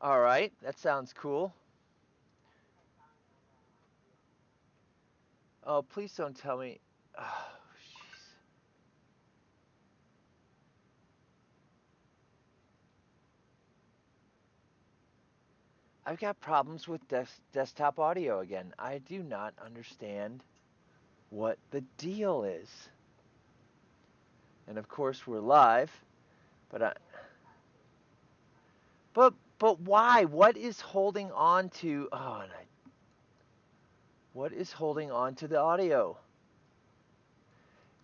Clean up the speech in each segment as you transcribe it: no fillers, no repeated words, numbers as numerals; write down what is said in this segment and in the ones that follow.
All right, that sounds cool. Oh, please don't tell me. Oh, jeez. I've got problems with desktop audio again. I do not understand what the deal is. And of course, we're live, but but why? What is holding on to? Oh, what is holding on to the audio?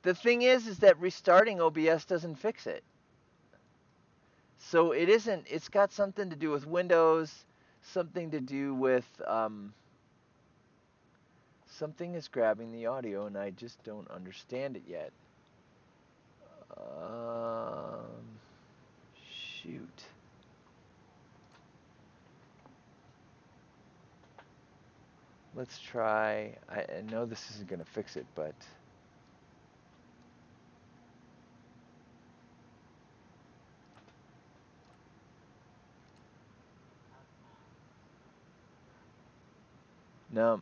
The thing is that restarting OBS doesn't fix it. So it isn't. It's got something to do with Windows, something to do with something is grabbing the audio, and I just don't understand it yet. Um, shoot. Let's try. I know this isn't gonna fix it, but no,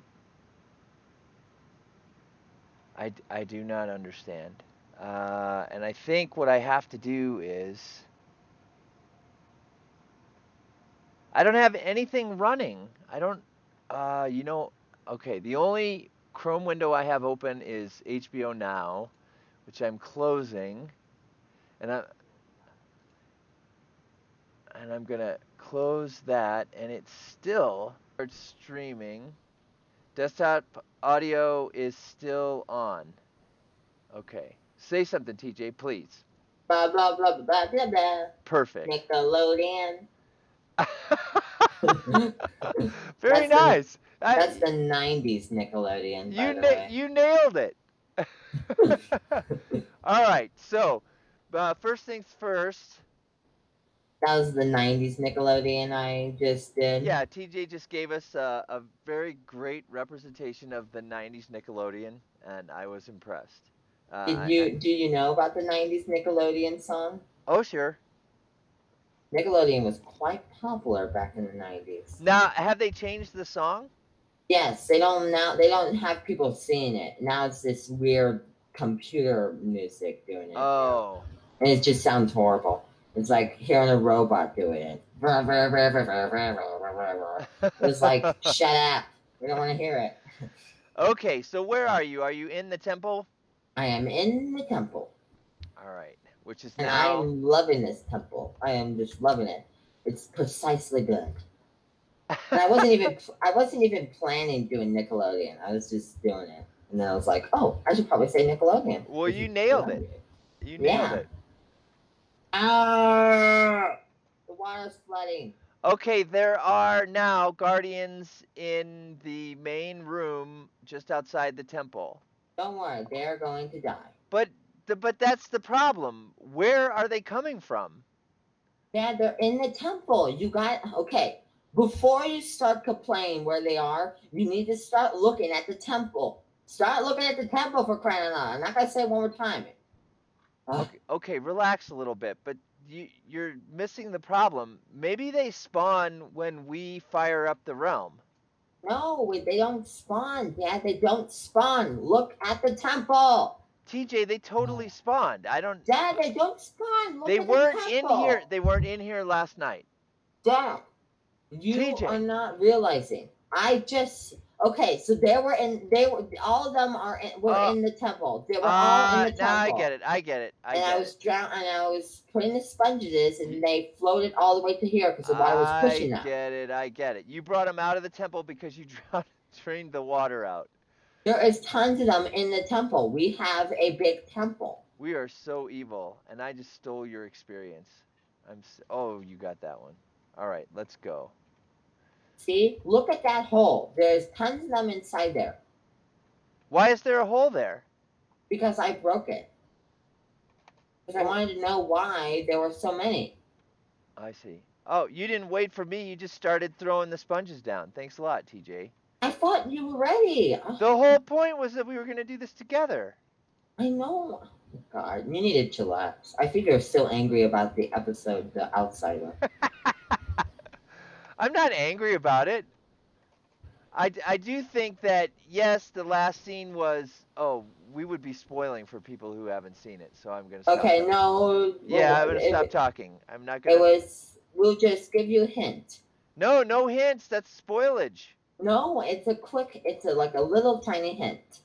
I do not understand. And I think what I have to do is I don't have anything running. I don't. You know, okay. The only Chrome window I have open is HBO Now, which I'm closing, and I'm gonna close that, and it's still starts streaming. Desktop audio is still on. Okay. Say something, TJ, please. Blah blah blah blah blah blah. Perfect. Nickelodeon. Very that's the nice. that's the '90s Nickelodeon, by the way. You nailed it. All right. So, first things first. That was the '90s Nickelodeon I just did. Yeah, TJ just gave us a very great representation of the '90s Nickelodeon, and I was impressed. Do you know about the '90s Nickelodeon song? Oh, sure. Nickelodeon was quite popular back in the '90s. Now, have they changed the song? Yes, they don't now. They don't have people singing it now. It's this weird computer music doing it now, Oh. and it just sounds horrible. It's like hearing a robot doing it. It's like, shut up. We don't want to hear it. Okay, so where are you? Are you in the temple? I am in the temple, All right, which is and I now. am loving this temple. I am just loving it. It's precisely good. And I wasn't even planning doing Nickelodeon. I was just doing it, and then I was like, oh, I should probably say Nickelodeon Well, because you you nailed remember it. it. You nailed Yeah. it. Ah, the water's flooding. Okay, there are now guardians in the main room just outside the temple. Don't worry, they're going to die. But but that's the problem. Where are they coming from? Yeah, they're in the temple. You got okay. Before you start complaining where they are, you need to start looking at the temple. Start looking at the temple for crying out loud. I'm not gonna say it one more time. Ugh. Okay, relax a little bit, but you're missing the problem. Maybe they spawn when we fire up the realm. No, they don't spawn. Yeah, they don't spawn. Look at the temple. TJ, they totally spawned. I don't. Dad, they don't spawn. Look They at the weren't in here. temple. They weren't in here last night. Dad, you are TJ. not realizing. I just okay. So they were in. They were all of them were Uh, in the temple. They were all in the now I get temple, it. I get it. I and I get it. was and I was putting the sponges, You, and they floated all the way to here because the water was I pushing them. get it. I get it. You brought them out of the temple because you drained the water out. There is tons of them in the temple. We have a big temple. We are so evil, and I just stole your experience. Oh, you got that one. All right, let's go. See, look at that hole. There's tons of them inside there Why is there a hole there? because I broke it. Because I Well, wanted to know why there were so many. I see. Oh, you didn't wait for me. You just started throwing the sponges down. Thanks a lot, TJ. I thought you were ready. Oh, The whole point was that we were going to do this together. I know. God, you needed to chillax. I think you're still angry about the episode The Outsider. I'm not angry about it. I do think that, yes, the last scene was, oh, we would be spoiling for people who haven't seen it, so I'm going to stop Okay, talking. no, Yeah, well, I'm going to stop talking. I'm not going it to. was. We'll just give you a hint. No, no hints. That's spoilage. No, it's a quick. It's a like a little tiny hint.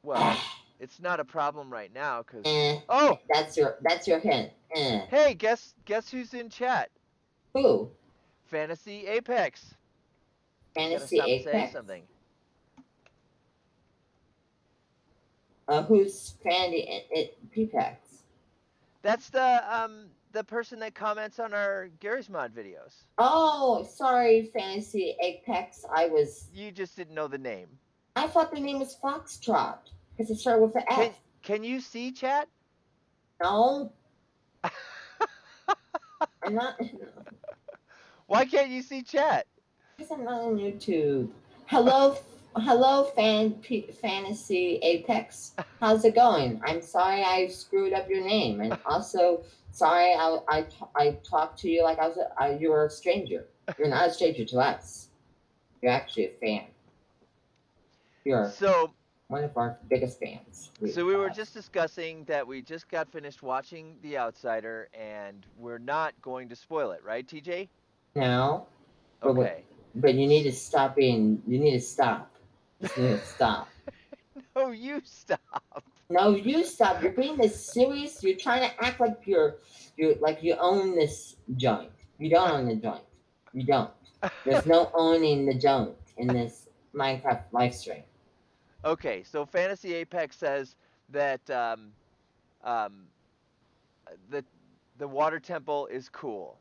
Well, it's not a problem right now because. Eh, Oh, that's your hint. hey, guess who's in chat? Who? Fantasy Apex. You got to Fantasy stop saying Apex. something. Who's Fandy Apex? That's the person that comments on our Gary's Mod videos. Oh, sorry, Fantasy Apex. You just didn't know the name. I thought the name was Foxtrot because it started with an Can F. can you see chat? No, I'm not. Why can't you see chat? Because I'm not on YouTube. Hello, Fantasy Apex. How's it going? I'm sorry I screwed up your name, and also sorry I talked to you like you were a stranger. You're not a stranger to us. You're actually a fan. You're So one of our biggest fans. so we were just discussing that we just got finished watching The Outsider and we're not going to spoil it, right, TJ? No, Okay. but you need to stop being. You need to stop. Just need to stop. No, you stop. No, you stop. You're being this serious. You're trying to act like you're like you own this joint. You don't own the joint. You don't. There's no owning the joint in this Minecraft live stream. Okay, so Fantasy Apex says that um, the the water temple is cool.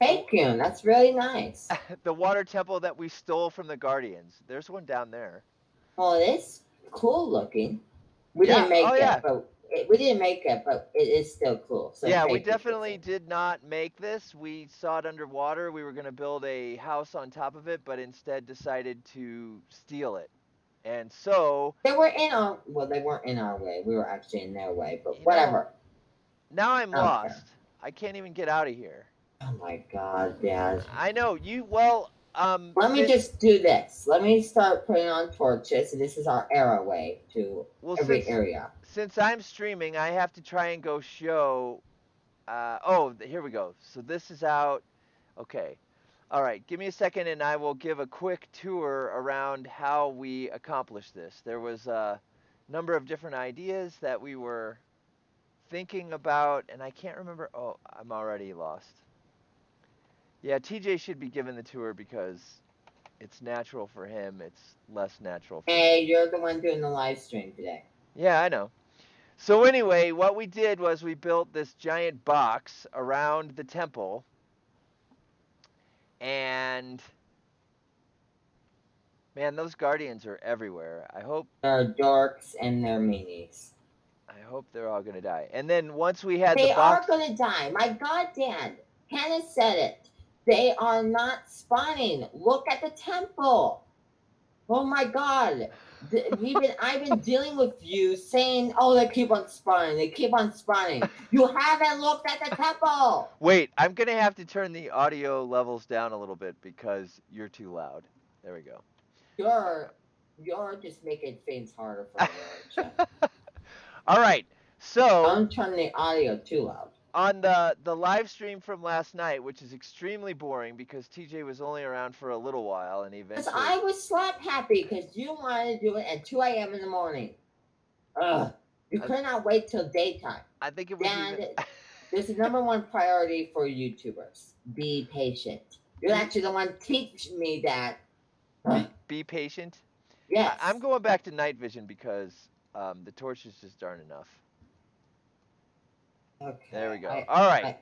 The Thank you. That's really nice. the water temple that we stole from the Guardians. There's one down there. Well, it is cool looking. We Yeah. didn't Oh make yeah. it, but we didn't make it, but it is still cool. So Yeah, we thank you for definitely saying. did not make this. We saw it underwater. We were going to build a house on top of it, but instead decided to steal it. And so, They were in our well, they weren't in our way. We were actually in their way, but you know, whatever. now I'm I don't care. lost. I can't even get out of here. Oh my god, Dad. I know you well Let me since just do this. Let me start putting on torches, and this is our arrow way to well every since area. since I'm streaming, I have to try and go show oh, here we go. So this is out. Okay. All right, give me a second and I will give a quick tour around how we accomplished this. There was a number of different ideas that we were thinking about, and I can't remember. Oh, I'm already lost. Yeah, TJ should be given the tour because it's natural for him, it's less natural for me. Hey, you're the one doing the live stream today. Yeah, I know. So, anyway, what we did was we built this giant box around the temple, and man, those guardians are everywhere. They're dorks and they're meanies. I hope they're all gonna die. And then once we had the They are box, gonna die. My god, Dad. Hannah said it. They are not spawning. Look at the temple. Oh my god. I've been dealing with you saying, oh, they keep on spawning. They keep on spawning. You haven't looked at the temple. wait, I'm gonna have to turn the audio levels down a little bit because you're too loud. There we go. You're you're just making things harder for me, aren't you? All right. So Don't turn the audio too loud. on the live stream from last night, which is extremely boring because TJ was only around for a little while and Because eventually. I was slap happy because you wanted to do it at 2 a.m. in the morning. Ugh. You could not wait till daytime. I think it was even. And there's the number one priority for YouTubers. Be patient. You're actually the one teaching me that. Be patient. Yes. I'm going back to night vision because the torches just aren't enough. Okay. There we go. All right.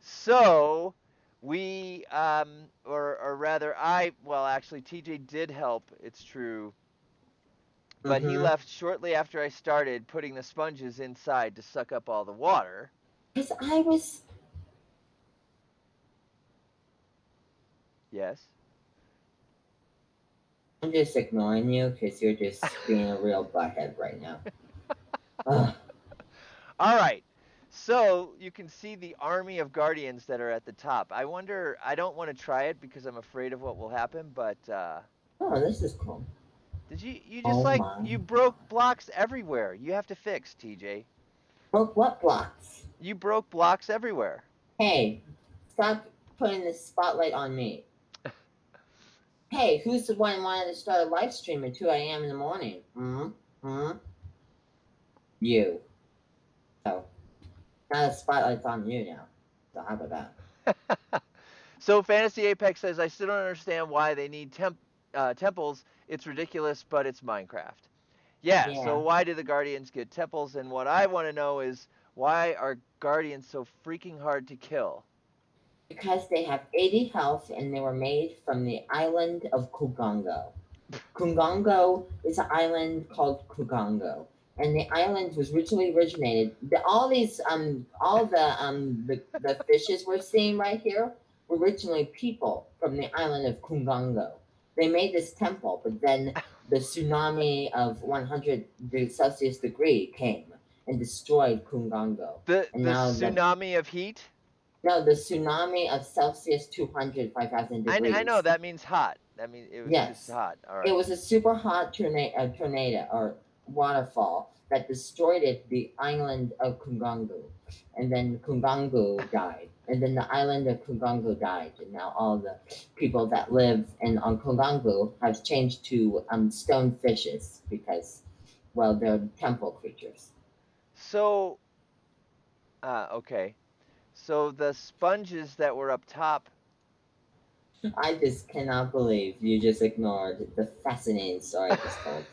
So we, or rather, well, actually, TJ did help. It's true, but he left shortly after I started putting the sponges inside to suck up all the water. Because I was. Yes. I'm just ignoring you because you're just being a real butthead right now. Ugh. All right. So you can see the army of guardians that are at the top. I wonder. I don't want to try it because I'm afraid of what will happen. But Oh, this is cool. did you just Oh like my. you broke blocks everywhere? You have to fix, TJ. Broke what blocks? You broke blocks everywhere. Hey, stop putting the spotlight on me. Hey, who's the one wanting to start a live stream at 2 a.m. in the morning? Hmm? Hmm? You. So, now the spotlight's on you now. So, how about that? So Fantasy Apex says I still don't understand why they need temples. It's ridiculous, but it's Minecraft. Yeah. So Yeah. why do the guardians get temples? And what I want to know is why are guardians so freaking hard to kill? Because they have 80 health and they were made from the island of Kugongo. Kugongo is an island called Kugongo. And the island was originally originated. All these, the fishes we're seeing right here were originally people from the island of Kugongo. They made this temple, but then the tsunami of 100 Celsius degree came and destroyed Kugongo. And The now tsunami of heat. no, the tsunami of Celsius 200, 5,000 I know degrees. that means hot. That means it was just Yes. hot. All It right. was a super hot tornado or waterfall that destroyed the island of Kungangu. And then Kungangu died. And then the island of Kungangu died. And now all the people that live on Kungangu have changed to stone fishes because, well, they're temple creatures. So okay. So the sponges that were up top. I just cannot believe you just ignored the fascinating story I just told.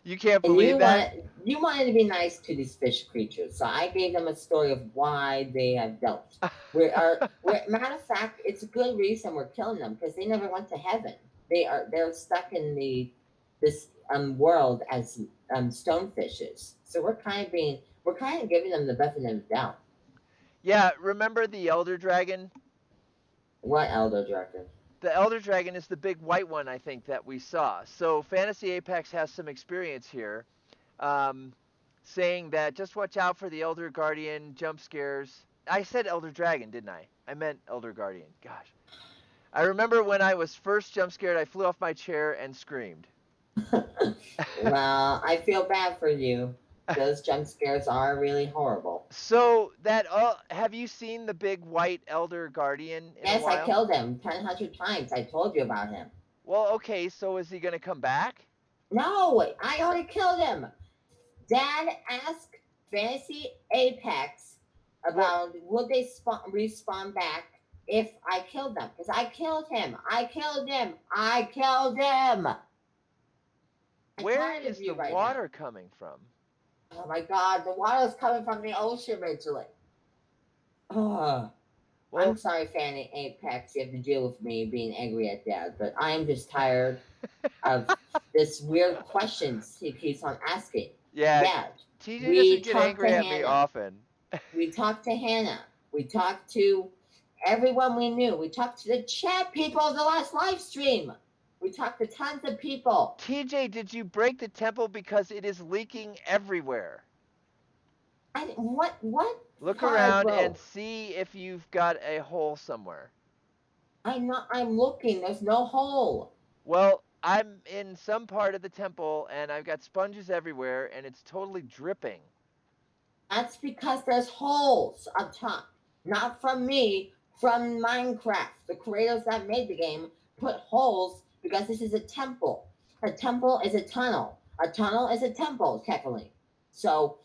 You can't And believe that. you wanted to be nice to these fish creatures, so I gave them a story of why they have dealt. Matter of fact, it's a good reason we're killing them because they never went to heaven. They're stuck in this world as stonefishes. So we're kind of giving them the benefit of the doubt. Yeah, remember the elder dragon? What elder dragon? The elder dragon is the big white one, I think, that we saw. So Fantasy Apex has some experience here, um, saying that just watch out for the elder guardian jump scares. I said elder dragon, didn't I? I meant elder guardian. Gosh. I remember when I was first jump scared, I flew off my chair and screamed. Well, I feel bad for you. Those jump scares are really horrible. So that have you seen the big white elder guardian in a Yes, I while? killed him 100 times. I told you about him. Well, okay, so is he going to come back? No, I already killed him. Dad asked Fantasy Apex Well, about would they respawn back if I killed them. Because I killed him. I killed him. I killed him. I'm where tired of is you the right now. water coming from? Oh my god, the water is coming from the ocean originally. Oh, I'm Well, sorry, Fanny Apex. You have to deal with me being angry at Dad, but I am just tired of this weird questions he keeps on asking. yeah, Dad, TJ we doesn't get talked to angry at me Hannah. often. We talked to Hannah. We talked to everyone we knew. We talked to the chat people of the last live stream. We talked to tons of people. TJ, did you break the temple because it is leaking everywhere? What Look part I around and broke? see if you've got a hole somewhere. I'm looking. There's no hole. Well, I'm in some part of the temple and I've got sponges everywhere and it's totally dripping. That's because there's holes up top. Not from me, from Minecraft. The creators that made the game put holes because this is a temple. A temple is a tunnel. A tunnel is a temple, technically. So,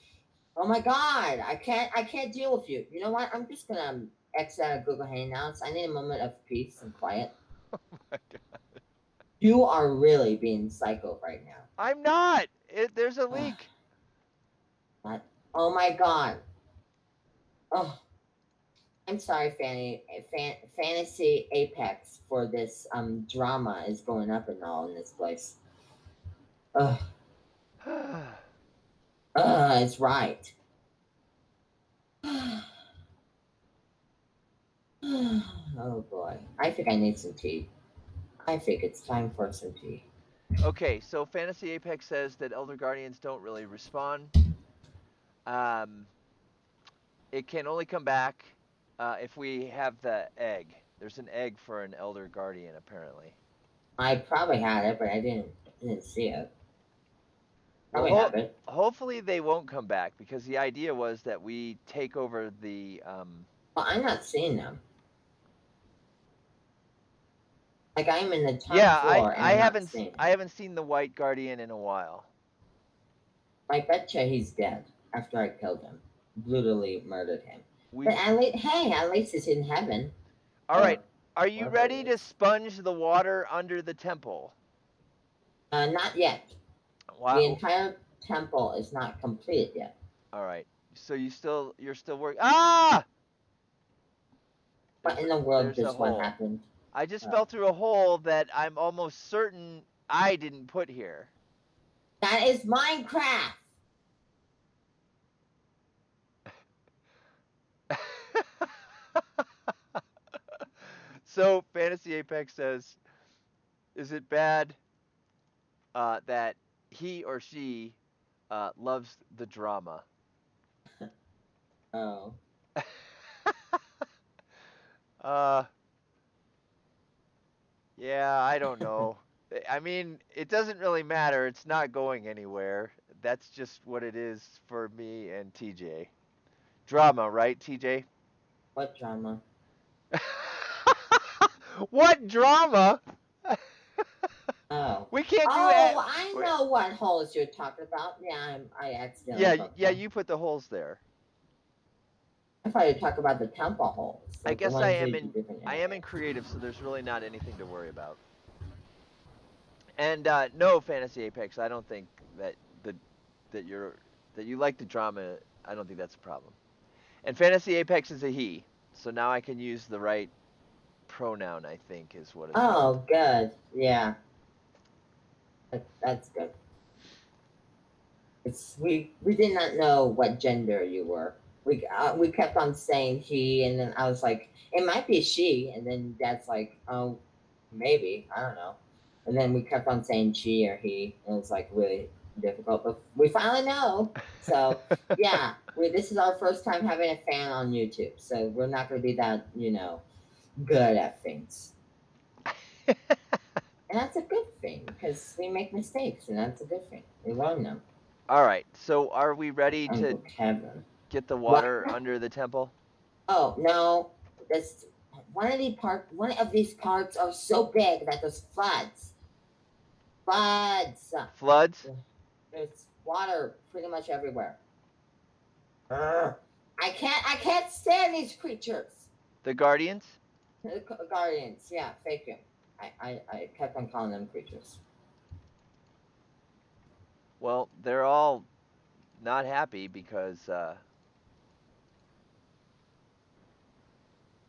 oh my god, I can't deal with you. You know what? I'm just gonna exit out of Google Hangouts. I need a moment of peace and quiet. You are really being psycho right now. I'm not. There's a leak. What? Oh my god. Oh, I'm sorry, Fantasy Apex, for this drama is going up and all in this place. Ugh, it's right. Oh boy, I think I need some tea. I think it's time for some tea. Okay, so Fantasy Apex says that Elder Guardians don't really respawn. Um, it can only come back if we have the egg. There's an egg for an elder guardian, apparently. I probably had it, but I didn't see it. Well, Probably have it. hopefully they won't come back because the idea was that we take over the. Well, I'm not seeing them. Like I'm in the top Yeah, floor and I'm not seeing I him. haven't seen the white guardian in a while. I betcha he's dead after I killed him, brutally murdered him. But We've at least, hey, at least he's in heaven All right. or Are you wherever he ready to is. sponge the water under the temple? Not yet. The Wow. entire temple is not completed yet. All right. So you're still working. Ah! What in the world There's a just what hole. happened? I just Oh. fell through a hole that I'm almost certain I didn't put here. That is Minecraft. So Fantasy Apex says, "Is it bad that he or she loves the drama?" Oh. uh, yeah, I don't know. I mean, it doesn't really matter. It's not going anywhere. That's just what it is for me and TJ. Drama, right, TJ? What drama? What drama? Oh. We can't do it. Oh, I know what holes you're talking about. Yeah, I accidentally Yeah, broke yeah, them. you put the holes there. I thought you talk about the temple holes, I like the guess ones you do different I am in areas. creative, so there's really not anything to worry about. And no, Fantasy Apex, I don't think that the that you're that you like the drama. I don't think that's a problem. And Fantasy Apex is a he, so now I can use the right pronoun. I think is what it's called. Oh, good. Yeah, that's good. It's we did not know what gender you were. We kept on saying he, and then I was like, it might be she, and then Dad's like, oh, maybe I don't know, and then we kept on saying she or he, and it was like really difficult, but we finally know. So yeah, this is our first time having a fan on YouTube, so we're not going to be that good at things. And that's a good thing because we make mistakes, and that's a good thing. We learn them. All right, so are we ready to Uncle Kevin. get the What? water under the temple? Oh no, this one of these parts are so big that there's floods. Floods. Floods? There's water pretty much everywhere. Urgh. I can't stand these creatures. The guardians? The guardians. Yeah, fake him. I kept on calling them creatures. Well, they're all not happy because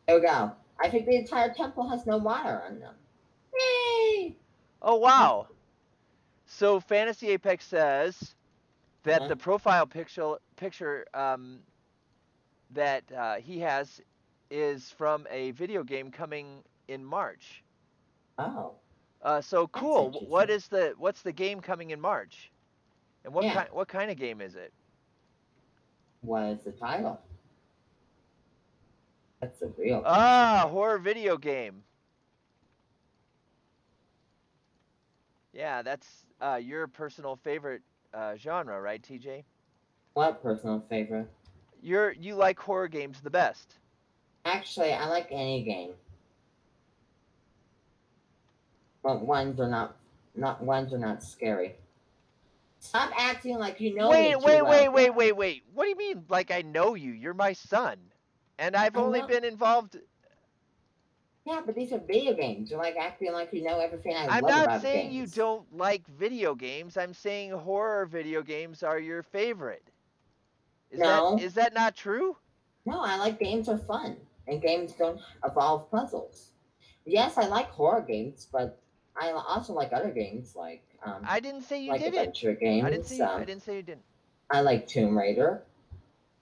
There we go. I think the entire temple has no water on them. Yay! oh wow. So Fantasy Apex says that Uh-huh. the profile picture that he has is from a video game coming in March. Oh, So that's cool. interesting. What's the game coming in March? And Yeah. what kind of game is it? What is the title? That's the real question. Ah, horror video game. Yeah, that's your personal favorite genre, right, TJ? What personal favorite? You like horror games the best. Actually, I like any game, but ones are not scary. Stop acting like you know me too well, Dad. Wait. What do you mean? Like I know you? You're my son, and I've I only know. been involved. Yeah, but these are video games. You're like acting like you know everything I I'm love not about saying you games. don't like video games. I'm saying horror video games are your favorite. No, Is that not true? no, I like games are fun, and games don't involve puzzles. Yes, I like horror games, but I also like other games I didn't say you like didn't. adventure games. I didn't say you didn't. I like Tomb Raider,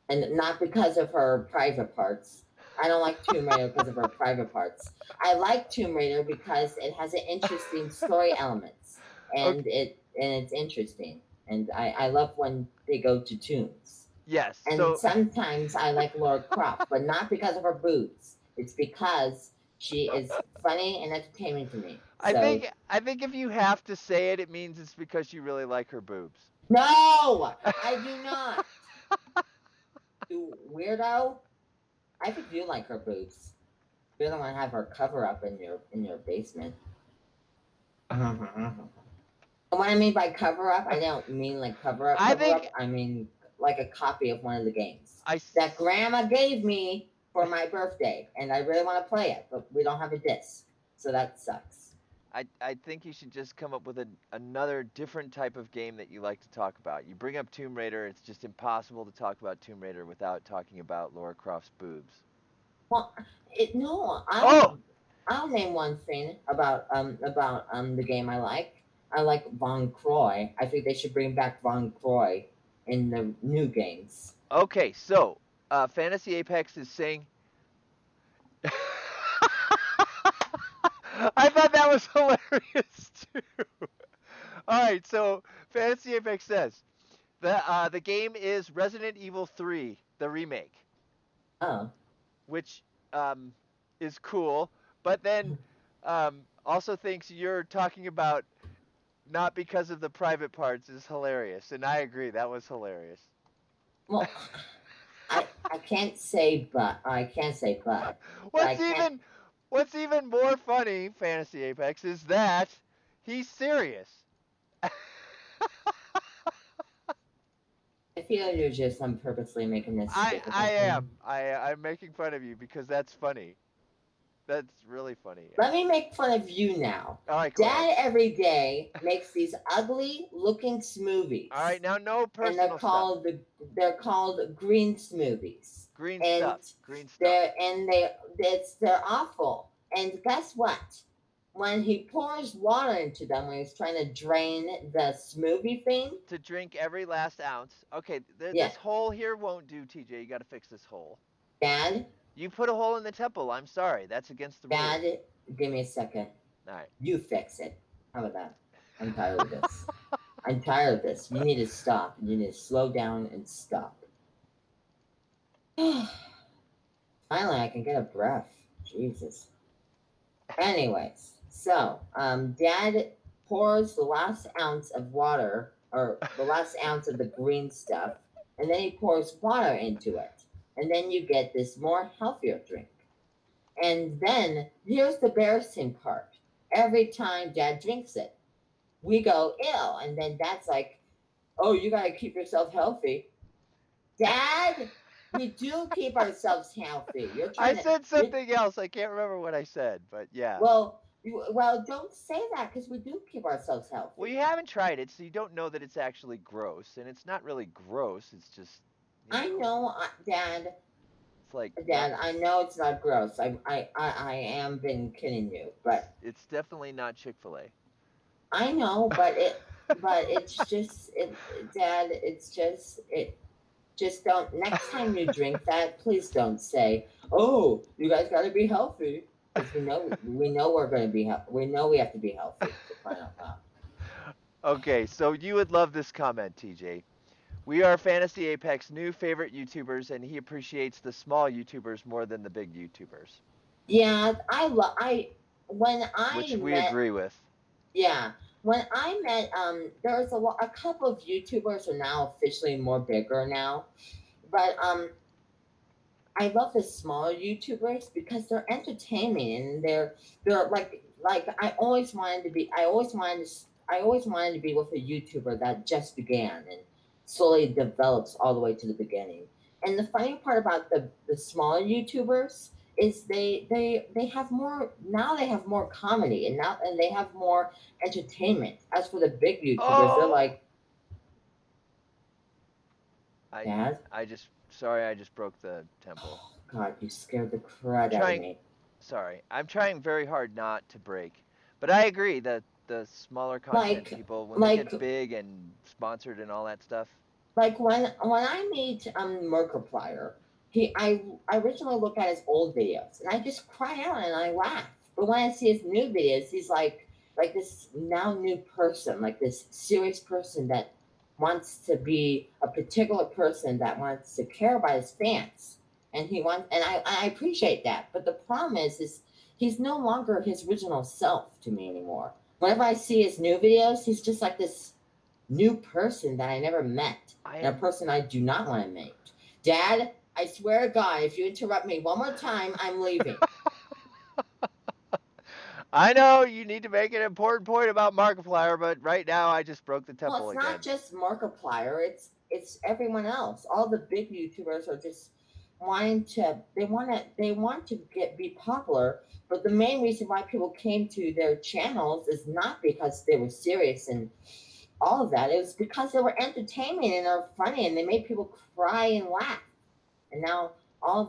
and not because of her private parts. I don't like Tomb Raider because of her private parts. I like Tomb Raider because it has an interesting story elements, Okay. and it's interesting. And I love when they go to tombs. Yes. And So sometimes I like Laura Croft, but not because of her boobs. It's because she is funny and entertaining to me. I So think I think if you have to say it, it means it's because you really like her boobs. no, I do not. You weirdo. I think you like her boobs. You don't want to have her cover up in your basement. And what I mean by cover up, I don't mean like I cover think up. I mean like a copy of one of the games I that Grandma gave me for my birthday, and I really want to play it, but we don't have a disc, so that sucks. I think you should just come up with another different type of game that you like to talk about. You bring up Tomb Raider, it's just impossible to talk about Tomb Raider without talking about Laura Croft's boobs. Well, no, Oh, I'll name one thing about the game I like. I like Von Croy. I think they should bring back Von Croy in the new games. okay. So, Fantasy Apex is saying I thought that was hilarious too. All right, so Fantasy Apex says the game is Resident Evil 3, the remake, Oh, which um, is cool, but then also thinks you're talking about not because of the private parts is hilarious, and I agree that was hilarious. well, I can't say but I what's can't. even what's even more funny, Fantasy Apex, is that he's serious. I feel you're just purposely making this I difficult for me. am. I'm making fun of you because that's funny. That's really funny, Let me actually. make fun of you now. All right, go ahead. Dad every day makes these ugly looking All smoothies, right, now no and personal stuff. they're called green smoothies, Green and stuff. Green stuff. they're awful. And guess what? When he pours water into them, when he's trying to drain the smoothie thing, To drink every last ounce. Okay, yeah, this hole here won't do, TJ. You got to fix this hole. Dad, You put a hole in the temple. I'm sorry. That's against the rules. Dad, give me a second. All right. You fix it. How about that? I'm tired of this. I'm tired of this. You need to stop. You need to slow down and stop. Finally, I can get a breath. Jesus. Anyways, so Dad pours the last ounce of water, or the last ounce of the green stuff, and then he pours water into it, and then you get this more healthier drink. And then here's the embarrassing part. Every time Dad drinks it, we go ill, and then Dad's like, "Oh, you gotta keep yourself healthy." Dad, we do keep ourselves healthy. You're I trying to, said you something else. I can't remember what I said, but yeah. well, don't say that because we do keep ourselves Well, healthy. you haven't tried it, so you don't know that it's actually gross, and it's not really gross. It's just, you I know, know, it's like not. Dad. I know it's not gross. I am been kidding you, but It's definitely not Chick Fil A. I know, but it's just, Dad. It's just, it. Just don't. Next time you drink that, please don't say, "Oh, you guys got to be healthy," because we know we're going to be. We know we have to be healthy for crying out loud. Okay, so you would love this comment, TJ. We are Fantasy Apex new favorite YouTubers, and he appreciates the small YouTubers more than the big YouTubers, Yeah, I when I which we met agree with. yeah when I met there was a couple of YouTubers who are now officially more bigger now, but I love the smaller YouTubers because they're entertaining and they're like I always wanted to be with a YouTuber that just began and slowly develops all the way to the beginning. And the funny part about the smaller YouTubers is they have more now, they have more comedy, and they have more entertainment. As for the big YouTubers, they're Oh, like, I Dad, I just sorry I just broke the temple. God, you scared the I'm crud out of trying me. sorry. I'm trying very hard not to break. But I agree that the smaller content Like people when they like get big and sponsored and all that stuff. like when I meet Markiplier, I originally look at his old videos and I just cry out and I laugh. But when I see his new videos, he's like this now new person, like this serious person that wants to be a particular person that wants to care about his fans, and he wants, and I appreciate that. But the problem is he's no longer his original self to me anymore. Whenever I see his new videos, he's just like this new person that I never met, I and a am. person I do not want to meet. Dad, I swear to God, if you interrupt me one more time, I'm leaving. I know you need to make an important point about Markiplier, but right now I just broke the Well, temple it's not again. just Markiplier. It's everyone else. All the big YouTubers are just wanting to. They want to get be popular. But the main reason why people came to their channels is not because they were serious and all of that. It was because they were entertaining and they're funny and they made people cry and laugh. And now all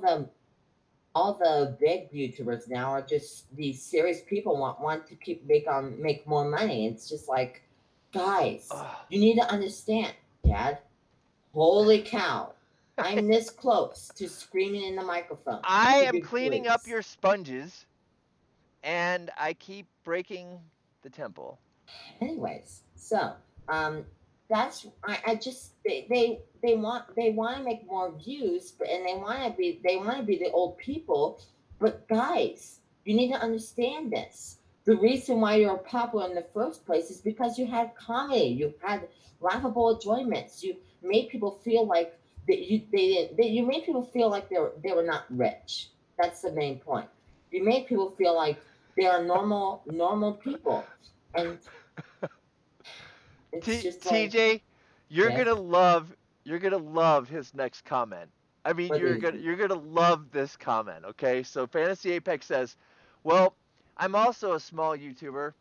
the big YouTubers now are just these serious people want to keep make more money. It's just like, guys, Ugh. you need to understand, Dad. Holy cow, I'm this close to screaming in the microphone. I Could am you cleaning up please? your sponges, and I keep breaking the temple. Anyways, so um, that's I just they want to make more views, but and they want to be the old people. But guys, you need to understand this. The reason why you're popular in the first place is because you had comedy, you had laughable enjoyments, you made people feel like that you they didn't that you made people feel like they were not rich. That's the main point. You made people feel like they are normal people, and it's just like, TJ, you're yes, gonna love you're gonna love his next comment. I mean, what you're is gonna it? you're gonna love this comment. Okay, so Fantasy Apex says, "Well, I'm also a small YouTuber,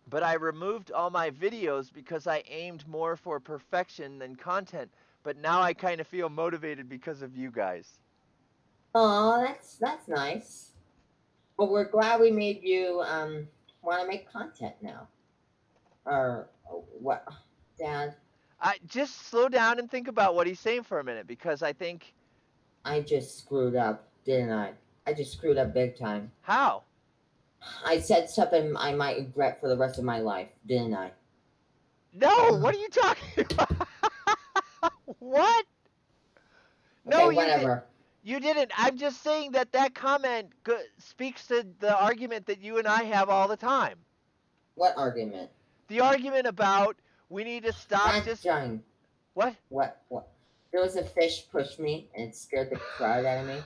but I removed all my videos because I aimed more for perfection than content. But now I kind of feel motivated because of you guys." Oh, that's nice. But we're glad we made you want to make content now. Or what, Dad? I just slow down and think about what he's saying for a minute because I think I just screwed up, didn't I? I just screwed up big time. how? I said something I might regret for the rest of my life, didn't I? No, what are you talking about? What? No, Okay, you did. whatever. You didn't. I'm just saying that that comment speaks to the argument that you and I have all the time. What argument? The argument about we need to stop God just darn. what? What? There was a fish pushed me and it scared the crowd out of me.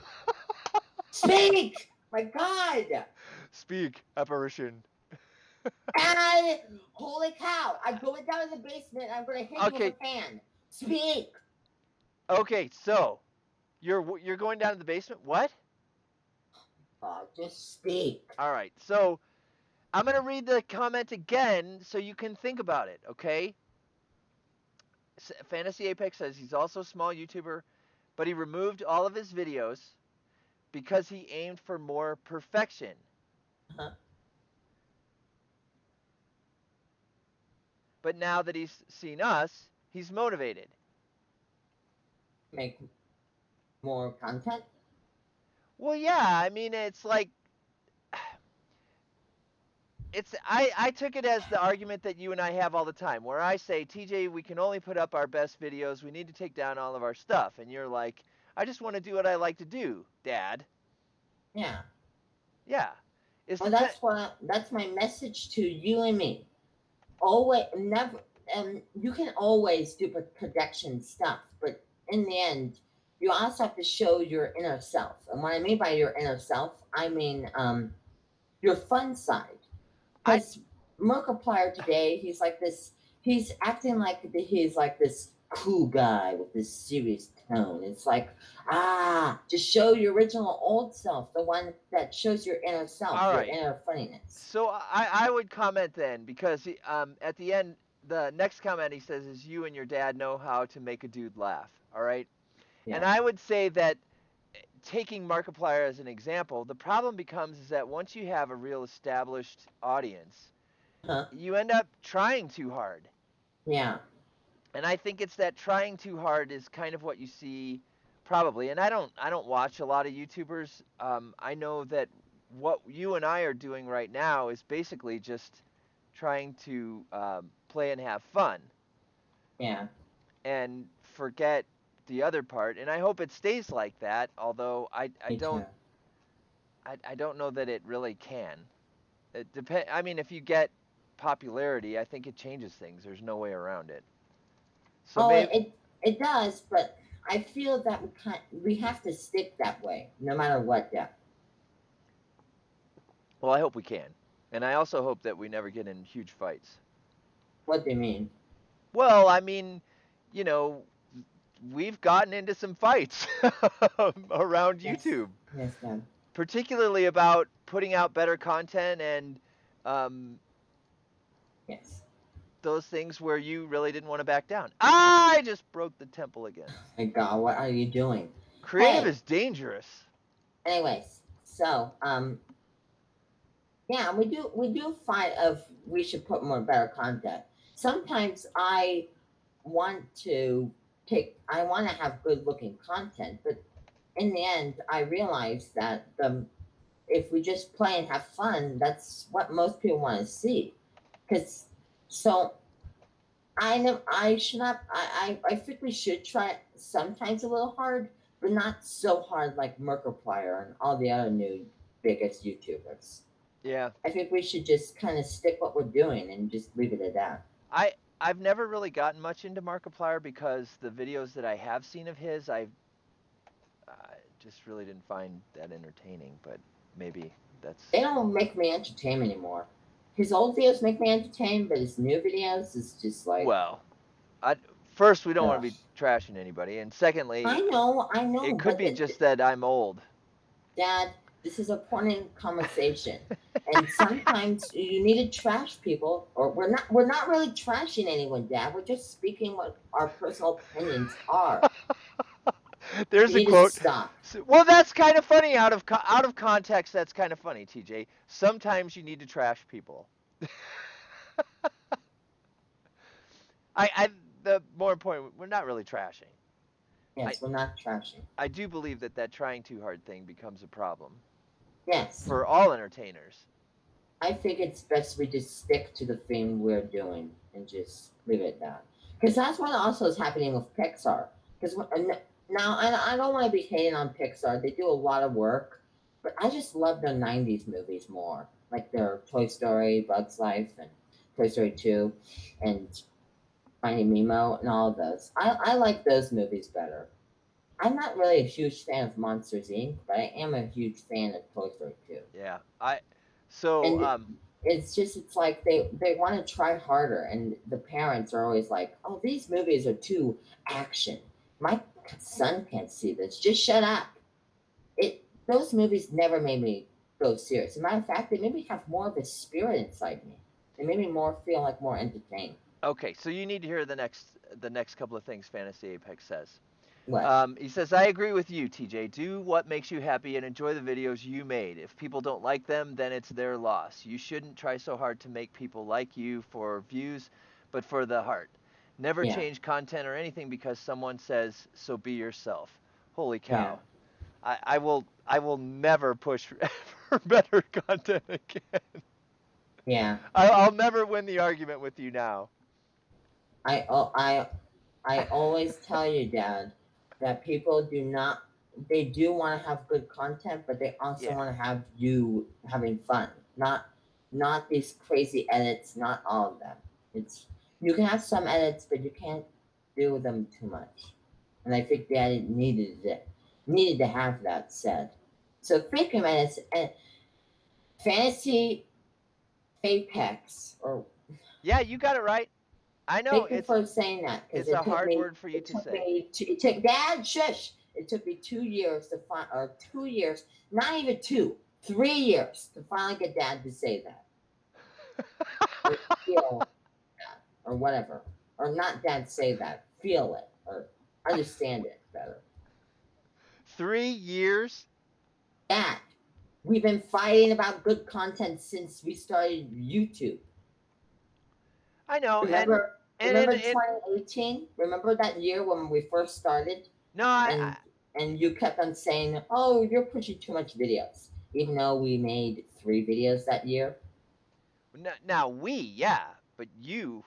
Speak! My God! Speak, apparition. And holy cow, I'm going down in the basement and I'm going to hit you with a Okay, fan. Speak! okay. So you're going down to the basement. What? Oh, just speak. All right. So I'm gonna read the comment again so you can think about it. Okay. Fantasy Apex says he's also a small YouTuber, but he removed all of his videos because he aimed for more perfection. Huh? But now that he's seen us, he's motivated. Make more content? Well, yeah, I mean, it's like I took it as the argument that you and I have all the time, where I say, TJ, we can only put up our best videos. We need to take down all of our stuff, and you're like, I just want to do what I like to do, Dad. Yeah. Yeah, is Well, to that's my message to you and me. Always, never, you can always do production stuff, but in the end, you also have to show your inner self. And what I mean by your inner self, I mean your fun side. I Because Markiplier today, he's like this. He's acting like he's like this cool guy with this serious tone. It's like, just show your original old self, the one that shows your inner self, all your right. inner funniness. So I would comment then because at the end the next comment he says is you and your dad know how to make a dude laugh. All right. And Yeah. I would say that taking Markiplier as an example, the problem becomes is that once you have a real established audience, Huh? you end up trying too hard. Yeah. And I think it's that trying too hard is kind of what you see probably. And I don't watch a lot of YouTubers. I know that what you and I are doing right now is basically just trying to play and have fun. Yeah, and forget the other part. And I hope it stays like that. Although me too. I don't know that it really can. It depend. I mean, if you get popularity, I think it changes things. There's no way around it. So Oh, maybe. it does, but I feel that we have to stick that way no matter what. Yeah. Well, I hope we can. And I also hope that we never get in huge fights. What do you mean? Well, I mean, you know, we've gotten into some fights around Yes. YouTube, Yes, Dad. particularly about putting out better content and um, Yes. those things where you really didn't want to back down. I just broke the temple again. My God, what are you doing? Creative Hey, is dangerous. anyways, so yeah, we do fight of we should put more better content. Sometimes want to I want to have good looking content, but in the end, I realize that the if we just play and have fun, that's what most people want to see. Because so I know I should not. I think we should try sometimes a little hard, but not so hard like Markiplier and all the other new biggest YouTubers. Yeah. I think we should just kind of stick what we're doing and just leave it at that. I've never really gotten much into Markiplier because the videos that I have seen of his, I just really didn't find that entertaining. But maybe that's They don't make me entertain anymore. His old videos make me entertain, but his new videos is just like, well. I first we don't want ugh. to be trashing anybody, and secondly, I know, it could but be just that I'm old. Dad, this is a important conversation, and sometimes you need to trash people, or we're not really trashing anyone, Dad. We're just speaking what our personal opinions are. There's You a need to quote. stop. Well, that's kind of funny out of context. That's kind of funny, TJ. Sometimes you need to trash people. I the more important, we're not really trashing. I Yes, we're not trashing. I do believe that trying too hard thing becomes a problem Yes, for all entertainers. I think it's best we just stick to the thing we're doing and just leave it at that. Because that's what also is happening with Pixar. Because now I don't want to be hating on Pixar. They do a lot of work, but I just love their '90s movies more, like their Toy Story, Bugs Life, and Toy Story 2, and Finding Nemo, and all of those. I like those movies better. I'm not really a huge fan of Monsters Inc., but I am a huge fan of Toy Story 2. Yeah. I so And it's like they want to try harder, and the parents are always like, oh, these movies are too action. My son can't see this, just shut up. Those movies never made me go serious. As a matter of fact, they made me have more of a spirit inside me. They made me more feel like more entertained. okay, so you need to hear the next couple of things Fantasy Apex says. What? He says, I agree with you, TJ. Do what makes you happy and enjoy the videos you made. If people don't like them, then it's their loss. You shouldn't try so hard to make people like you for views, but for the heart. Never Yeah, change content or anything because someone says, so be yourself. Holy yeah, cow. I will never push for better content again. yeah. I'll never win the argument with you now. I oh, I always tell you, Dad, that people do not. They do want to have good content, but they also Yeah. want to have you having fun. Not these crazy edits. Not all of them. It's you can have some edits, but you can't do them too much. And I think Dad needed to have that said. So think of it as fantasy apex or Yeah, you got it right. I know thank you for saying that because it's a hard word for you to say. it took Dad shush. It took me 2 years to find or 2 years, not even two, 3 years to finally get Dad to say that or feel that or whatever or not Dad say that, feel it or understand it better. 3 years? Dad, we've been fighting about good content since we started YouTube. I know, Remember, and remember it 2018? Remember that year when we first started? no, and and you kept on saying, "Oh, you're pushing too much videos," even though we made 3 videos that year. now we, yeah, but you,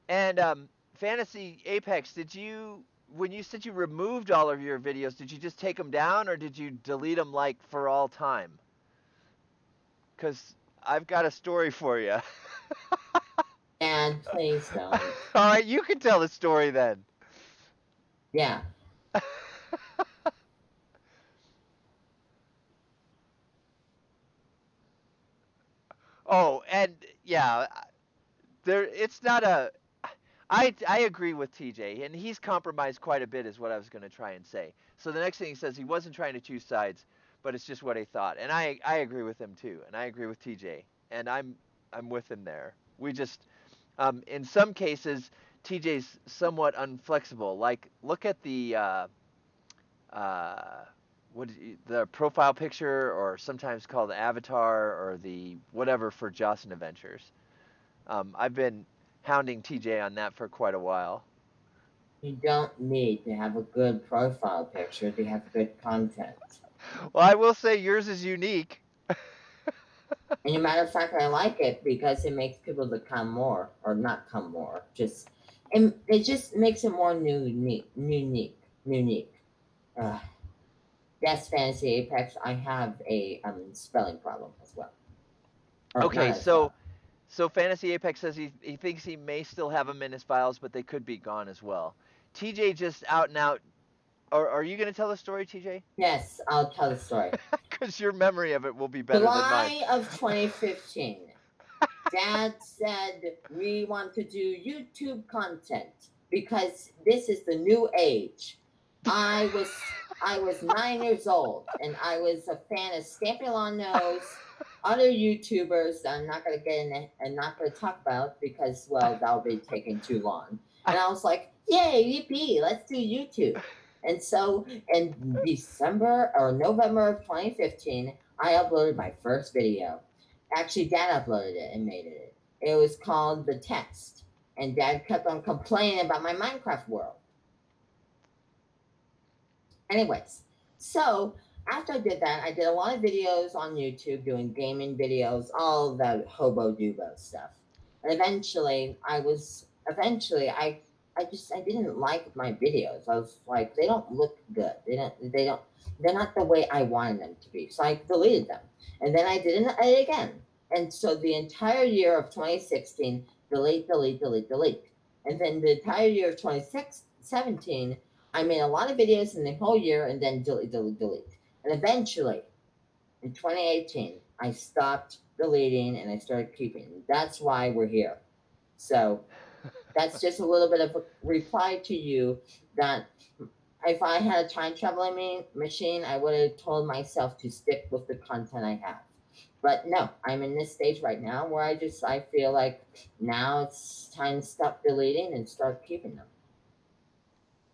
And Fantasy Apex, did you when you said you removed all of your videos, did you just take them down or did you delete them like for all time? Cuz I've got a story for you. And please don't. All right, you can tell the story then. Yeah. Oh, and yeah, there it's not a I agree with TJ, and he's compromised quite a bit, is what I was going to try and say. So the next thing he says, he wasn't trying to choose sides, but it's just what he thought, and I agree with him too, and I agree with TJ, and I'm with him there. We just in some cases, TJ's somewhat unflexible. Like look at the uh, the profile picture, or sometimes called the avatar, or the whatever for Jocelyn Adventures. I've been hounding TJ on that for quite a while. You don't need to have a good profile picture to have good content. Well, I will say yours is unique. And a matter of fact, I like it because it makes people to come more or not come more. Just it just makes it more unique. Uh, that's Fantasy Apex. I have a spelling problem as well, or not Okay, as well. so Fantasy Apex says he thinks he may still have them in his files, but they could be gone as well. TJ just out and out. Or are you going to tell the story, TJ? Yes, I'll tell the story. Because your memory of it will be better than mine. July of 2015. Dad said we want to do YouTube content because this is the new age. I was 9 years old and I was a fan of Stampy Lawn Nose, other YouTubers that I'm not gonna get in and not gonna talk about because well that'll be taking too long. And I was like, yay, yippee, let's do YouTube. And so in December or November of 2015, I uploaded my first video. Actually, Dad uploaded it and made it. It was called The Text. And Dad kept on complaining about my Minecraft world. Anyways, so after I did that, I did a lot of videos on YouTube doing gaming videos, all the hobo dubo stuff. And eventually I didn't like my videos. I was like, they don't look good. They're not the way I wanted them to be. So I deleted them. And then I did it again. And so the entire year of 2016, delete, delete, delete, delete. And then the entire year of 2017, I made a lot of videos in the whole year and then delete, delete, delete. And eventually, in 2018, I stopped deleting and I started keeping. That's why we're here. So that's just a little bit of a reply to you that if I had a time traveling machine, I would have told myself to stick with the content I have. But no, I'm in this stage right now where I feel like now it's time to stop deleting and start keeping them.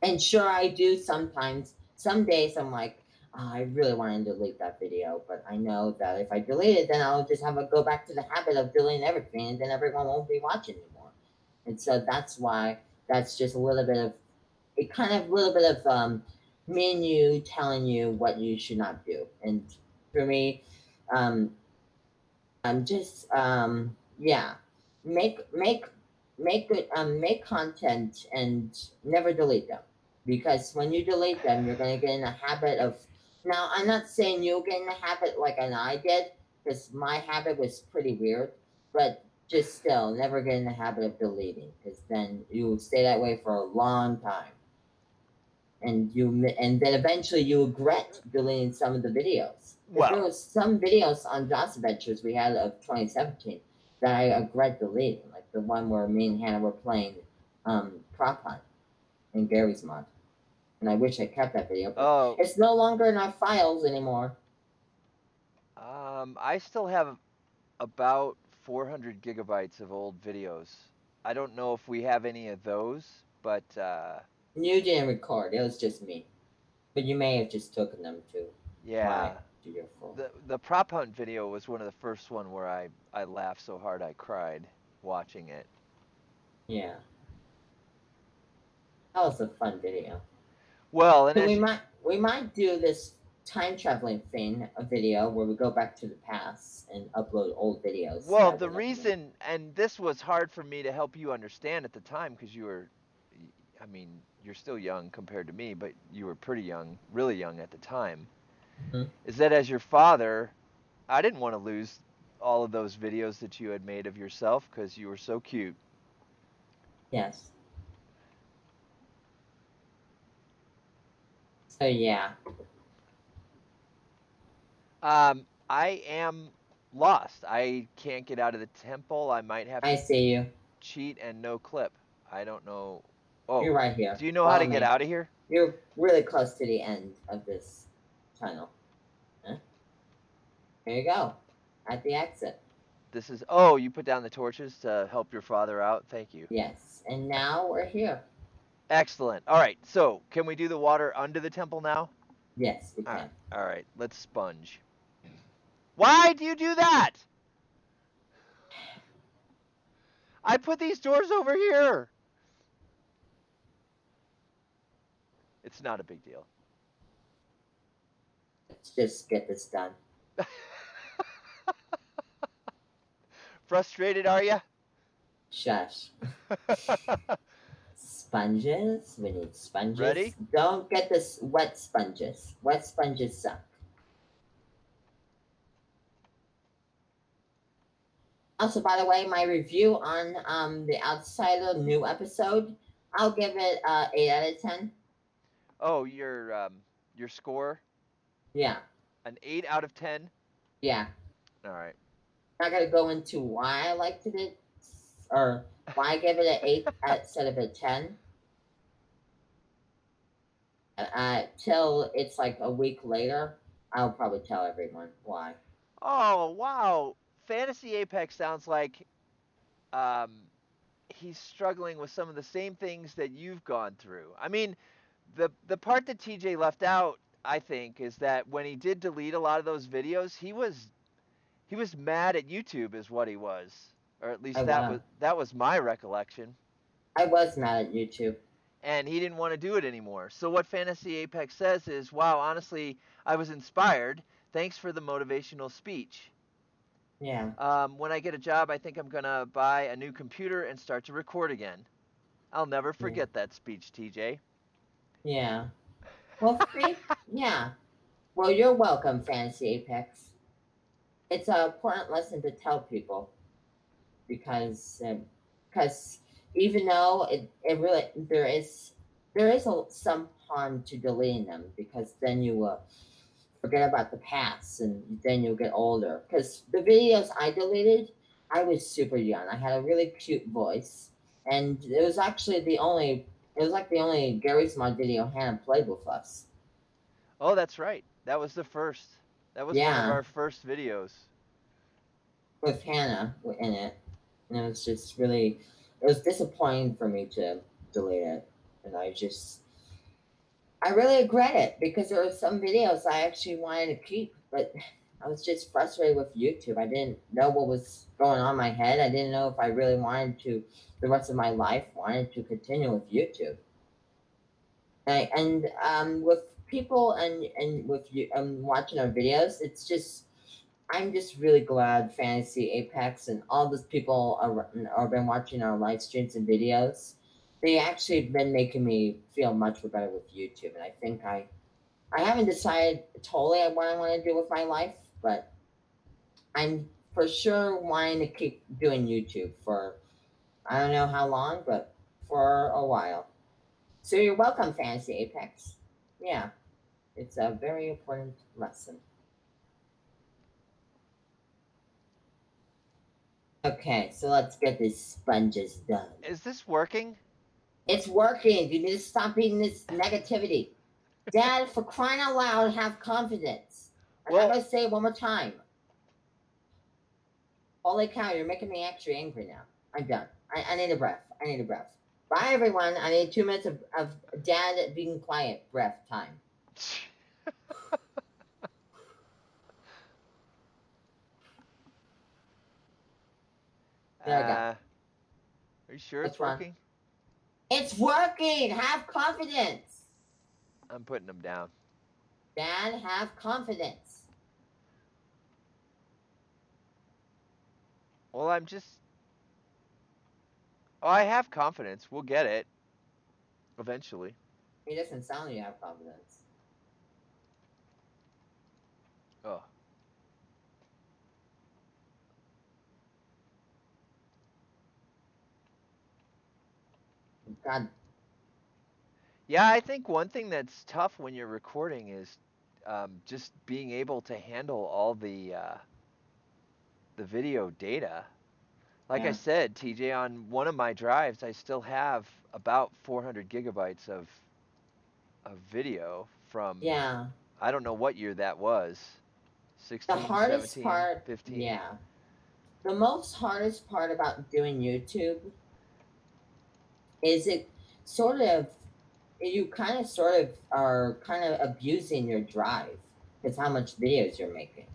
And sure, I do sometimes. Some days I'm like, oh, I really want to delete that video, but I know that if I delete it, then I'll just have to go back to the habit of deleting everything, and then everyone won't be watching anymore. And so that's why that's just a little bit of a kind of little bit of me and you telling you what you should not do. And for me, um, I'm just yeah, make make good make content and never delete them because when you delete them, you're gonna get in a habit of. Now, I'm not saying you'll get in a habit like an I did because my habit was pretty weird, but just still, never get in the habit of deleting because then you stay that way for a long time and then eventually you regret deleting some of the videos. Because there Well, was some videos on DOS Adventures we had of 2017 that I regret deleting, like the one where me and Hannah were playing Prop Hunt in Gary's mod. And I wish I kept that video, but oh, it's no longer in our files anymore. I still have about 400 gigabytes of old videos. I don't know if we have any of those, but You didn't record; it was just me. But you may have just taken them to my yeah, to your phone. the prop hunt video was one of the first one where I laughed so hard I cried watching it. Yeah, that was a fun video. Well, and So as we might do this. time traveling thing, a video where we go back to the past and upload old videos Well, that the we never made. reason, and this was hard for me to help you understand at the time because you were, I mean, you're still young compared to me, but you were pretty young, really young at the time, Hmm. is that as your father, I didn't want to lose all of those videos that you had made of yourself because you were so cute. Yes. So yeah, I am lost. I can't get out of the temple. I might have I to see you. cheat and no clip. I don't know. Oh, You're right here. do you know how Follow to get me. out of here? You're really close to the end of this tunnel. Huh? Here you go. At the exit. This is, oh, you put down the torches to help your father out. Thank you. Yes. And now we're here. Excellent. All right. So, can we do the water under the temple now? Yes, we All right. can. All right. Let's sponge. Why do you do that? I put these doors over here. It's not a big deal. Let's just get this done. Frustrated, are you? Shush. Sponges. We need sponges. Ready? Don't get this wet sponges. Wet sponges suck. Also, by the way, my review on the Outsider new episode, I'll give it 8 out of 10. Oh, your score, Yeah, an 8 out of 10. yeah. All right. Not gonna go into why I liked it or why I gave it an 8 instead of a 10. Till it's like a week later, I'll probably tell everyone why. Oh, wow. Fantasy Apex sounds like um he's struggling with some of the same things that you've gone through. I mean, the part that TJ left out, I think, is that when he did delete a lot of those videos, he was mad at YouTube is what he was. Or at I least that was was that was my recollection. I was mad at YouTube. And he didn't want to do it anymore. So what Fantasy Apex says is, "Wow, honestly, I was inspired. Thanks for the motivational speech. Yeah, When I get a job, I think I'm gonna buy a new computer and start to record again. I'll never yeah, forget that speech, TJ." yeah. Well, yeah. Well, you're welcome, Fantasy Apex. It's an important lesson to tell people because even though it really there is some harm to deleting them because then you forget about the past and then you'll get older because the videos I deleted I was super young. I had a really cute voice and it was like the only Gary's Mod video Hannah played with us. Oh, that's right. That was the first. That was one of Yeah, our first videos. with Hannah in it, and it was just really it was disappointing for me to delete it, and I really regret it because there were some videos I actually wanted to keep, but I was just frustrated with YouTube. I didn't know what was going on in my head. I didn't know if I really wanted to the rest of my life wanted to continue with YouTube. With people and with you watching our videos, it's just I'm just really glad Fantasy Apex and all those people are been watching our live streams and videos. They actually have been making me feel much better with YouTube, and I think I haven't decided totally what I want to do with my life, but I'm for sure wanting to keep doing YouTube for I don't know how long, but for a while. So you're welcome, Fantasy Apex. Yeah, it's a very important lesson. Okay, so let's get these sponges done. Is this working? It's working. You need to stop eating this negativity. Dad, for crying out loud, have confidence. I'm not Well, going to say it one more time. Holy cow, you're making me actually angry now. I'm done. I need a breath. I need a breath. Bye, everyone. I need 2 minutes of dad being quiet breath time. There I go. are you sure it's What's wrong? working? It's working. Have confidence. I'm putting them down. Dad, have confidence. Well, I'm just. Oh, I have confidence. We'll get it eventually. He doesn't sound like you have confidence. Oh. God, Yeah, I think one thing that's tough when you're recording is just being able to handle all the video data. Like I yeah, said, TJ, on one of my drives, I still have about 400 gigabytes of video from yeah. I don't know what year that was. The 16, hardest 17, part, 15. yeah. The most hardest part about doing YouTube is it sort of you kind of sort of are kind of abusing your drive because how much videos you're making.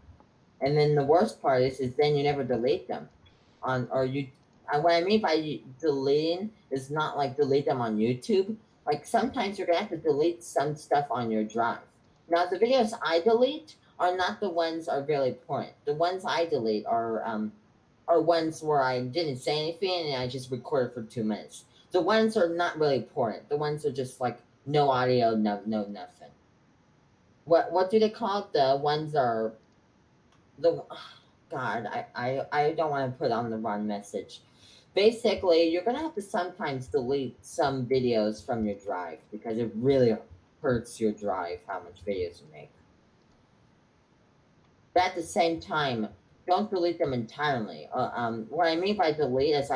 And then the worst part is then you never delete them on or you. What I mean by deleting is not like delete them on YouTube. Like sometimes you're gonna have to delete some stuff on your drive. Now the videos I delete are not the ones are really important. The ones I delete are ones where I didn't say anything and I just recorded for 2 minutes. The ones are not really important. The ones are just like no audio, no nothing. What do they call it? The ones are the God, I don't want to put on the wrong message. Basically, you're gonna have to sometimes delete some videos from your drive because it really hurts your drive how much videos you make. But at the same time, don't delete them entirely. What I mean by delete is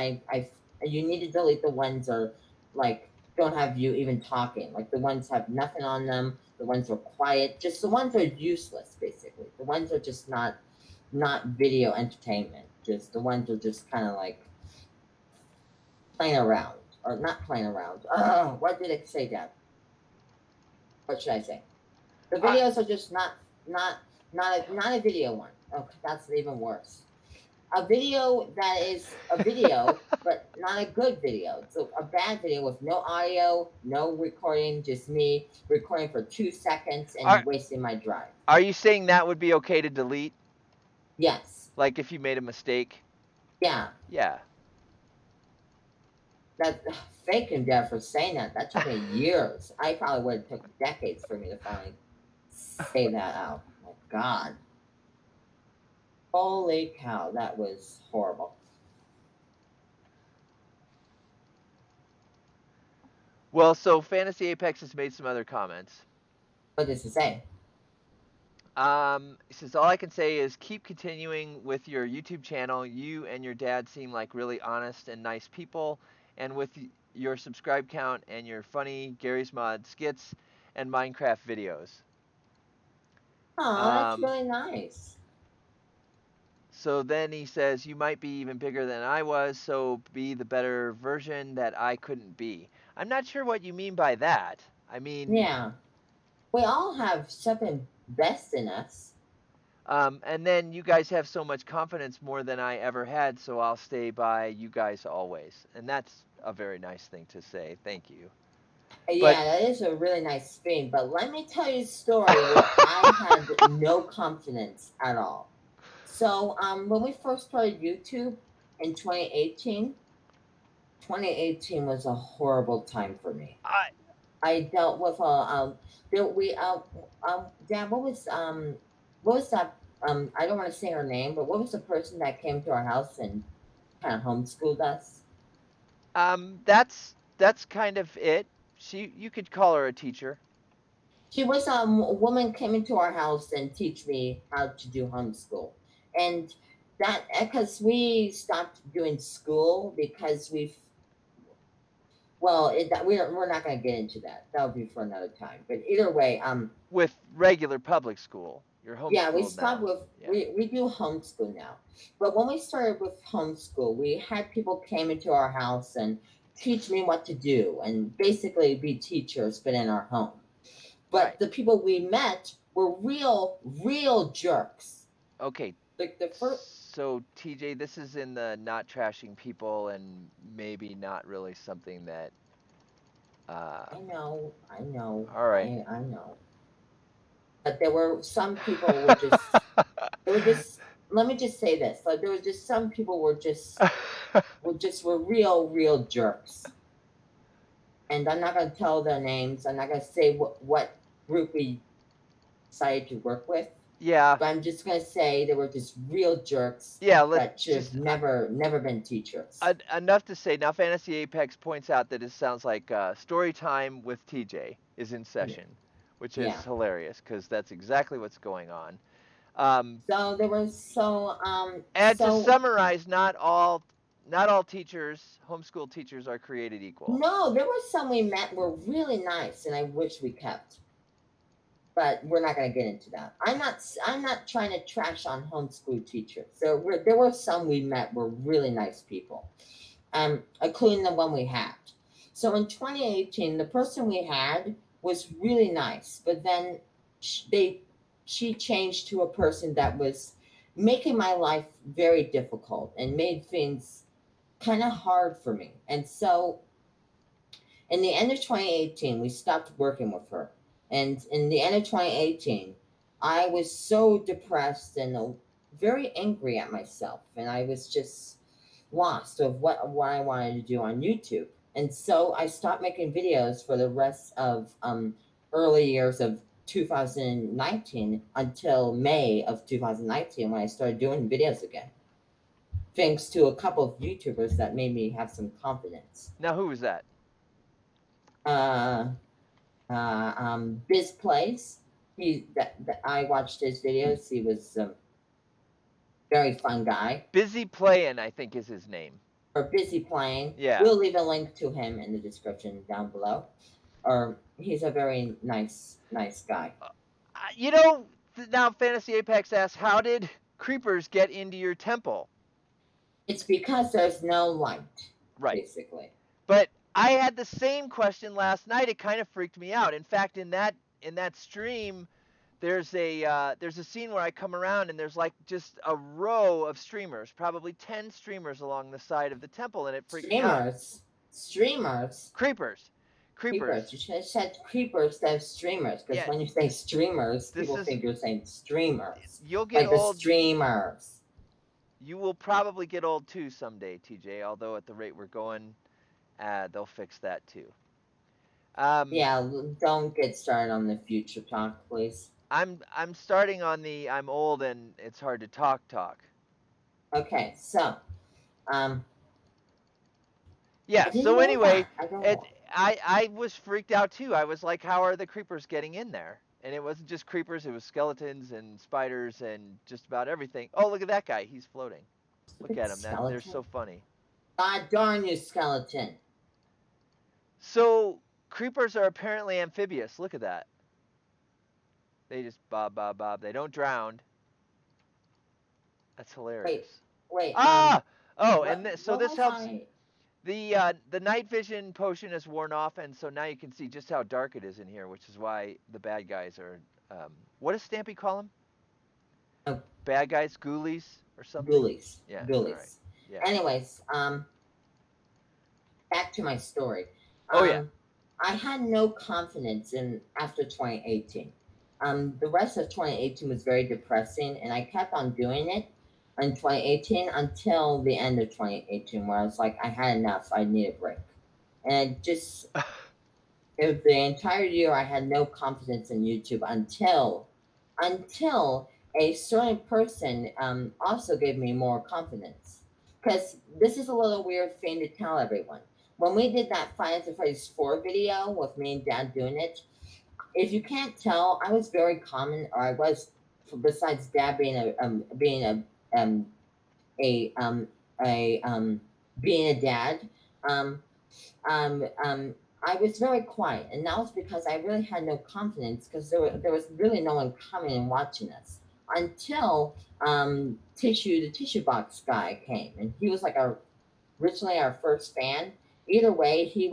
you need to delete the ones that are like don't have you even talking, like the ones have nothing on them, the ones are quiet, just the ones that are useless, basically. The ones that are just not video entertainment. Just the ones that are just kind of like playing around or not playing around. What did it say, Dad? What should I say? The I, videos are just not not a video one. Oh, that's even worse. A video that is a video, but not a good video. So a bad video with no audio, no recording, just me recording for 2 seconds and are wasting my drive. are you saying that would be okay to delete? Yes. Like if you made a mistake? Yeah. Yeah. That fake him dead for saying that. That took me years. I probably would have took decades for me to finally say that out. My God. Holy cow, that was horrible. Well, so Fantasy Apex has made some other comments. What does it say? He says all I can say is keep continuing with your YouTube channel. You and your dad seem like really honest and nice people, and with your subscribe count and your funny Gary's Mod skits and Minecraft videos. Oh, that's Um, really nice. so then he says you might be even bigger than I was, so be the better version that I couldn't be. I'm not sure what you mean by that. I mean, Yeah. We all have something best in us. and then you guys have so much confidence more than I ever had, so I'll stay by you guys always. And that's a very nice thing to say. Thank you. But Yeah, that is a really nice thing. But let me tell you a story where I had no confidence at all. So, when we first started YouTube in 2018, 2018 was a horrible time for me. I I dealt with there we Dan, what was that I don't want to say her name, but what was the person that came to our house and kind of homeschooled us? that's kind of it. She you could call her a teacher. She was a woman came into our house and teach me how to do homeschool, and that because we stopped doing school because we're not going to get into that. That would be for another time. But either way, With regular public school. You're yeah, we homeschooled stopped now. with Yeah. we do homeschool now. But when we started with homeschool, we had people came into our house and teach me what to do and basically be teachers but in our home. But Right. the people we met were real jerks. Okay. Like the first So TJ, this is in the not trashing people and maybe not really something that uh I know, all right. I know. but there were some people were just they were just let me just say this. Like there was just some people were real jerks. And I'm not gonna tell their names. I'm not gonna say what group we decided to work with. Yeah. But I'm just gonna say they were just real jerks Yeah, let's that should have just never been teachers. enough to say now Fantasy Apex points out that it sounds like story time with TJ is in Yeah. session, which is Yeah. hilarious because that's exactly what's going on. Um, So there was and to summarize, not all teachers, homeschool teachers, are created equal. no, there were some we met were really nice, and I wish we kept. But we're not going to get into that. I'm not trying to trash on homeschool teachers. There were some we met were really nice people, including the one we had. So in 2018, the person we had was really nice, but then she changed to a person that was making my life very difficult and made things kind of hard for me. And so in the end of 2018, we stopped working with her. And in the end of 2018, I was so depressed and very angry at myself. And I was just lost of what I wanted to do on YouTube. And so I stopped making videos for the rest of early years of 2019 until May of 2019 when I started doing videos again. Thanks to a couple of YouTubers that made me have some confidence. Now, who was that? Uh, Biz Place. I watched his videos. He was a very fun guy. Busy Playin', I think is his name. Or Busy Playing. Yeah. We'll leave a link to him in the description down below. Or he's a very nice guy. You know, now Fantasy Apex asks, how did creepers get into your temple? It's because there's no light, Right. basically. But I had the same question last night. It kind of freaked me out. In fact, in that stream, there's a scene where I come around and there's like just a row of streamers, probably 10 streamers along the side of the temple, and it freaked me out. Streamers. Creepers. You should have said creepers instead of streamers, because Yeah. when you say streamers, people think you're saying streamers. You'll get like old. The streamers. You will probably get old too someday, TJ. Although at the rate we're going, they'll fix that too. Yeah, don't get started on the future talk, please. I'm starting on the I'm old and it's hard to talk. Okay, so yeah. So anyway, I was freaked out too. I was like, how are the creepers getting in there? And it wasn't just creepers; it was skeletons and spiders and just about everything. Oh, look at that guy! He's floating. Look at him. They're so funny. God darn you, skeleton! So creepers are apparently amphibious. Look at that. They just bob, bob, bob. They don't drown. That's hilarious. Wait. Ah! And so this helps. The night vision potion is worn off, and so now you can see just how dark it is in here, which is why the bad guys are. What does Stampy call them? Oh. Bad guys, ghoulies or something. Ghoulies. Yeah. Ghoulies. Right. Yeah. Anyways, back to my story. Yeah. I had no confidence in after 2018. The rest of 2018 was very depressing, and I kept on doing it in 2018 until the end of 2018, where I was like, I had enough. I need a break, and the entire year I had no confidence in YouTube until a certain person also gave me more confidence. Because this is a little weird thing to tell everyone. When we did that Five Nights at Freddy's 4 video with me and Dad doing it, if you can't tell, I was very common, or I was, besides Dad being being a dad, I was very quiet, and that was because I really had no confidence, because there was really no one coming and watching us until the tissue box guy came, and he was like originally our first fan. Either way, he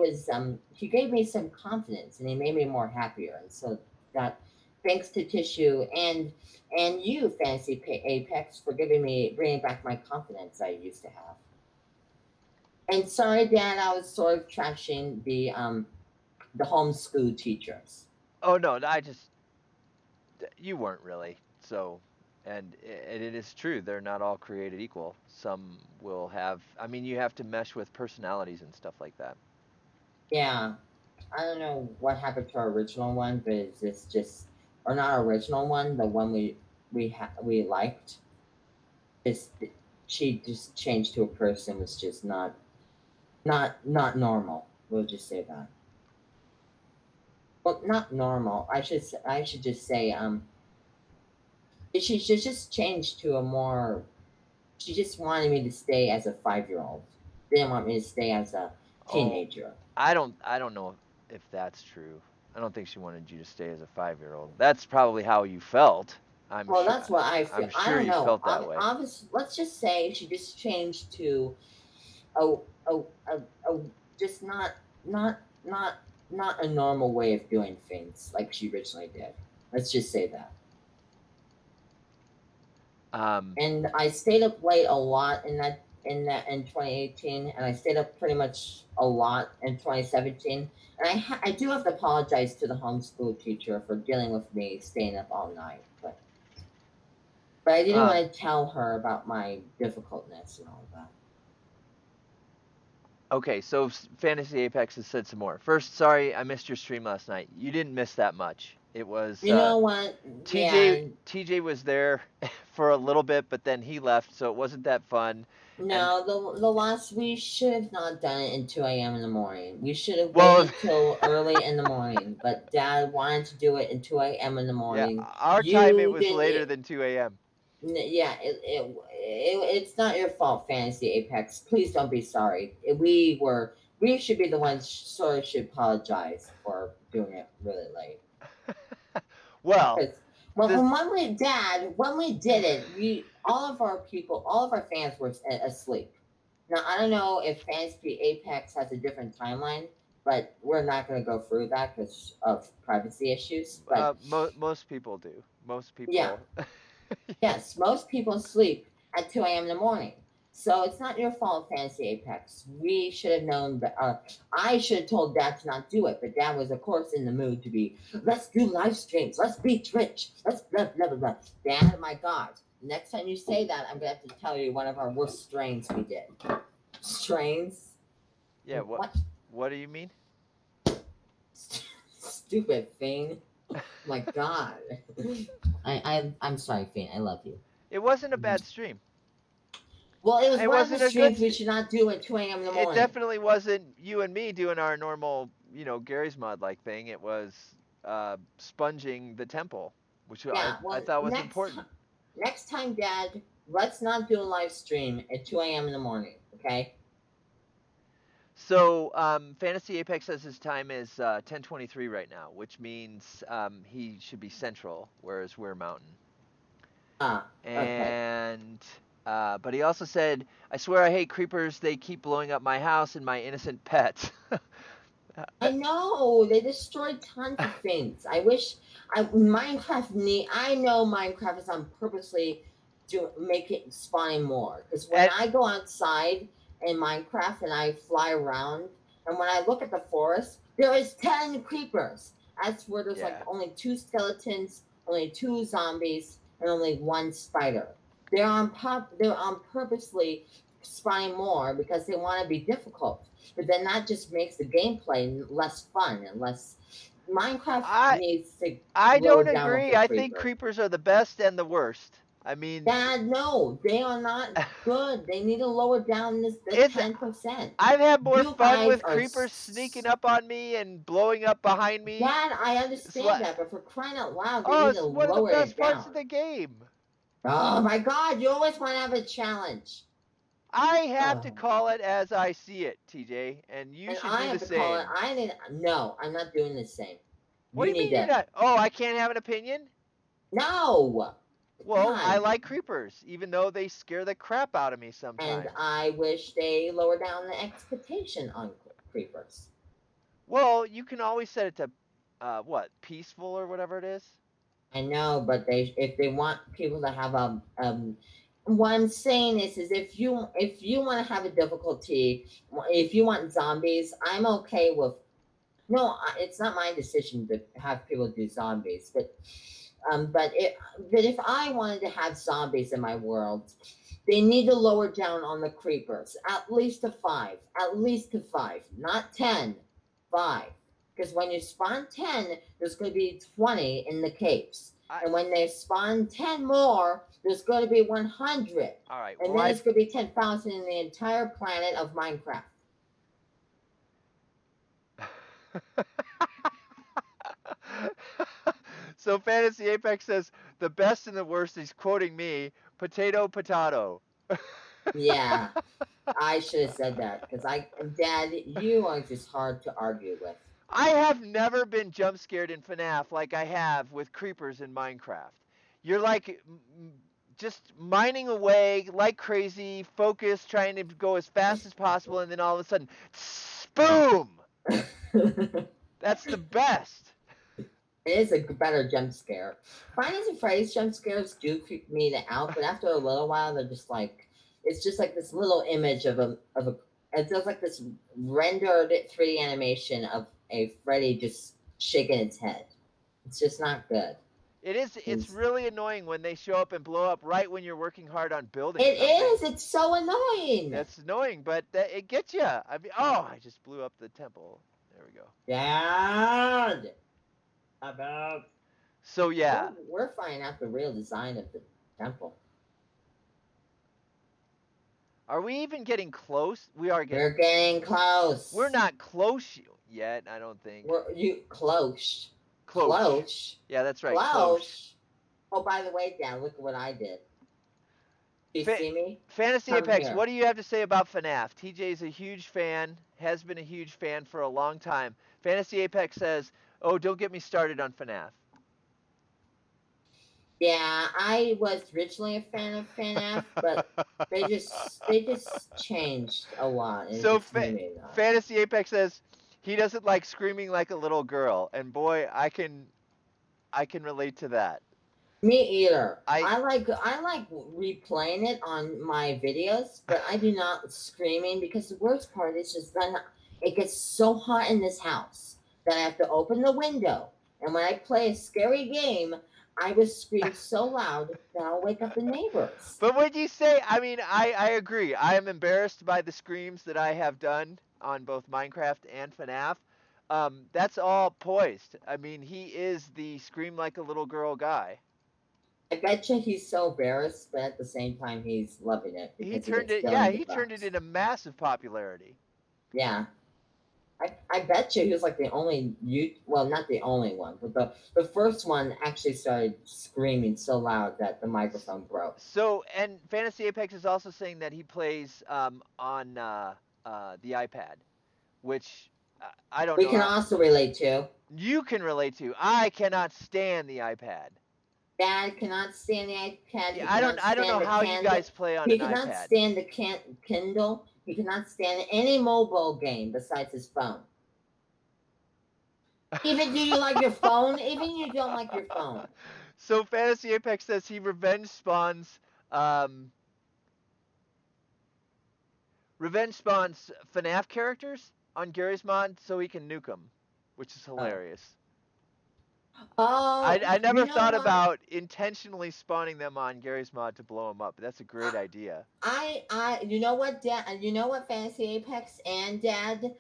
gave me some confidence, and he made me more happier, and so that thanks to Tissue and you, Fantasy Apex, for bringing back my confidence I used to have. And sorry, Dan, I was sort of trashing the homeschool teachers. Oh no, You weren't really. So, and it is true. They're not all created equal. Some will have. I mean, you have to mesh with personalities and stuff like that. Yeah, I don't know what happened to our original one, but it's just, or not our original one, the one we liked. Just she just changed to a person was just not normal. We'll just say that. Well, not normal. I should just say she just changed to a more. She just wanted me to stay as a 5-year-old. Didn't want me to stay as a Oh, teenager. I don't know if that's true. I don't think she wanted you to stay as a 5-year-old. That's probably how you felt. I'm Well, sure. that's what I feel. I'm I sure don't you know. felt that way. Obviously, let's just say she just changed to a a, a just not not not a normal way of doing things like she originally did. Let's just say that. Um, And I stayed up late a lot in 2018, and I stayed up pretty much a lot in 2017. And I do have to apologize to the homeschool teacher for dealing with me staying up all night, but I didn't um, want to tell her about my difficultness and all that. okay, so Fantasy Apex has said some more. First, sorry I missed your stream last night. You didn't miss that much. It was You know what? TJ. Yeah, TJ was there for a little bit, but then he left, so it wasn't that fun. And no, the last we should have not done it in 2 a.m. in the morning. We should have well, waited till early in the morning. But Dad wanted to do it in 2 a.m. in the yeah, morning. our time it You was didn't. later than 2 a.m. Yeah, it's not your fault, Fantasy Apex. Please don't be sorry. We should be the ones sort of should apologize for doing it really late. Well, Because when, this when we dad when we did it, we all of our fans were asleep. Now I don't know if Fantasy Apex has a different timeline, but we're not going to go through that because of privacy issues. But most people do. Most yeah, people. yes, most people sleep at 2 a.m. in the morning. So it's not your fault, Fantasy Apex. We should have known that. I should have told Dad to not do it, but Dad was, of course, in the mood to be, let's do live streams, let's be Twitch, let's blah, blah, blah, blah. Dad, my God. Next time you say that, I'm going to have to tell you one of our worst strains we did. Strains? Yeah, what What? what do you mean? Stupid thing. My God. I'm sorry, Fane. I love you. It wasn't a bad stream. Well, it was It one of the wasn't a good streams we stream. should not do at 2 a.m. in the It morning. definitely wasn't you and me doing our normal, Gary's mod like thing. It was sponging the temple, which Yeah, I well, thought was important. next time, Dad, let's not do a live stream at 2 a.m. in the morning, okay? So, Fantasy Apex says his time is 10:23 right now, which means he should be central, whereas we're mountain. Ah, okay. And but he also said, "I swear I hate creepers. They keep blowing up my house and my innocent pets." I know they destroyed tons of things. I wish Minecraft need. I know Minecraft is on purposely to make it spawning more. Because when and I go outside in Minecraft and I fly around, and when I look at the forest, there is 10 creepers. That's where there's like yeah, only 2 skeletons, only 2 zombies, and only 1 spider. They're on purposely spawning more because they want to be difficult, but then that just makes the gameplay less fun and less. Minecraft I needs to I lower don't down with agree. the I think creeper. creepers are the best and the worst. I mean, Dad, no, they are not good. They need to lower down the it's 10%. I've had more You fun guys with are. creepers sneaking up on me and blowing up behind me. Dad, I It's understand like, that, but for crying out loud, they oh, need to it's one of the lower it best parts down. of the game. Oh my God, you always want to have a challenge. I have to Oh. call it as I see it, TJ, and you And should I do the have to call it. same. I need. No, I'm not doing the same. What do You you need mean you're to. not? Oh, I can't have an opinion? No! Well, I God. like creepers, even though they scare the crap out of me And sometimes. I wish they lower down the expectation on creepers. Well, you can always set it to, what, peaceful or whatever it is? I know, but if they want people to have what I'm saying is if you want to have a difficulty, if you want zombies, I'm okay with. No, it's not my decision to have people do zombies, but But if I wanted to have zombies in my world, they need to lower down on the creepers at least to five, not 10, 5. Because when you spawn 10, there's going to be 20 in the caves, I and when they spawn 10 more, there's going to be 100, all right. and Well, then I it's going to be 10,000 in the entire planet of Minecraft. So Fantasy Apex says the best and the worst. He's quoting me. Potato, potato. Yeah, I should have said that because Dad, you are just hard to argue with. I have never been jump scared in FNAF like I have with creepers in Minecraft. You're like just mining away like crazy, focused, trying to go as fast as possible, and then all of a sudden, boom! That's the best. It is a better jump scare. Finance and Freddy's jump scares do creep me out, but after a little while, they're just like it's just like this little image of a. It feels like this rendered 3D animation of a Freddy just shaking its head. It's just not good. It is. It's It's, really annoying when they show up and blow up right when you're working hard on building it something. is. It's so annoying. That's annoying, but it gets you. I mean, oh, I just blew up the temple. There we go. Dad, about So yeah, we're finding out the real design of the temple. are we even getting close? We are getting. We're getting close. We're not close yet. I don't think. We're you close. Close. Close. Yeah, that's right. Close. Close. Oh, by the way, Dad, look at what I did. You Fa- see me? Fantasy Come Apex, here. what do you have to say about FNAF? TJ's a huge fan, has been a huge fan for a long time. Fantasy Apex says, "Oh, don't get me started on FNAF." Yeah, I was originally a fan of FNAF, but they just changed a lot, and it So just made me annoyed. Fantasy Apex says he doesn't like screaming like a little girl, and boy, I can relate to that. Me either. I I like replaying it on my videos, but I do not screaming because the worst part is just then it gets so hot in this house that I have to open the window, and when I play a scary game, I will scream so loud that I'll wake up the neighbors. But what you say, I mean, I agree. I am embarrassed by the screams that I have done on both Minecraft and FNAF. That's all poised. I mean, he is the scream like a little girl guy. I bet you he's so embarrassed, but at the same time he's loving it He because he turned gets it, yeah, billions of he turned it bucks. into massive popularity. Yeah. I bet you he was like the only you well not the only one, but the first one actually started screaming so loud that the microphone broke. So, and Fantasy Apex is also saying that he plays on the iPad, which I don't We know can how also relate to you can relate to. I cannot stand the iPad. Dad cannot stand the iPad. Yeah, He I don't cannot I don't know stand the how you Kindle. guys play on He an cannot iPad. stand the Kindle. He cannot stand any mobile game besides his phone. Even do you like your phone? Even you don't like your phone. So Fantasy Apex says he um, revenge spawns FNAF characters on Gary's mod so he can nuke them, which is Oh. hilarious. Oh, I you never know thought what? about intentionally spawning them on Gary's mod to blow them up. But that's a great idea. You know what, Dad, you know what, Fantasy Apex and Dad,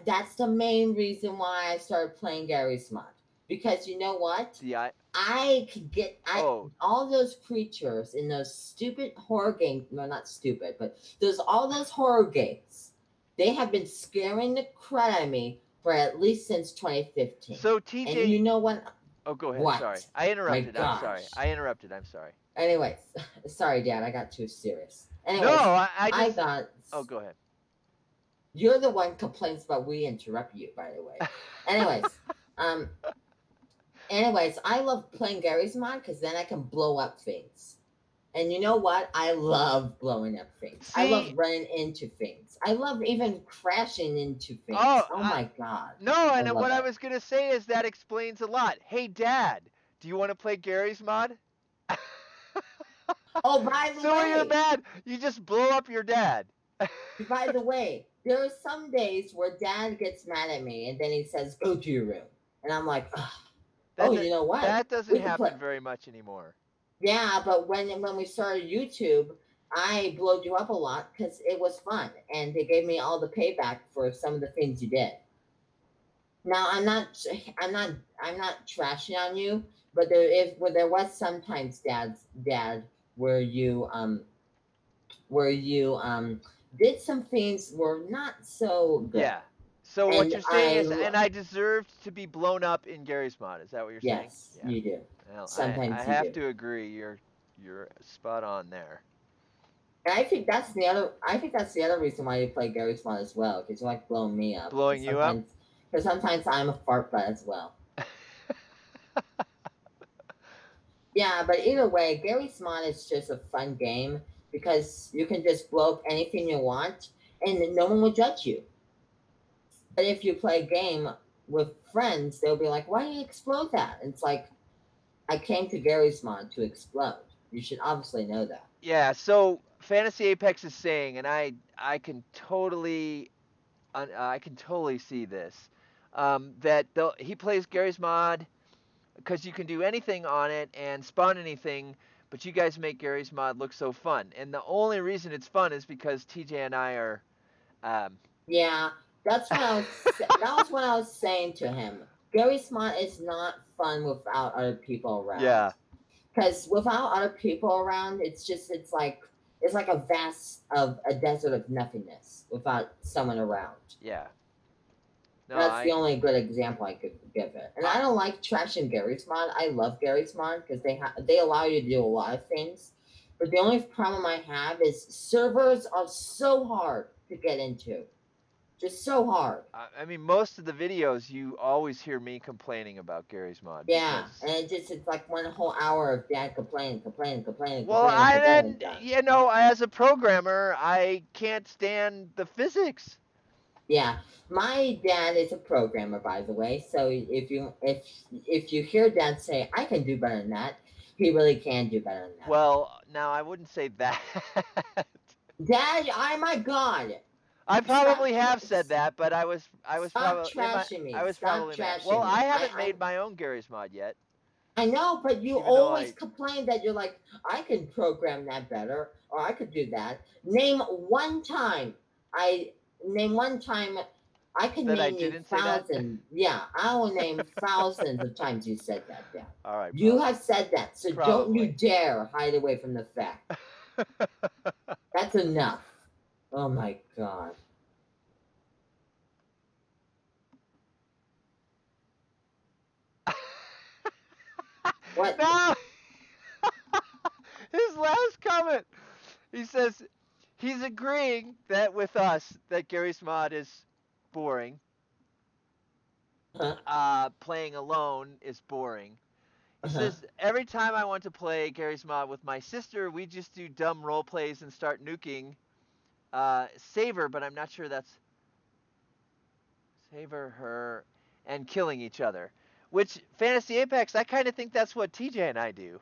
that's the main reason why I started playing Gary's mod. Because you know what? The I I could get oh all those creatures in those stupid horror games. No, not stupid, but there's all those horror games. They have been scaring the crap out of me for at least since 2015. so And you TJ. know what? Oh, go ahead. Sorry, What? I My interrupted. I'm sorry. gosh. I interrupted. I'm sorry. Anyways, sorry, Dad, I got too serious. No, Anyways, I I just. thought Oh, go ahead. you're the one complains about we interrupt you, by the way. Anyways, um, I love playing Gary's mod because then I can blow up things. And you know what? I love blowing up things. I love See, running into things. I love even crashing into oh, things. Oh my god. no, I and love what I it. was gonna say is that explains a lot. Hey, Dad, do you want to play Gary's mod? Oh, by the So when you're way, mad, you just blow up your dad. there are some days where Dad gets mad at me and then he says, "Go to your room," and I'm like, ugh, Oh, That you know what? that doesn't We could play. happen very much anymore. Yeah, but when we started YouTube, I blowed you up a lot because it was fun, and they gave me all the payback for some of the things you did. Now I'm not, I'm not trashing on you, but there was sometimes dad where you did some things were not so good, Yeah. So what and you're saying is, and I deserved to be blown up in Gary's mod. Is that what you're saying? yes, Yeah. you do. Well, I Sometimes you have do. to agree. You're spot on there. And I think that's the other. I think that's the other reason why you play Gary Smart as well, because you like blowing me up. Blowing you up? Because sometimes I'm a fart butt as well. Yeah, but either way, Gary Smart is just a fun game because you can just blow up anything you want, and no one will judge you. But if you play a game with friends, they'll be like, "Why do you explode that?" And it's like, I came to Gary's Mod to explode. You should obviously know that. Yeah. So Fantasy Apex is saying, and I can totally see this. That he plays Gary's mod because you can do anything on it and spawn anything, but you guys make Gary's mod look so fun. And the only reason it's fun is because TJ and I are. Um, Yeah, that was what I was saying to him. Gary Smart is not fun without other people around. yeah, Because without other people around, it's like a vast of a desert of nothingness without someone around. yeah. No, That's the only good example I could give it. And I I don't like trashing Gary's mod. I love Gary's mod because they allow you to do a lot of things. But the only problem I have is servers are so hard to get into, just so hard. I mean, most of the videos you always hear me complaining about Gary's mod Yeah, because, and it's like one whole hour of dad complaining, complaining, complaining, well, complaining, I complaining. then Done. as a programmer, I can't stand the physics. Yeah, my dad is a programmer, by the way. So if you hear dad say, "I can do better than that," he really can do better than that. Well, now I wouldn't say that. Dad, I my God, I stop probably have said that, but stop trashing me. I was Stop probably mad. Well, trashing I me. haven't made my own Gary's mod yet, I know, but you even though always I complain that you're like, I can program that better, or I could do that. I name one time. I can that I name you didn't say that. thousand. Yeah, I will name thousands of times you said that. Dad. All right, You have said that, so don't you probably. dare hide away from the fact. That's enough. Oh my God. What? No, his last comment. He says he's agreeing that with us that Gary's mod is boring. Huh? Playing alone is boring. He Uh-huh. says every time I want to play Gary's mod with my sister, we just do dumb role plays and start nuking Saver, but I'm not sure that's Saver, her, and killing each other. Which Fantasy Apex, I kind of think that's what TJ and I do.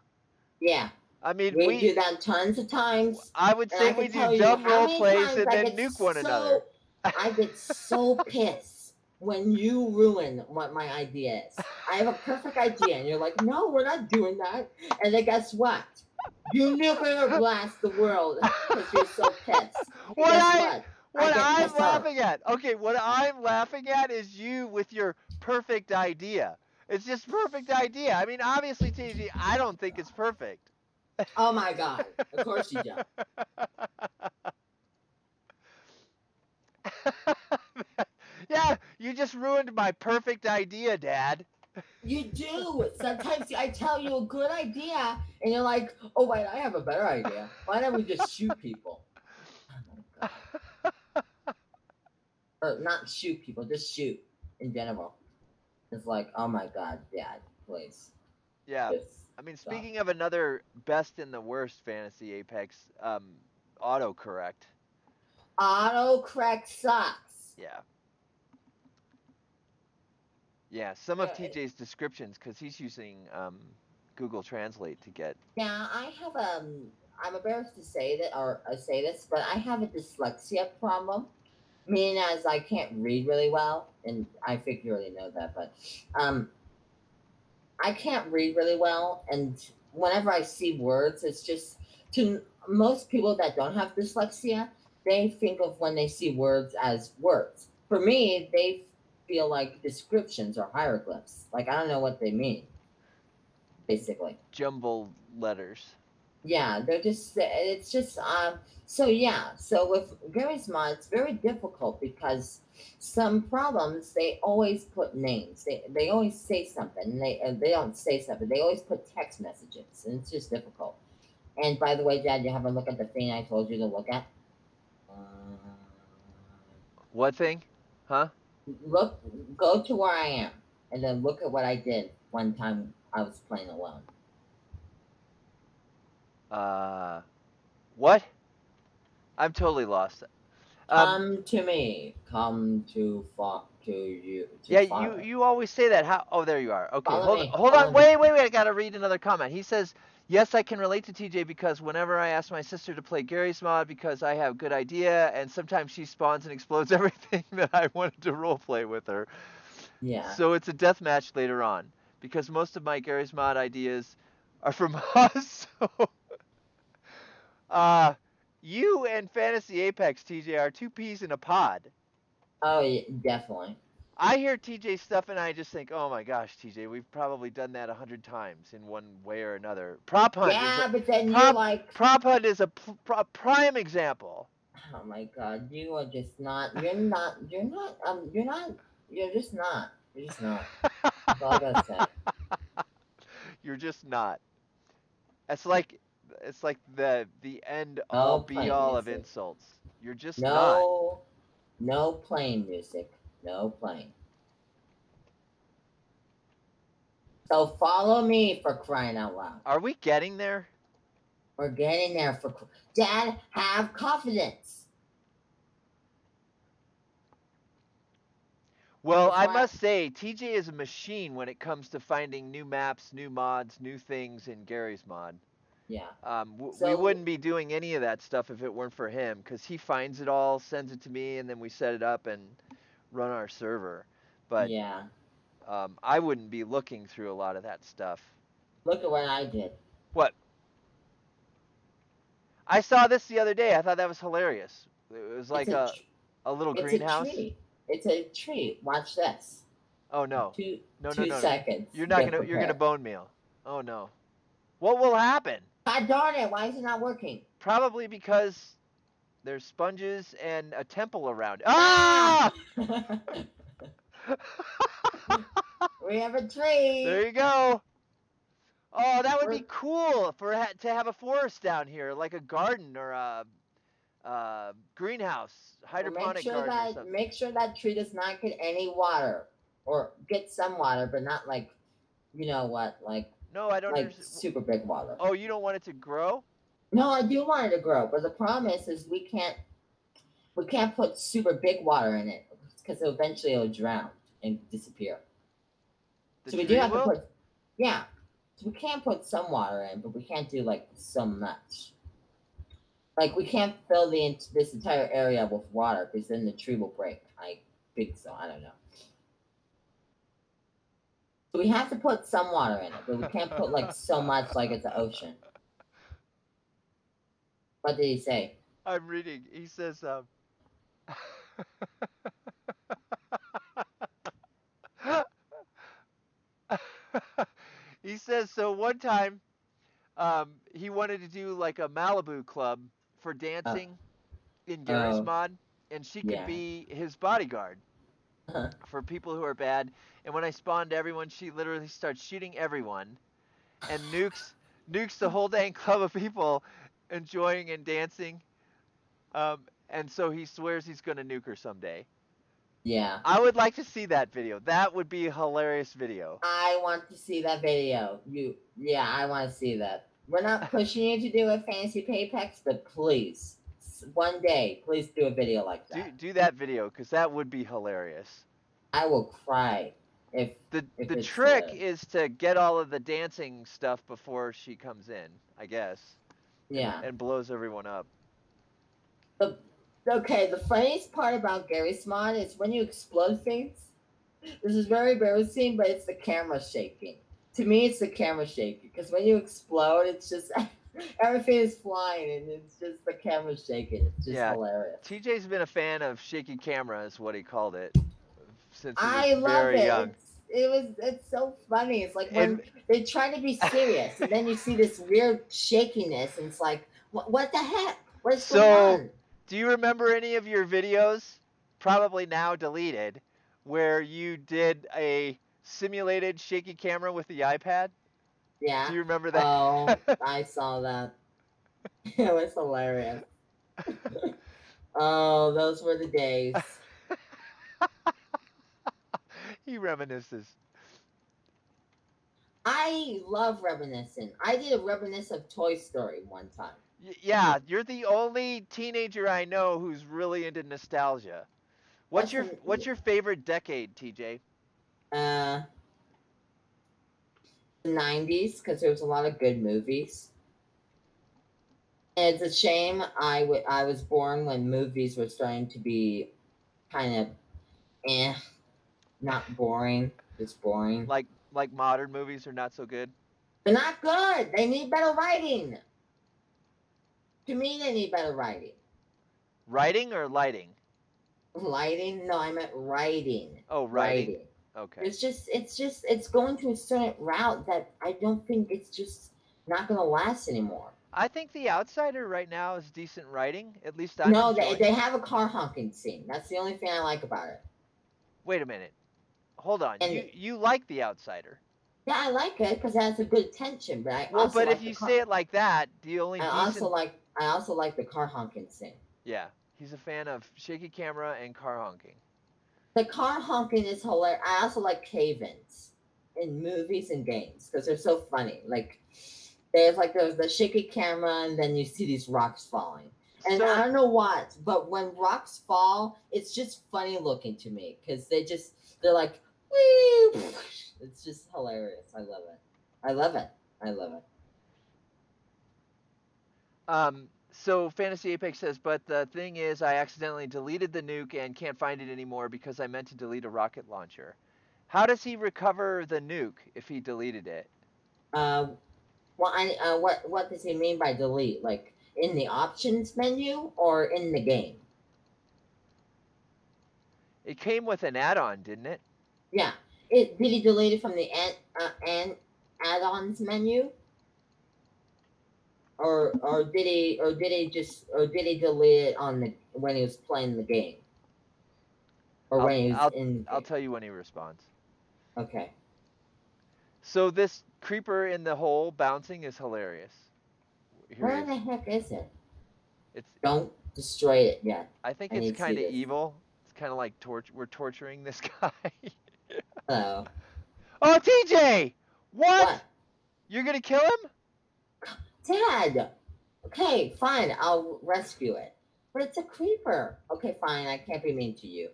Yeah. I mean, We do that tons of times, I would and say I we can do tell you dumb how role many plays times and then nuke one another. I get so pissed when you ruin what my idea is. I have a perfect idea, and you're like, "No, we're not doing that." And then guess what? You nuclear blast the world because you're so pissed. And what guess I what? I what get I'm pissed off. laughing at. Okay, what I'm laughing at is you with your perfect idea. It's just perfect idea. I mean, obviously, TG, I don't think it's perfect. Oh my God! Of course you don't. Yeah, you just ruined my perfect idea, Dad. You do. Sometimes I tell you a good idea, and you're like, "Oh wait, I have a better idea. Why don't we just shoot people?" Oh my God. Or not shoot people, just shoot in general. It's like, oh my God, Dad, please, Yeah, just I mean, stop. speaking of another best and the worst fantasy Apex, autocorrect. Autocorrect sucks. Yeah, yeah. Some of Uh, TJ's descriptions, because he's using Google Translate to get. yeah, I have I'm embarrassed to say that or say this, but I have a dyslexia problem. Meaning as I can't read really well, and I think you already know that, but um, I can't read really well, and whenever I see words, it's just to most people that don't have dyslexia, they think of when they see words as words. For me, they feel like descriptions or hieroglyphs. Like I don't know what they mean, basically. Jumble letters. Yeah, they're just it's just so yeah, so with Gary's mod it's very difficult because some problems they always put names. They always say something. And they don't say something. They always put text messages and it's just difficult. And by the way, Dad, you have a look at the thing I told you to look at. What thing? Huh? Look, go to where I am and then look at what I did one time I was playing alone. Uh, what? I'm totally lost. Um, Come to me, come to you to yeah, you Father. you always say that. How? Oh, there you are. Okay, Follow hold me, hold follow on. me. Wait. I gotta read another comment. He says, "Yes, I can relate to TJ because whenever I ask my sister to play Gary's mod because I have good idea, and sometimes she spawns and explodes everything that I wanted to roleplay with her. Yeah. So it's a death match later on because most of my Gary's mod ideas are from us. So, uh, you and Fantasy Apex TJ are two peas in a pod. Oh, yeah, definitely. I hear TJ stuff and I just think, oh my gosh, TJ, we've probably done that 100 times in one way or another. Yeah, but then you're like, Prop hunt is a prime example. oh my God, you are just not. You're just not. You're just not. That's all I gotta say. You're just not. It's like the end all No be playing all of music. insults. You're just not. No, no playing music. No playing. So follow me for crying out loud. Are we getting there? We're getting there for Dad. Have confidence. Well, That's I why. must say, TJ is a machine when it comes to finding new maps, new mods, new things in Gary's mod. Yeah. We So wouldn't be doing any of that stuff if it weren't for him, because he finds it all, sends it to me, and then we set it up and run our server. But yeah. I wouldn't be looking through a lot of that stuff. Look at what I did. What? I saw this the other day. I thought that was hilarious. It was It's like a a little it's a greenhouse. tree. It's a tree. Watch this. Oh no, Two no, no, two no, no! seconds. You're not Get gonna you're gonna prepared. bone meal. Oh no. What will happen? God darn it! Why is it not working? Probably because there's sponges and a temple around. Ah! Ah! We have a tree. There you go. Oh, that would We're, be cool to have a forest down here, like a garden or a greenhouse, well, hydroponic garden or something. make sure that tree does not get any water, or get some water, but not like you know what, No, I don't like understand. super big water. Oh, you don't want it to grow? No, I do want it to grow, but the problem is we can't put super big water in it because eventually it'll drown and disappear. The So we do tree have to will? put, yeah. So we can put some water in, but we can't do like so much. Like we can't fill this entire area with water because then the tree will break. I think so. I don't know. So we have to put some water in it, but we can't put like so much like it's the ocean. What did he say? I'm reading. He says, he says, so one time, he wanted to do like a Malibu club for Oh, dancing in Gary's oh, mod, and she could yeah. be his bodyguard for people who are bad. And when I spawned everyone, she literally starts shooting everyone and nukes the whole dang club of people enjoying and dancing. And so he swears he's gonna nuke her someday. Yeah. I would like to see that video. That would be a hilarious video. I want to see that video. Yeah, I want to see that. We're not pushing you to do a fancy Paypex, but please, one day, please do a video like that. Do that video because that would be hilarious. I will cry if The it's trick is to get all of the dancing stuff before she comes in, I guess, yeah. and blows everyone up. The okay, the funniest part about Gary Smart is when you explode things. This is very embarrassing, but it's the camera shaking. To me, it's the camera shaking because when you explode, it's just everything is flying and it's just the camera shaking. It's just Yeah, hilarious. TJ's been a fan of shaky camera, is what he called it, since he was I love very it. young. It's so funny. It's like And when they try to be serious and then you see this weird shakiness and it's like, what the heck? What is going so, on? do you remember any of your videos, probably now deleted, where you did a simulated shaky camera with the iPad? Yeah. Do you remember Oh, that? I saw that. It was hilarious. Oh, those were the days. He reminisces. I love reminiscing. I did a reminisce of Toy Story one time. Yeah, you're the only teenager I know who's really into nostalgia. What's That's your an what's your favorite decade, TJ? uh the 90s because there was a lot of good movies. And it's a shame I was born when movies were starting to be kind of eh, not boring, just boring. Like modern movies are not so good. They're not good. They need better writing. To me, they need better writing. Writing or lighting? Lighting? No, I meant writing. Oh, writing. Writing. Okay. It's going to a certain route that I don't think it's just not going to last anymore. I think The Outsider right now is decent writing. At least I'm No, enjoying they it. have a car honking scene. That's the only thing I like about it. Wait a minute. Hold on. And You like The Outsider? yeah, I like it because it has a good tension. But I Well, also but if like the you car. say it like that, the only decent. I also like the car honking scene. Yeah, he's a fan of shaky camera and car honking. The car honking is hilarious. I also like cave-ins in movies and games because they're so funny. Like there's the shaky camera and then you see these rocks falling. And I So don't know what, but when rocks fall, it's just funny looking to me because they're like, wee. It's just hilarious. I love it. I love it. I love it. so Fantasy Apex says, but the thing is, I accidentally deleted the nuke and can't find it anymore because I meant to delete a rocket launcher. How does he recover the nuke if he deleted it? Uh, what does he mean by delete? Like in the options menu or in the game? It came with an add-on, didn't it? Yeah. It did he delete it from the add-ons menu, or did he delete it on the when he was playing the game, or I'll when he was I'll in the I'll game? tell you when he responds. Okay. So this creeper in the hole bouncing is hilarious. Here he Where is. the heck is it? It's Don't destroy it yet. I think I it's need to see kind of this. evil. It's kind of like we're torturing this guy. Hello. Oh, TJ! What? What? You're gonna kill him? Dad! Okay, fine. I'll rescue it. But it's a creeper. Okay, fine. I can't be mean to you.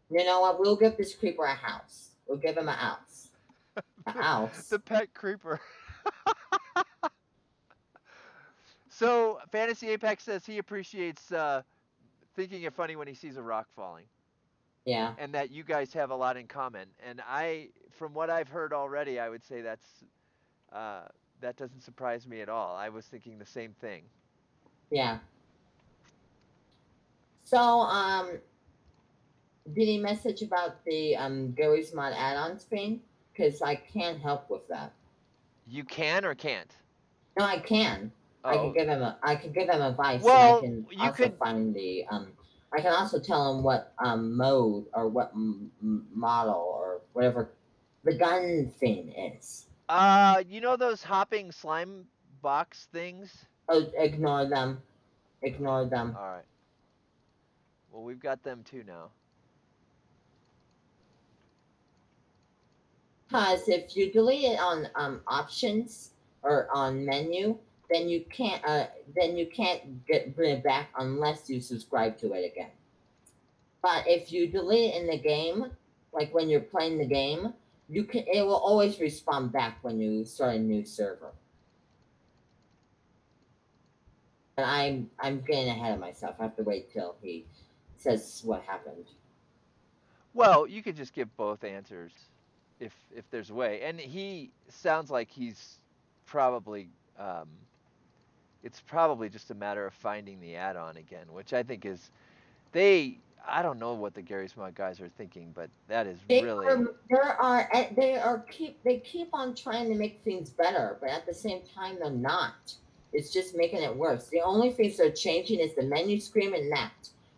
You know what? We'll give this creeper a house. We'll give him a house. A the, house. the pet creeper. So Fantasy Apex says he appreciates thinking it funny when he sees a rock falling, Yeah. and that you guys have a lot in common. And from what I've heard already, I would say uh, that doesn't surprise me at all. I was thinking the same thing. Yeah. So, did he message about the Gary's Mod add-ons thing? Because I can't help with that. You can or can't? No, I can. Oh, I can give him advice, and I well, can you also could. find the I can also tell him what mode or what model or whatever the gun thing is. You know those hopping slime box things? Oh, ignore them. Ignore them. All right. Well, we've got them too now. Because if you delete it on options or on menu, then you can't bring it back unless you subscribe to it again. But if you delete it in the game, like when you're playing the game, it will always respawn back when you start a new server. And I'm getting ahead of myself. I have to wait till he says what happened. Well, you could just give both answers. if there's a way. And he sounds like he's probably it's probably just a matter of finding the add-on again, which I think is they. I don't know what the Gary Smart guys are thinking, but that is really they keep on trying to make things better, but at the same time they're not. It's just making it worse. The only things they're changing is the menu screen and that.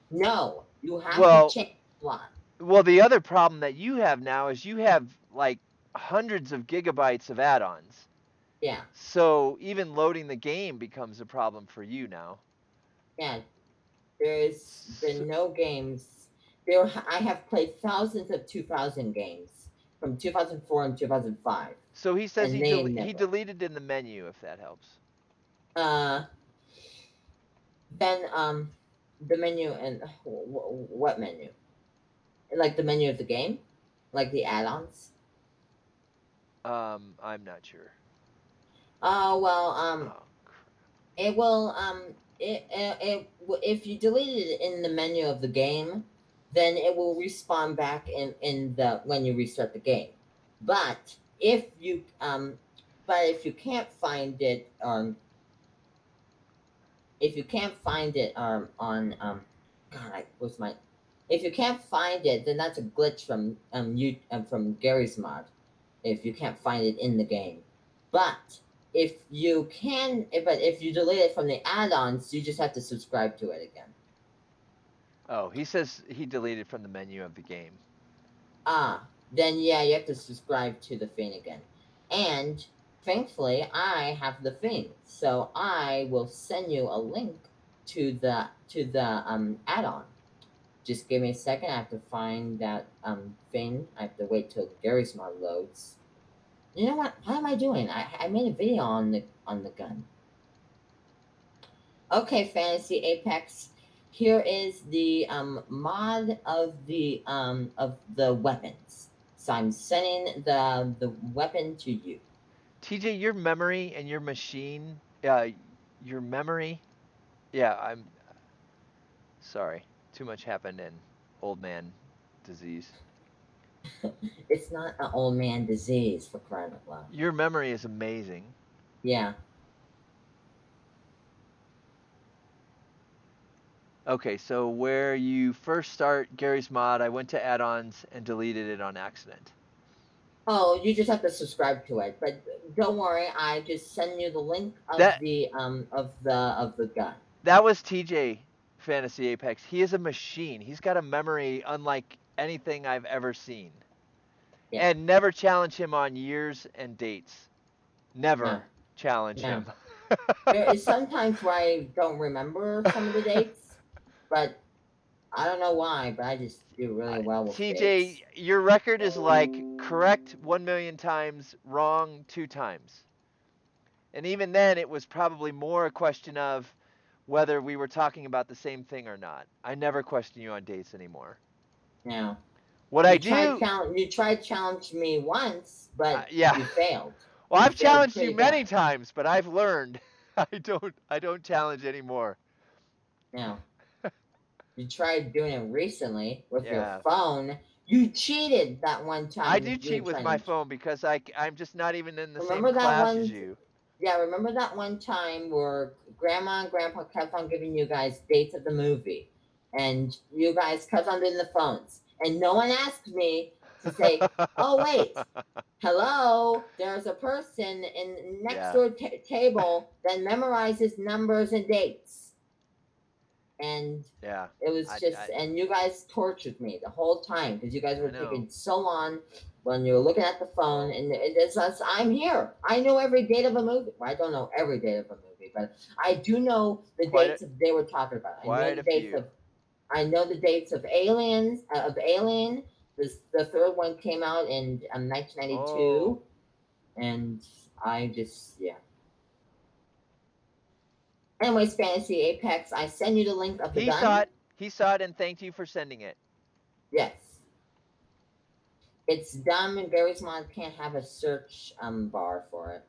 No, you have to well. change a lot. Well, the other problem that you have now is you have like hundreds of gigabytes of add-ons. Yeah, So even loading the game becomes a problem for you now. yeah. There's So, been no games. There, I have played thousands of 2000 games from 2004 and 2005, so he says and they he never. deleted in the menu if that helps. Uh, then the menu and what menu? Like the menu of the game, like the add-ons. I'm not sure. Well, Oh, it will if you deleted it in the menu of the game, then it will respawn back in the when you restart the game. But if you can't find it if you can't find it on God, I was my if you can't find it, then that's a glitch from Gary's mod. If you can't find it in the game, but if you delete it from the add-ons, you just have to subscribe to it again. oh, he says he deleted from the menu of the game. Then yeah, you have to subscribe to the thing again. And thankfully, I have the thing, so I will send you a link to the add-on. Just give me a second. I have to find that thing. I have to wait till Gary's mod loads. You know what? What am I doing? I made a video on the gun. Okay, Fantasy Apex. Here is the mod of the weapons. So I'm sending the weapon to you. TJ, your memory and your machine, your memory. Yeah, I'm sorry. Too much happened in old man disease. It's not an old man disease for crying out loud. Your memory is amazing. Yeah. Okay, so where you first start Gary's mod, I went to add-ons and deleted it on accident. Oh, you just have to subscribe to it. But don't worry, I just send you the link That of the gun. that was TJ Fantasy Apex. He is a machine. He's got a memory unlike anything I've ever seen. Yeah. And never challenge him on years and dates. No. Never challenge No. him. There is sometimes where I don't remember some of the dates, but I don't know why, but I just do really well with dates. TJ, your record is like correct 1 million times, wrong 2 times. And even then, it was probably more a question of whether we were talking about the same thing or not. I never question you on dates anymore. Now, What I do, you tried to challenge me once, but yeah. you failed. Well, You I've failed challenged you pretty many bad. times, but I've learned I don't challenge anymore. Now, you tried doing it recently with your Yeah. phone. You cheated that one I time do cheat doing with my trying. phone because I'm just not even in the same Remember that class as one? you. Yeah, remember that one time where Grandma and Grandpa kept on giving you guys dates of the movie, and you guys kept on doing the phones, and no one asked me to say, "Oh wait, hello, there's a person in next Yeah. door table that memorizes numbers and dates," and Yeah. it was just, I and you guys tortured me the whole time because you guys I were know. taking so long when you were looking at the phone, and it's us. I'm here. I know every date of a movie. Well, I don't know every date of a movie, but I do know the Quite a dates they were talking about. quite a few. I know the dates of Aliens of Alien. The third one came out in Oh. 1992, and I just yeah. Anyways, Fantasy Apex, I send you the link of the He saw gun. it. He saw it and thanked you for sending it. Yes. It's dumb, and Gary's mod can't have a search bar for it.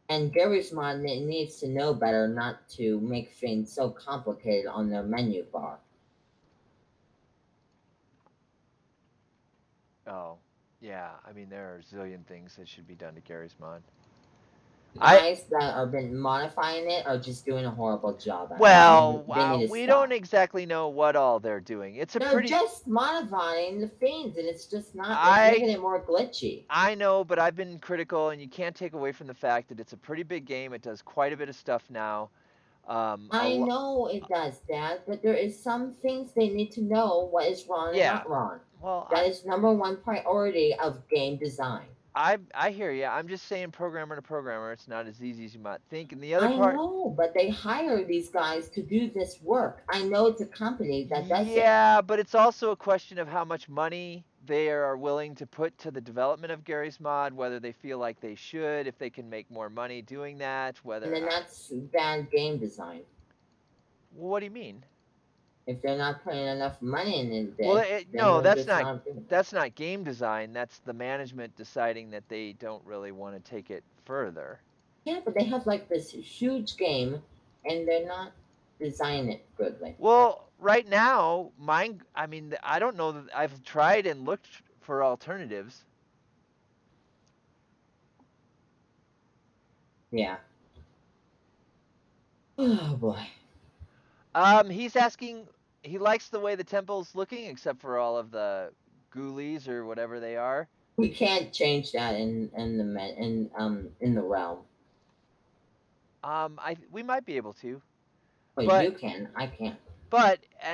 And Gary's Mod needs to know better not to make things so complicated on their menu bar. Oh, yeah. I mean, there are a zillion things that should be done to Gary's Mod. I Guys that are been modifying it are just doing a horrible job at it, and well, they need to we don't stop. exactly know what all they're doing. It's a They're pretty just modifying the fiends, and it's just not. It's I making it more glitchy. I know, but I've been critical, and you can't take away from the fact that it's a pretty big game. It does quite a bit of stuff now. A I know it does, Dad, but there is some things they need to know what is wrong and Yeah. not wrong. Well, That is number one priority of game design. I hear you. I'm just saying, programmer to programmer, it's not as easy as you might think. And the other I part, know, but they hire these guys to do this work. I know it's a company that does it. yeah, but it's also a question of how much money they are willing to put to the development of Gary's Mod, whether they feel like they should, if they can make more money doing that, And whether then that's bad game design. what do you mean? If they're not putting enough money in Well, it, then no, they're just not doing it. that's not game design. That's the management deciding that they don't really want to take it further. Yeah, but they have like this huge game and they're not designing it goodly. Well, right now, mine. I mean, I don't know that I've tried and looked for alternatives. Yeah. Oh boy. He's asking. He likes the way the temple's looking, except for all of the ghoulies or whatever they are. We can't change that in the realm. We might be able to, But but you can. I can't.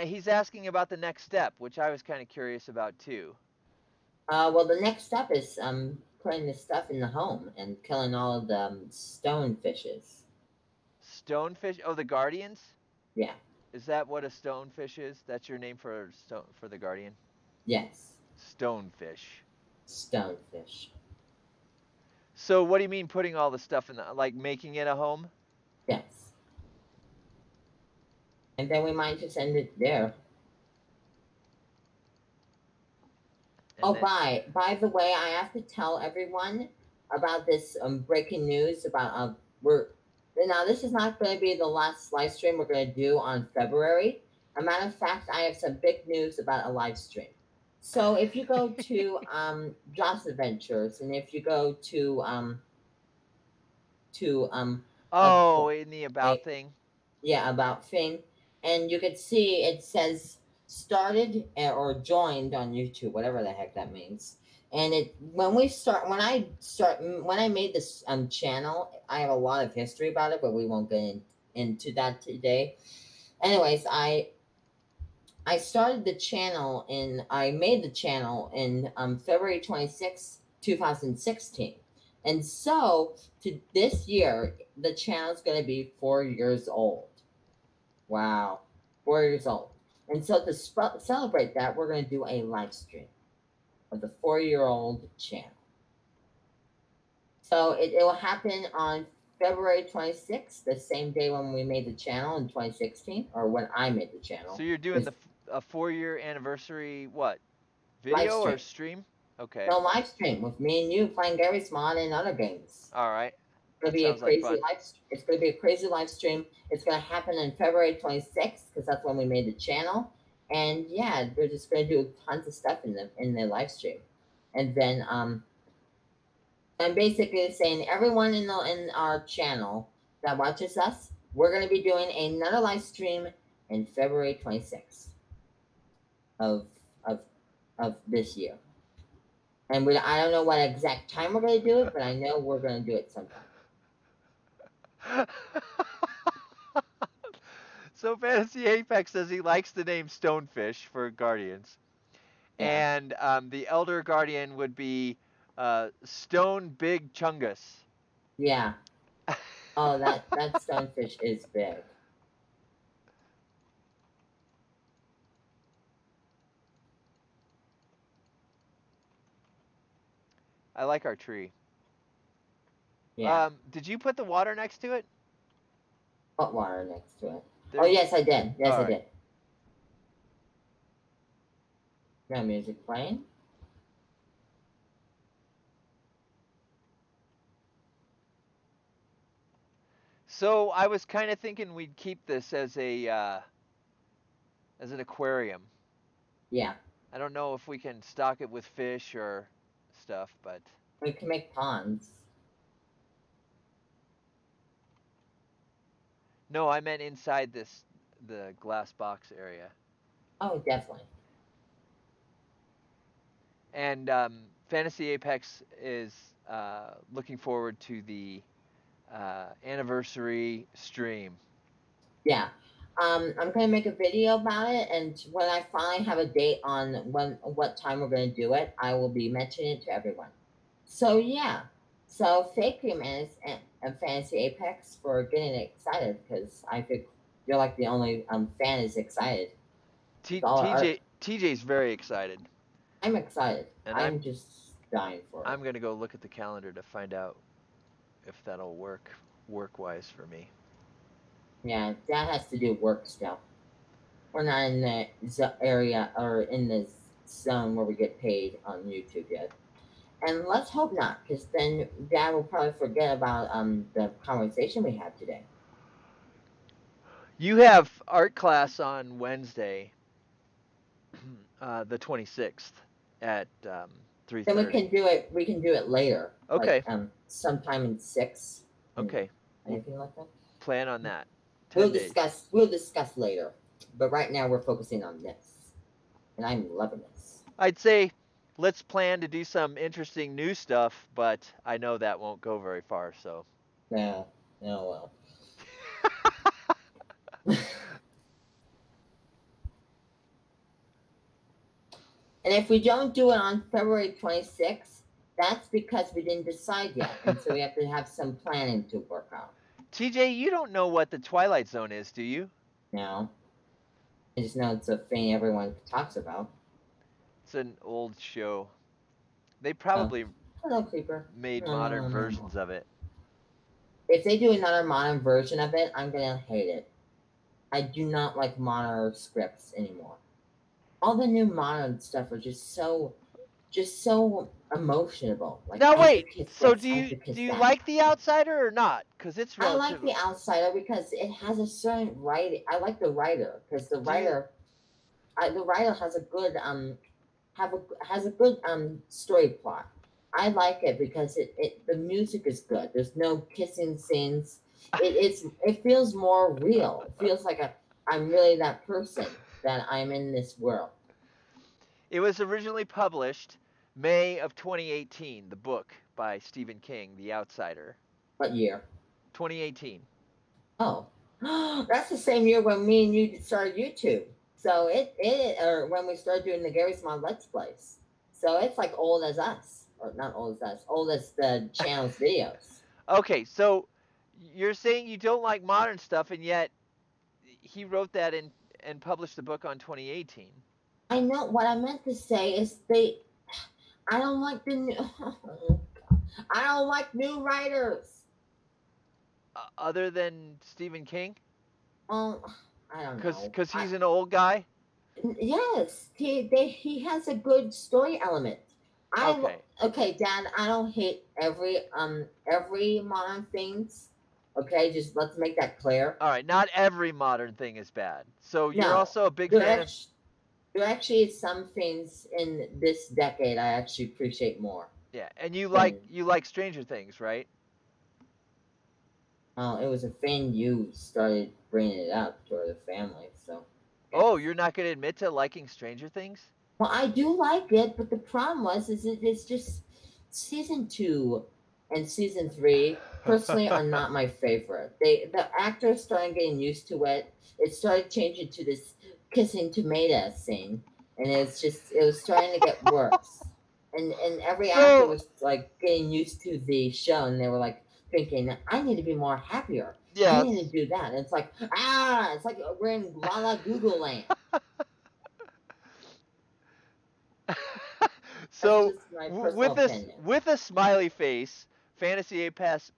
he's asking about the next step, which I was kind of curious about too. Well, the next step is putting the stuff in the home and killing all of the stone fishes. Stonefish. Oh, the guardians. Yeah. Is that what a stonefish is? That's your name for for the guardian? Yes. Stonefish. Stonefish. So what do you mean putting all the stuff in the like making it a home? Yes. And then we might just end it there. And Oh, then by the way, I have to tell everyone about this breaking news about we're now this is not going to be the last live stream we're going to do on February. A matter of fact, I have some big news about a live stream. So if you go to Josh Adventures and if you go to oh, in the about a thing. yeah about thing, and you can see it says started or joined on YouTube, whatever the heck that means. And it when I made this channel, I have a lot of history about it, but we won't get into that today. Anyways, I started the channel in I made the channel in February 26, 2016. And so to this year, the channel is going to be 4 years old. Wow, 4 years old. And so to celebrate that, we're going to do a live stream of the 4-year-old channel. So it will happen on February 26th, the same day when we made the channel in 2016, or when I made the So channel. you're doing It's a 4-year anniversary what? live Video or stream. stream? Okay. No, live stream with me and you playing Gary's Mod and other games. All right. It's gonna That be a sounds like crazy fun. live. It's gonna be a crazy live stream. It's gonna happen on February 26th because that's when we made the channel. And yeah, we're just gonna do tons of stuff in the live stream. And then I'm basically saying everyone in our channel that watches us, we're gonna be doing another live stream in February 26th of of of this year. And I don't know what exact time we're gonna do it, but I know we're gonna do it sometime. So Fantasy Apex says he likes the name Stonefish for Guardians, Yeah. and the Elder Guardian would be Stone Big Chungus. Yeah. Oh, that stonefish is big. I like our tree. Yeah. Did you put the water next to it? Hot water next to it. Oh, There's yes, I did. Yes, all I right. did. No music playing. So I was kind of thinking we'd keep this as an aquarium. Yeah, I don't know if we can stock it with fish or stuff, but we can make ponds. no, I meant inside the glass box area. Oh, definitely. And Fantasy Apex is looking forward to the anniversary stream. Yeah. I'm gonna make a video about it, and when I finally have a date on what time we're gonna do it, I will be mentioning it to everyone. So yeah. So thank you, man, and Fantasy Apex for getting excited because I think you're like the only fan is excited. It's all our, TJ's very excited, I'm excited. and I'm just dying for it. I'm gonna go look at the calendar to find out if that'll work wise for me. Yeah, that has to do work stuff. We're not in the area or in the zone where we get paid on YouTube yet. And let's hope not, because then Dad will probably forget about the conversation we had today. You have art class on Wednesday, the 26th at Then 3:30. we can do it later, like Okay. sometime in six, and Okay. We'll anything like that. plan on that. 10 days. We'll discuss later. But right now we're focusing on this, and I'm loving this. I'd say let's plan to do some interesting new stuff, but I know that won't go very far, so. Yeah, oh well. And if we don't do it on February 26th, that's because we didn't decide yet. And so we have to have some planning to work out. TJ, you don't know what the Twilight Zone is, do you? Now, I just know it's a thing everyone talks about. It's an old show. They Oh, probably hello, Creeper. made No, no, modern no, no, no. versions of it. If they do another modern version of it, I'm going to hate it. I do not like modern scripts anymore. All the new modern stuff are just so emotional. Like Now I have to wait. kiss So this, I have to do kiss you that. like The Outsider or not? Cuz it's I like relative. The Outsider because it has a certain writing. I like the writer because Do you the writer has a good has a good story plot. I like it because the music is good. There's no kissing scenes. It feels more real. It feels like I'm really that person that I'm in this world. It was originally published May of 2018, the book by Stephen King, The Outsider. What year? 2018. Oh, that's the same year when me and you started YouTube. So it or when we started doing the Gary Small Let's Plays. So it's like old as us, or not old as us, old as the channel's videos. Okay, so you're saying you don't like modern stuff and yet he wrote that in and published the book on 2018. I know what I meant to say is they. I don't like the new. I don't like new writers. Other than Stephen King? Um, I don't know. Cuz he's an old guy? Yes, he has a good story element. I Okay. okay, Dad. I don't hate every modern things. Okay, just let's make that clear. All right, not every modern thing is bad. So you're No, also a big there fan of actually there actually is some things in this decade I actually appreciate more yeah, and than. you like Stranger Things, right? It was a thing you started bringing it up to the family. So Oh, yes. you're not going to admit to liking Stranger Things? Well, I do like it, but the problem is it's just season two and season three. Personally, are not my favorite. The actors started getting used to it. It started changing to this kissing tomato scene, and it was starting to get worse. And every actor So, was like getting used to the show, and they were like thinking, I need to be more happier. I yeah. need to do that. And it's like it's like we're in La La Google land. That's So, just my personal opinion. with a smiley face, Fantasy Apex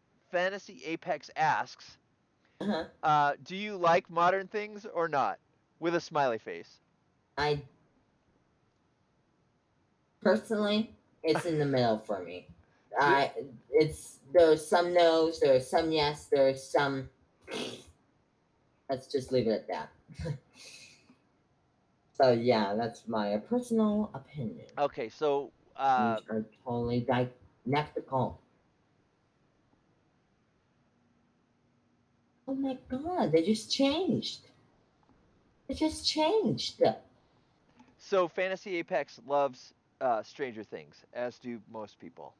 asks, Uh-huh. do you like modern things or not? With a smiley face. I personally, it's in the middle for me. Do, I it's There are some no's, there are some yes, there are some. Let's just leave it at that. So yeah, that's my personal opinion. Okay, so These are totally dialectical. Oh my god, they just changed. They just changed. Fantasy Apex loves Stranger Things, as do most people.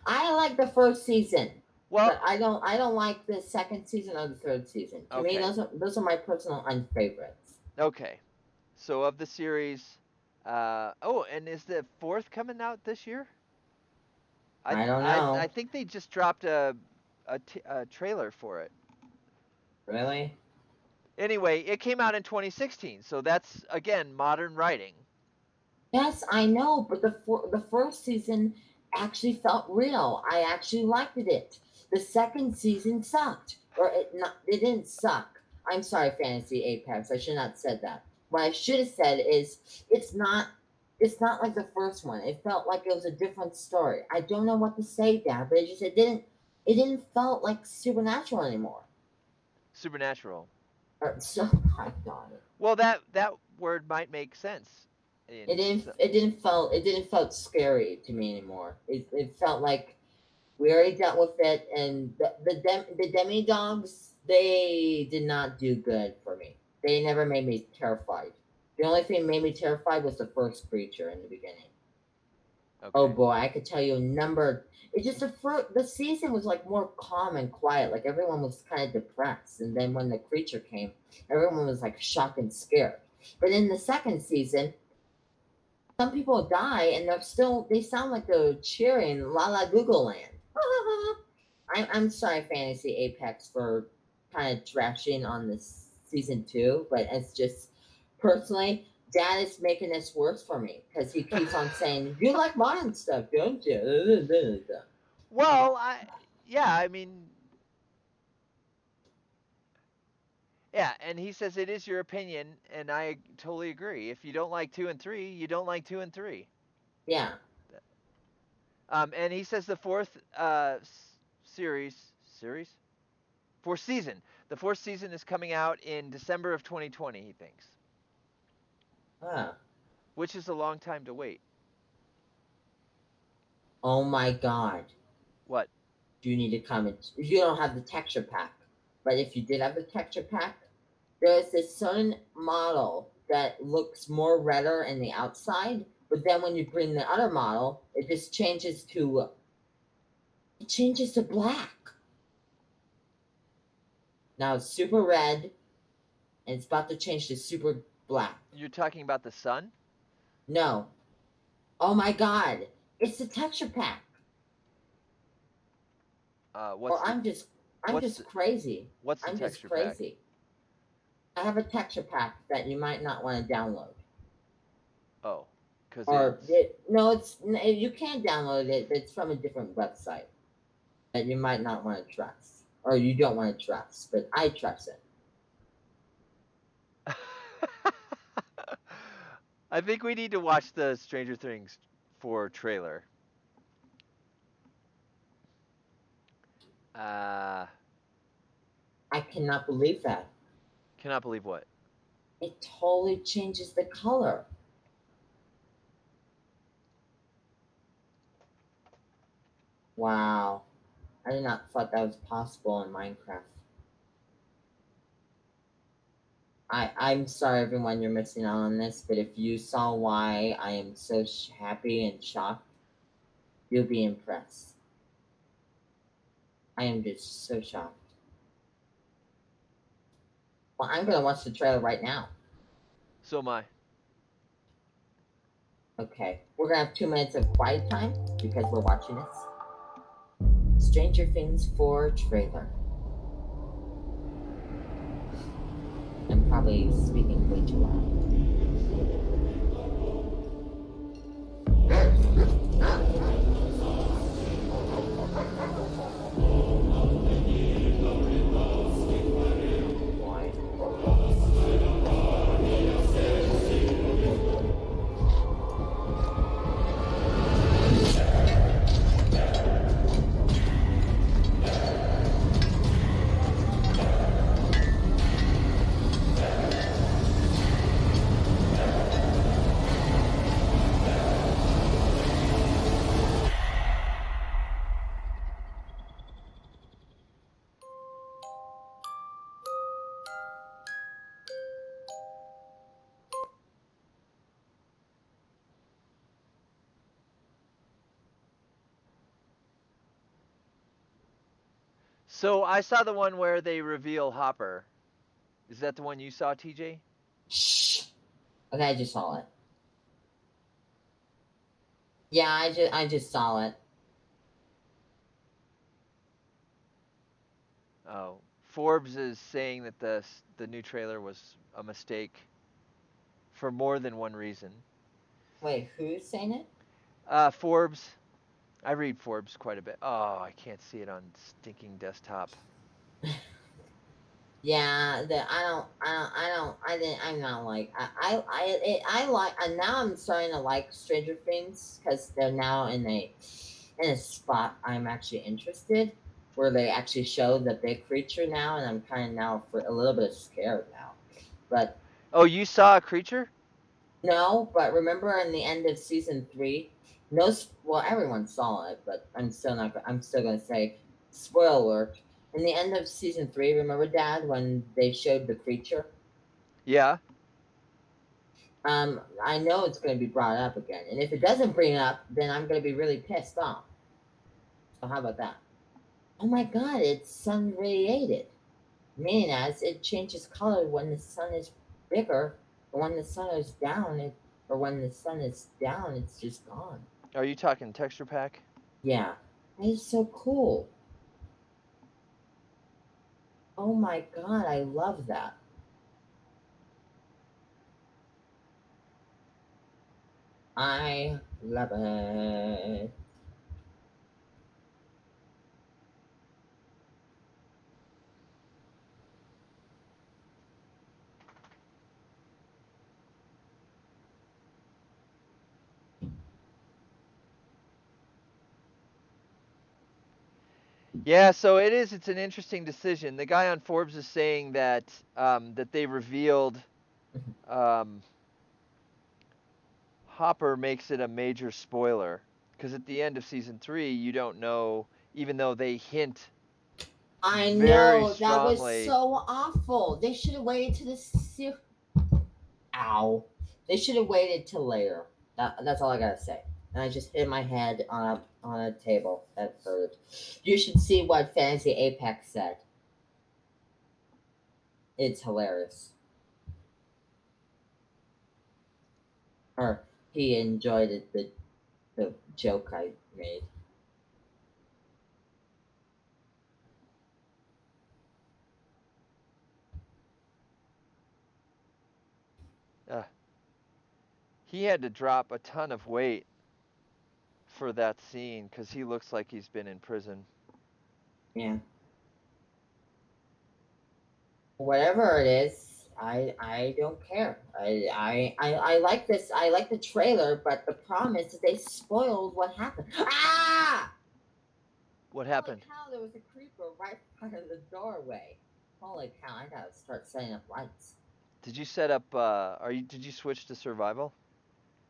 I like the first season, Well, but I don't like the second season or the third season. To me, okay, those are my personal unfavorites. okay. So of the series, oh, and is the fourth coming out this year? I don't I know. think they just dropped a trailer for it. Really? Anyway, it came out in 2016, so that's again modern writing. Yes, I know, but the first season actually felt real. I actually liked it. The second season sucked, or it didn't suck. I'm sorry, Fantasy Apex. I should not have said that. What I should have said is it's not like the first one. It felt like it was a different story. I don't know what to say, Dad, but it didn't felt like supernatural anymore. Supernatural. Or so my God. Well, that word might make sense. It In didn't it didn't felt scary to me anymore. It felt like we already dealt with it, and the demi dogs, they did not do good for me. They never made me terrified. The only thing that made me terrified was the first creature in the beginning. Oh okay. boy, I could tell you a number. It just the season was like more calm and quiet. Like everyone was kind of depressed, and then when the creature came, everyone was like shocked and scared. But in the second season, some people die and they sound like they're cheering La La Google Land. I'm sorry, Fantasy Apex, for kind of trashing on this season two, but it's just personally, Dad is making this worse for me because he keeps on saying, "You like modern stuff, don't you?" Well, yeah, I mean, yeah, and he says it is your opinion, and I totally agree. If you don't like 2 and 3, you don't like 2 and 3. Yeah. And he says the fourth series, fourth season, the fourth season is coming out in December of 2020. He thinks, Ah. which is a long time to wait. Oh my God. What? Do you need to comment? You don't have the texture pack, but if you did have the texture pack, there's this certain model that looks more redder in the outside, but then when you bring the other model, it changes to black. Now it's super red, and it's about to change to super black. You're talking about the sun? No, oh my God, it's the texture pack, What's or the I'm what's just the crazy. what's the I'm just texture pack? crazy. I have a texture pack that you might not want to download. Oh, because Or it's no, you can't download it. It's from a different website that you might not want to trust, or you don't want to trust. But I trust it. I think we need to watch the Stranger Things 4 trailer. Uh, I cannot believe that. cannot believe what? It totally changes the color. Wow, I did not thought that was possible in Minecraft. I'm sorry, everyone, you're missing out on this. But if you saw why I am so happy and shocked, you'll be impressed. I am just so shocked. Well, I'm gonna watch the trailer right now. So am I. Okay, we're gonna have 2 minutes of quiet time because we're watching this. Stranger Things 4 trailer. I'm probably speaking way too loud. So I saw the one where they reveal Hopper. Is that the one you saw, TJ? Shh. Okay, I just saw it. Yeah, I just saw it. Oh, Forbes is saying that the new trailer was a mistake for more than one reason. Wait, who's saying it? Forbes. I read Forbes quite a bit. Oh, I can't see it on stinking desktop. Yeah, I'm not like, I like, and now I'm starting to like Stranger Things because they're now in a spot I'm actually interested, where they actually show the big creature now, and I'm kind of now for a little bit scared now. But Oh, you saw a creature? no, but remember in the end of season three, no, well, everyone saw it, but I'm still not. I'm still gonna say, spoiler alert. In the end of season three, remember, Dad, when they showed the creature? Yeah. I know it's gonna be brought up again, and if it doesn't bring it up, then I'm gonna be really pissed off. So how about that? Oh my God, it's sun radiated, meaning as it changes color when the sun is bigger, or when the sun is down, or when the sun is down, it's just gone. Are you talking texture pack? Yeah, that is so cool. Oh my God, I love that. I love it. Yeah, so it is. It's an interesting decision. The guy on Forbes is saying that they revealed um, Hopper makes it a major spoiler because at the end of season three, you don't know, even though they hint I very know that was strongly. so awful. They should have waited to the ow. They should have waited till later. That's all I gotta say. And I just hit my head on a table. That hurt. You should see what Fantasy Apex said. It's hilarious. Or he enjoyed it, the joke I made. Uh, he had to drop a ton of weight for that scene because he looks like he's been in prison. Yeah. Whatever it is, I don't care. I like this. I like the trailer, but the problem is that they spoiled what happened. Ah! What Holy happened? cow! There was a creeper right in front of the doorway. Holy cow! I gotta start setting up lights. Did you set up? Are you? Did you switch to survival?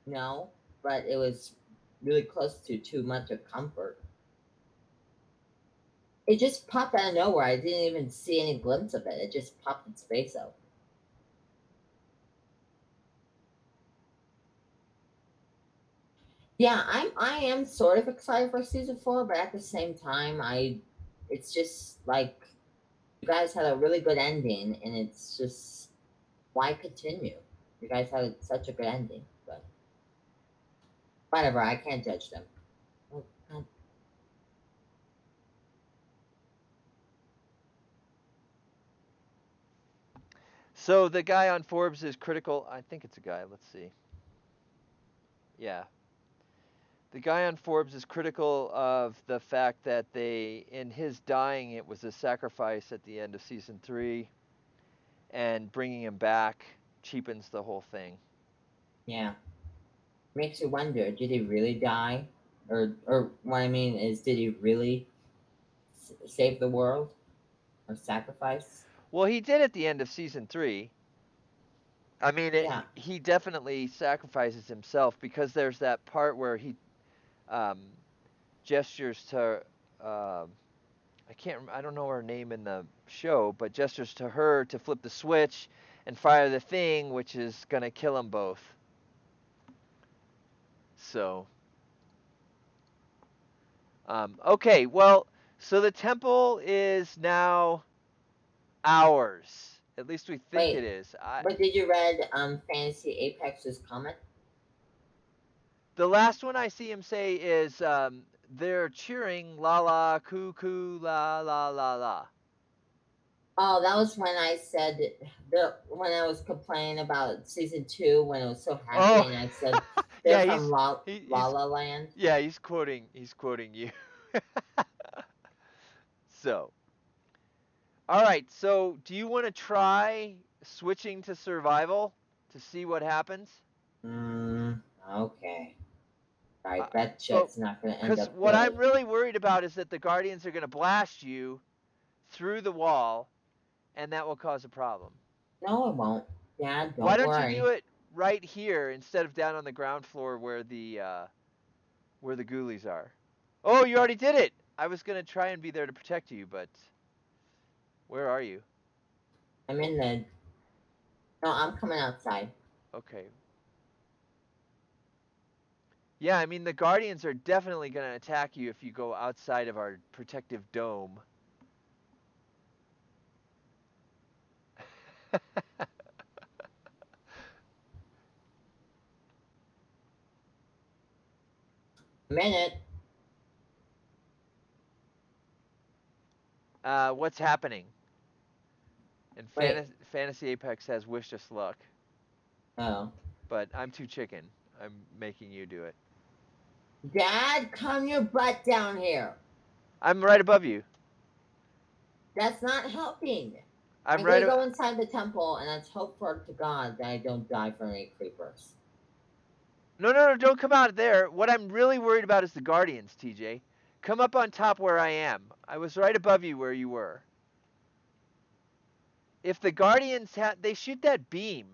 No, but it was really close to too much of comfort. It just popped out of nowhere. I didn't even see any glimpse of it. It just popped its face out. Yeah, I am sort of excited for season four, but at the same time, it's just like you guys had a really good ending, and it's just why continue? You guys had such a good ending, but whatever. I can't judge them. Oh, God. So the guy on Forbes is critical. I think it's a guy. Let's see. Yeah, the guy on Forbes is critical of the fact that in his dying, it was a sacrifice at the end of season three, and bringing him back cheapens the whole thing. Yeah, makes you wonder: did he really die, or what I mean is, did he really save the world or sacrifice? Well, he did at the end of season three. I mean, Yeah, he definitely sacrifices himself because there's that part where he um, gestures to I can't I don't know her name in the show, but gestures to her to flip the switch and fire the thing, which is gonna kill them both. So okay, well, So the temple is now ours. At least we think it Wait, is. but did you read Fantasy Apex's comment? The last one I see him say is they're cheering la la coo coo la la la la. Oh, that was when I said when I was complaining about season 2 when it was so happy, Oh, and I said they're yeah, from La he's La Land. yeah, he's quoting you. So, all right. So, do you want to try switching to survival to see what happens? Okay. I Uh, bet you but it's not going to end because up what I'm good. really worried about is that the guardians are going to blast you through the wall, and that will cause a problem. No, it won't. Dad, Why don't don't you do worry. it right here instead of down on the ground floor where the ghoulies are? Oh, you already did it. I was gonna try and be there to protect you, but where are you? I'm in the. No, I'm coming outside. Okay. Yeah, I mean the guardians are definitely gonna attack you if you go outside of our protective dome. A minute. What's happening? And Wait. Fantasy Apex has wished us luck, Oh. but I'm too chicken. I'm making you do it. Dad, come your butt down here. I'm right above you. That's not helping. I'm I'm right. gonna go inside the temple and let's hope for to God that I don't die from any creepers. No, no, no, don't come out of there. What I'm really worried about is the Guardians, TJ. Come up on top where I am. I was right above you where you were. If the Guardians they shoot that beam,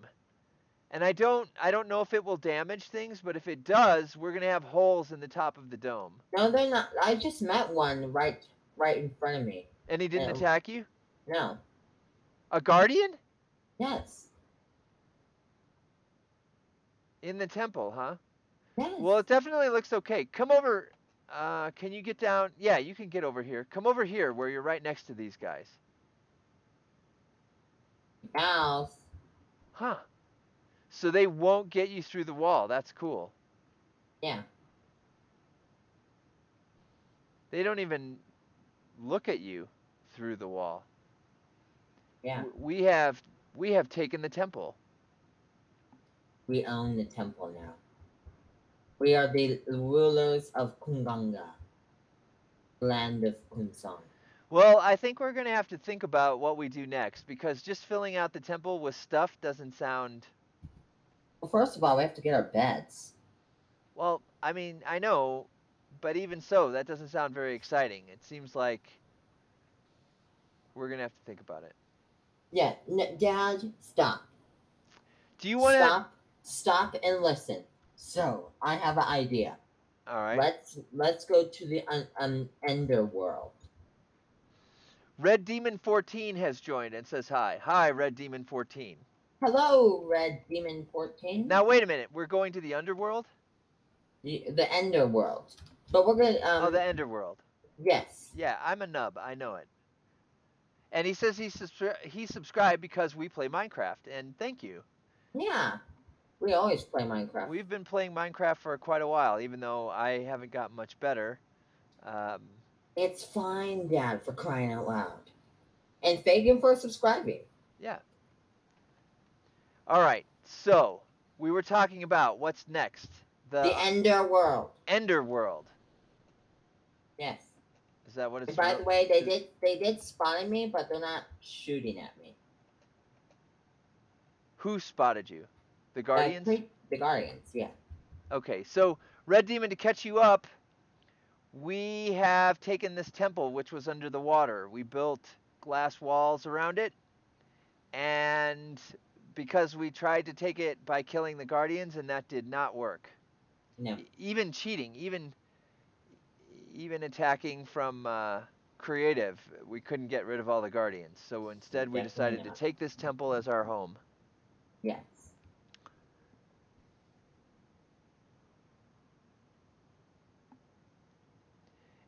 and I don't know if it will damage things, but if it does, we're going to have holes in the top of the dome. No, they're not. I just met one right in front of me. And he didn't And attack you? no. A Guardian Yes. in the temple, huh? Yes. Well, it definitely looks okay. Come over. Can you get down? Yeah, you can get over here. Come over here where you're right next to these guys. House. Huh. So they won't get you through the wall. That's cool. Yeah. They don't even look at you through the wall. Yeah. We have taken the temple. We own the temple now. We are the rulers of Kunganga, land of Kunsan. Well, I think we're going to have to think about what we do next because just filling out the temple with stuff doesn't sound Well, first of all, we have to get our beds. well, I mean, I know, but even so, that doesn't sound very exciting. It seems like we're going to have to think about it. Yeah, Dad, stop. Do you want to Stop and listen. So, I have an idea. All right. Let's go to the Ender world. Red Demon 14 has joined and says hi. Hi, Red Demon 14. Hello, Red Demon 14. Now wait a minute. We're going to the underworld? The Ender world. But we're gonna Oh, the underworld. yes. Yeah, I'm a nub. I know it. And he says he subscribed because we play Minecraft. And thank you. Yeah. We always play Minecraft. We've been playing Minecraft for quite a while, even though I haven't gotten much better. Um, It's fine, Dad, for crying out loud. And thank him for subscribing. yeah. All right. So we were talking about what's next. The The Ender world. Ender world. Yes. Is that what And it's? by the way, they did spot me, but they're not shooting at me. Who spotted you? The Guardians? The Guardians, yeah. Okay, so Red Demon, to catch you up, we have taken this temple which was under the water. We built glass walls around it, and because we tried to take it by killing the Guardians, and that did not work. No. Even cheating, even attacking from creative, we couldn't get rid of all the Guardians. So instead, we Definitely decided to not. take this temple as our home. Yes.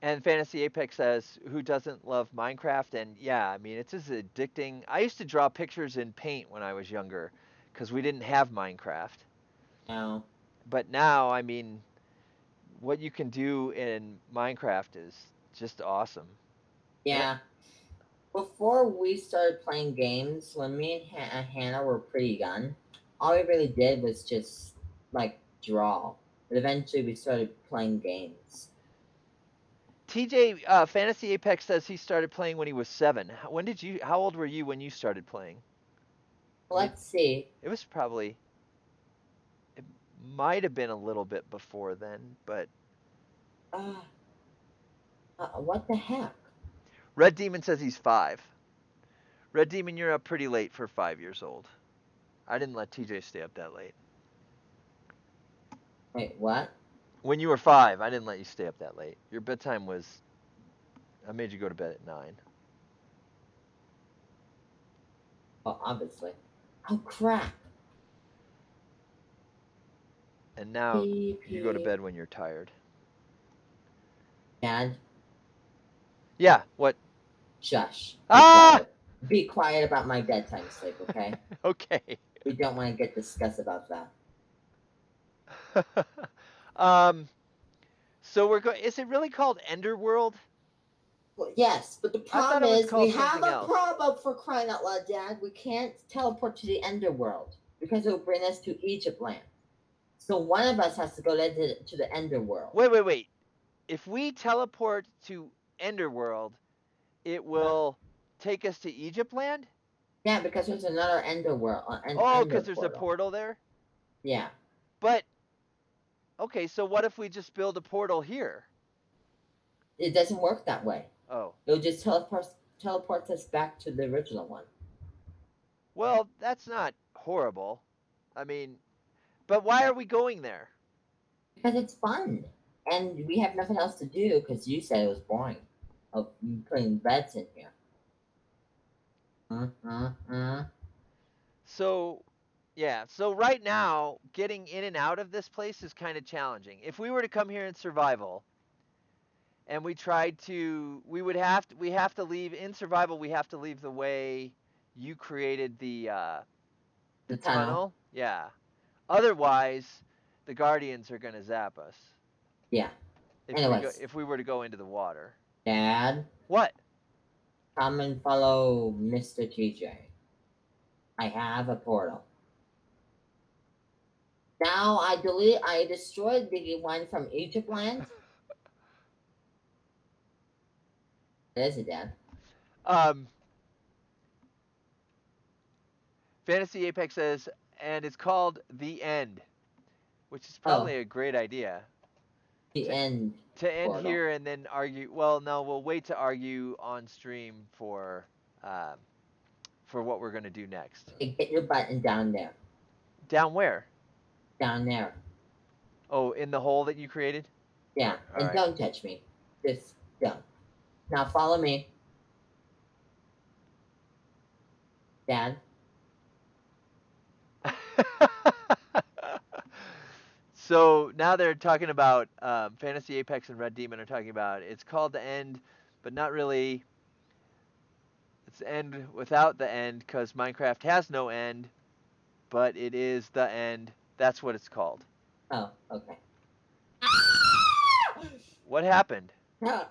And Fantasy Apex says, "Who doesn't love Minecraft?" And yeah, I mean, it's as addicting. I used to draw pictures in Paint when I was younger, because we didn't have Minecraft. No. But now, I mean, what you can do in Minecraft is just awesome. And Yeah. Before we started playing games, when me and Hannah were pretty young, all we really did was just like draw. But eventually we started playing games. TJ, Fantasy Apex says he started playing when he was 7. When did you? How old were you when you started playing? Maybe Let's see. it was probably. It might have been a little bit before then, but Uh, what the heck? Red Demon says he's 5. Red Demon, you're up pretty late for 5 years old. I didn't let TJ stay up that late. Wait, what? When you were 5, I didn't let you stay up that late. Your bedtime was. I made you go to bed at 9. Well, obviously. Oh, crap. And now Pee, you go to pee. bed when you're tired. Dad, Yeah, what? shush. Be Ah! quiet. Be quiet about my bedtime sleep, okay? Okay. We don't want to get discussed about that. um, so we're going. Is it really called Enderworld? Well, yes, but the I thought problem it was is we called have something a else. problem for crying out loud, Dad. We can't teleport to the Underworld because it will bring us to Egypt land. So one of us has to go to the Underworld. Wait, wait, wait. If we teleport to Enderworld, it Uh, will take us to Egypt land? yeah, because there's another Underworld, an Oh, Under because there's a portal. portal there? Yeah, But, okay, so what if we just build a portal here? it doesn't work that way. Oh. It'll just teleports us back to the original one Well, that's not horrible. I mean, but why are we going there? because it's fun, and we have nothing else to do because you said it was boring. Of putting beds in here. Mm. So, yeah, so right now, getting in and out of this place is kind of challenging. If we were to come here in survival and we tried to, we have to leave in survival, we have to leave the way you created the The tunnel. tunnel. Yeah. Otherwise, the guardians are going to zap us Yeah. Anyways, if we were to go into the water. Dad, What? come and follow Mr. TJ. I have a portal. Now I destroyed the one from Egypt land. What is it, Dad? Um Fantasy Apex says, and it's called The End, which is Oh, probably a great idea. the To end to end portal. here and then argue. Well, no, we'll wait to argue on stream um, for what we're gonna do next. Okay, get your button down there. Down where? Down there. Oh, in the hole that you created. Yeah, All and right. don't touch me. Just don't. Now follow me, Dad. So now they're talking about Fantasy Apex and Red Demon are talking about it's called The End, but not really. It's end without the end because Minecraft has no end, but it is the end. That's what it's called. Oh, okay. What happened? Dad,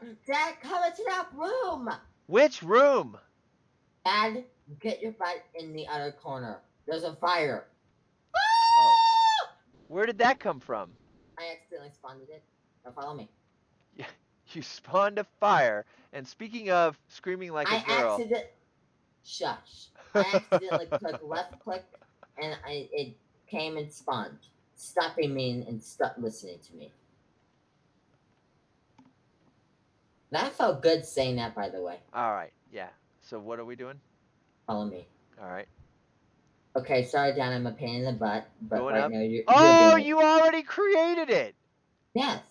come into that room. Which room? Dad, get your butt in the other corner. There's a fire. Oh, where did that come from? I accidentally spawned it. Now follow me. You spawned a fire. And speaking of screaming like a I girl, accident. Shush. I accidentally clicked left click, and it came and spawned. Stop being mean and stop listening to me. That felt good saying that, by the way. all right, yeah. So what are we doing? Follow me. All right, Okay, sorry, Dan. I'm a pain in the butt, but going right up. now you're Oh, being you already created it. yes.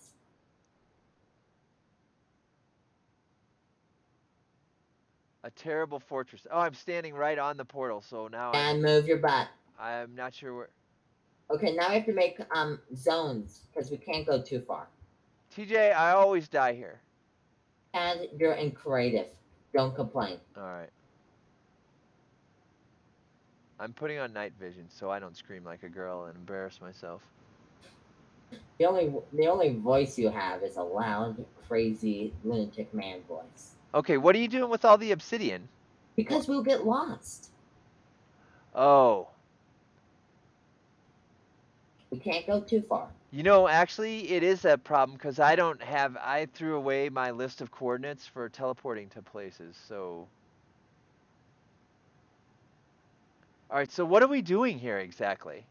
A terrible fortress. Oh, I'm standing right on the portal, so now And move your butt. I'm not sure where. Okay, now we have to make zones because we can't go too far. TJ, I always die here. And you're in creative. Don't complain. All right. I'm putting on night vision so I don't scream like a girl and embarrass myself. The only voice you have is a loud, crazy, lunatic man voice. Okay, what are you doing with all the obsidian? What? Because we'll get lost. Oh. We can't go too far. Actually, it is a problem because I threw away my list of coordinates for teleporting to places. So, all right. So, what are we doing here exactly?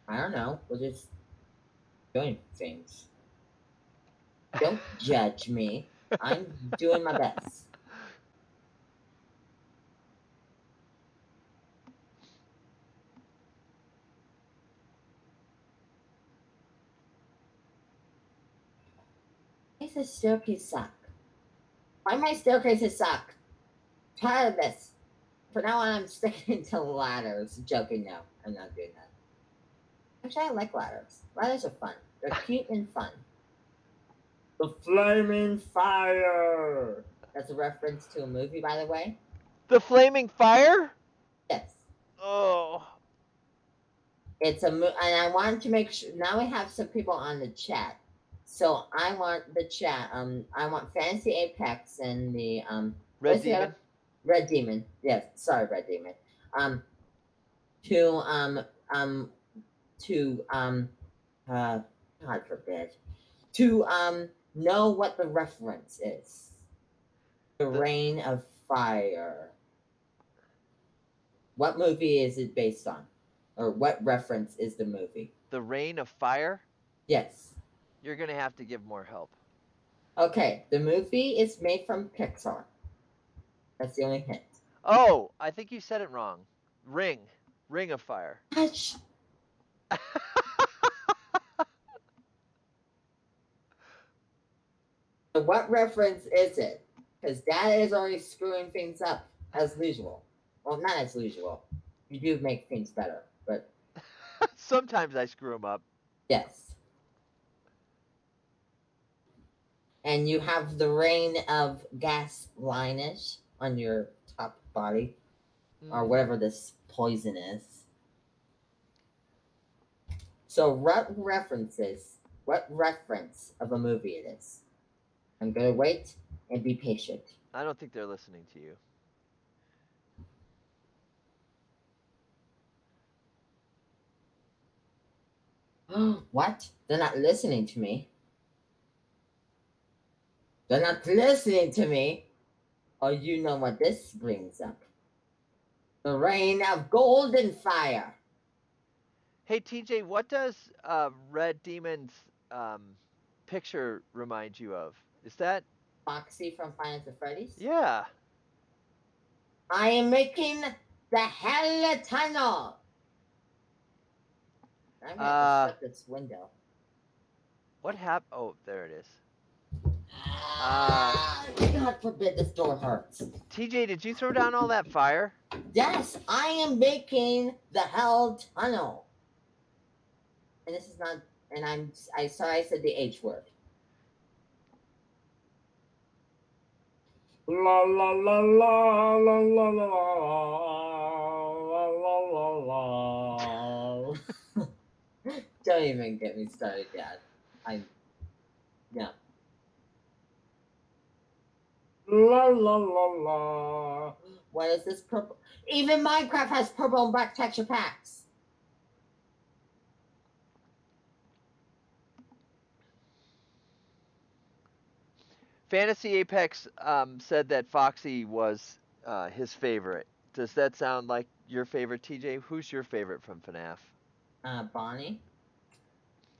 I don't know. We're just doing things. Don't judge me. I'm doing my best. Why does the staircase suck? Why my staircases suck? Tired of this. For now on, I'm sticking to ladders. Joking, no. I'm not doing that. Actually, I like ladders. Ladders are fun. They're cute and fun. The Flaming Fire! That's a reference to a movie, by the way. The flaming fire? Yes. Oh. And I want to make sure now we have some people on the chat. So I want the chat. I want Fantasy Apex and the Red what's the other demon? Red Demon? Yes, sorry, Red Demon. Um, to to God forbid, to know what the reference is. The The Reign of Fire. What movie is it based on? Or what reference is the movie? the rain of fire? Yes. You're going to have to give more help. Okay, the movie is made from Pixar. That's the only hint. Oh, I think you said it wrong. Ring. Ring of fire. Hush! So what reference is it? Because Dad is already screwing things up as usual. Well, not as usual. You do make things better, but Sometimes I screw them up. yes. And you have the rain of gas lineage on your top body, or Mm-hmm. whatever this poison is. So, what reference of a movie it is? I'm gonna wait and be patient. I don't think they're listening to you. What? They're not listening to me. They're not listening to me. Oh, you know what this brings up? The rain of golden fire. Hey, TJ, what does Red Demon's um, picture remind you of? Is that? Foxy from Final Freddy's. Yeah. I am making the hell tunnel. I'm gonna have to Uh, shut this window. what happened? Oh, there it is. Uh, Ah, God forbid this door hurts. TJ, did you throw down all that fire? Yes, I am making the hell tunnel. And this is not. And I sorry I said the H word. La la la la la la la la la la. Don't even get me started, Dad. I yeah. La la la la. What is this purple? Even Minecraft has purple and black texture packs. Fantasy Apex said that Foxy was his favorite. Does that sound like your favorite, TJ? Who's your favorite from FNAF? Bonnie.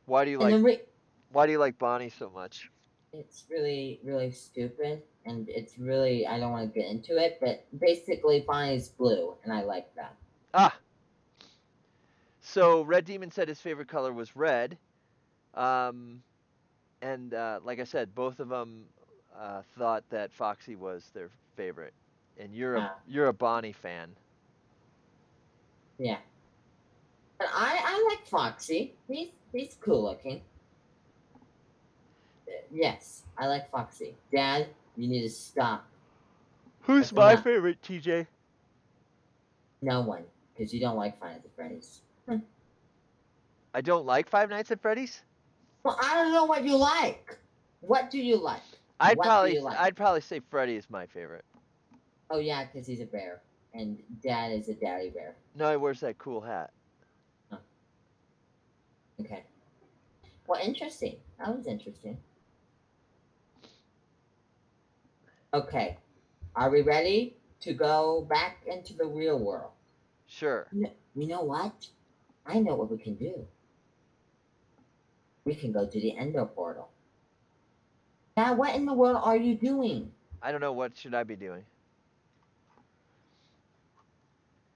Why do you And like then Why do you like Bonnie so much? it's really, really stupid. And it's really, I don't want to get into it, but basically, Bonnie's blue, and I like that. Ah, so Red Demon said his favorite color was red. Um, and like I said, both of them thought that Foxy was their favorite. And Uh, you're a Bonnie fan. yeah. But I like Foxy. He's cool looking. Yes, I like Foxy. Dad, You need to stop. Who's That's my enough. favorite, TJ? No one, because you don't like Five Nights at Freddy's. I don't like Five Nights at Freddy's. Well, I don't know what you like. What do you like? I'd What do probably you like? I'd probably say Freddy is my favorite. Oh yeah, because he's a bear, and Dad is a daddy bear. No, he wears that cool hat. Huh. Okay. Well, interesting. That was interesting. Okay. Are we ready to go back into the real world? Sure. You know what? I know what we can do. We can go to the Ender portal. Now, what in the world are you doing? I don't know what should I be doing.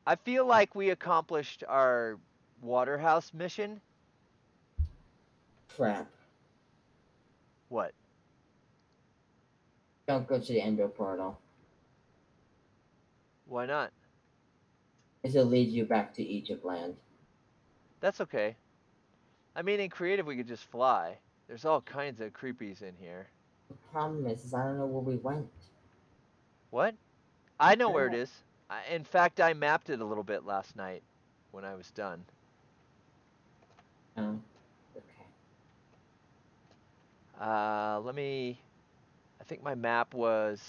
I feel like we accomplished our Waterhouse mission. Crap. What? Don't go to the Ender portal. Why not? It'll lead you back to Egypt land. That's okay. I mean, in creative, we could just fly. There's all kinds of creepies in here. The problem is I don't know where we went. What? I know I don't where it know. is. In fact, I mapped it a little bit last night when I was done. Oh, okay. Let me. I think my map was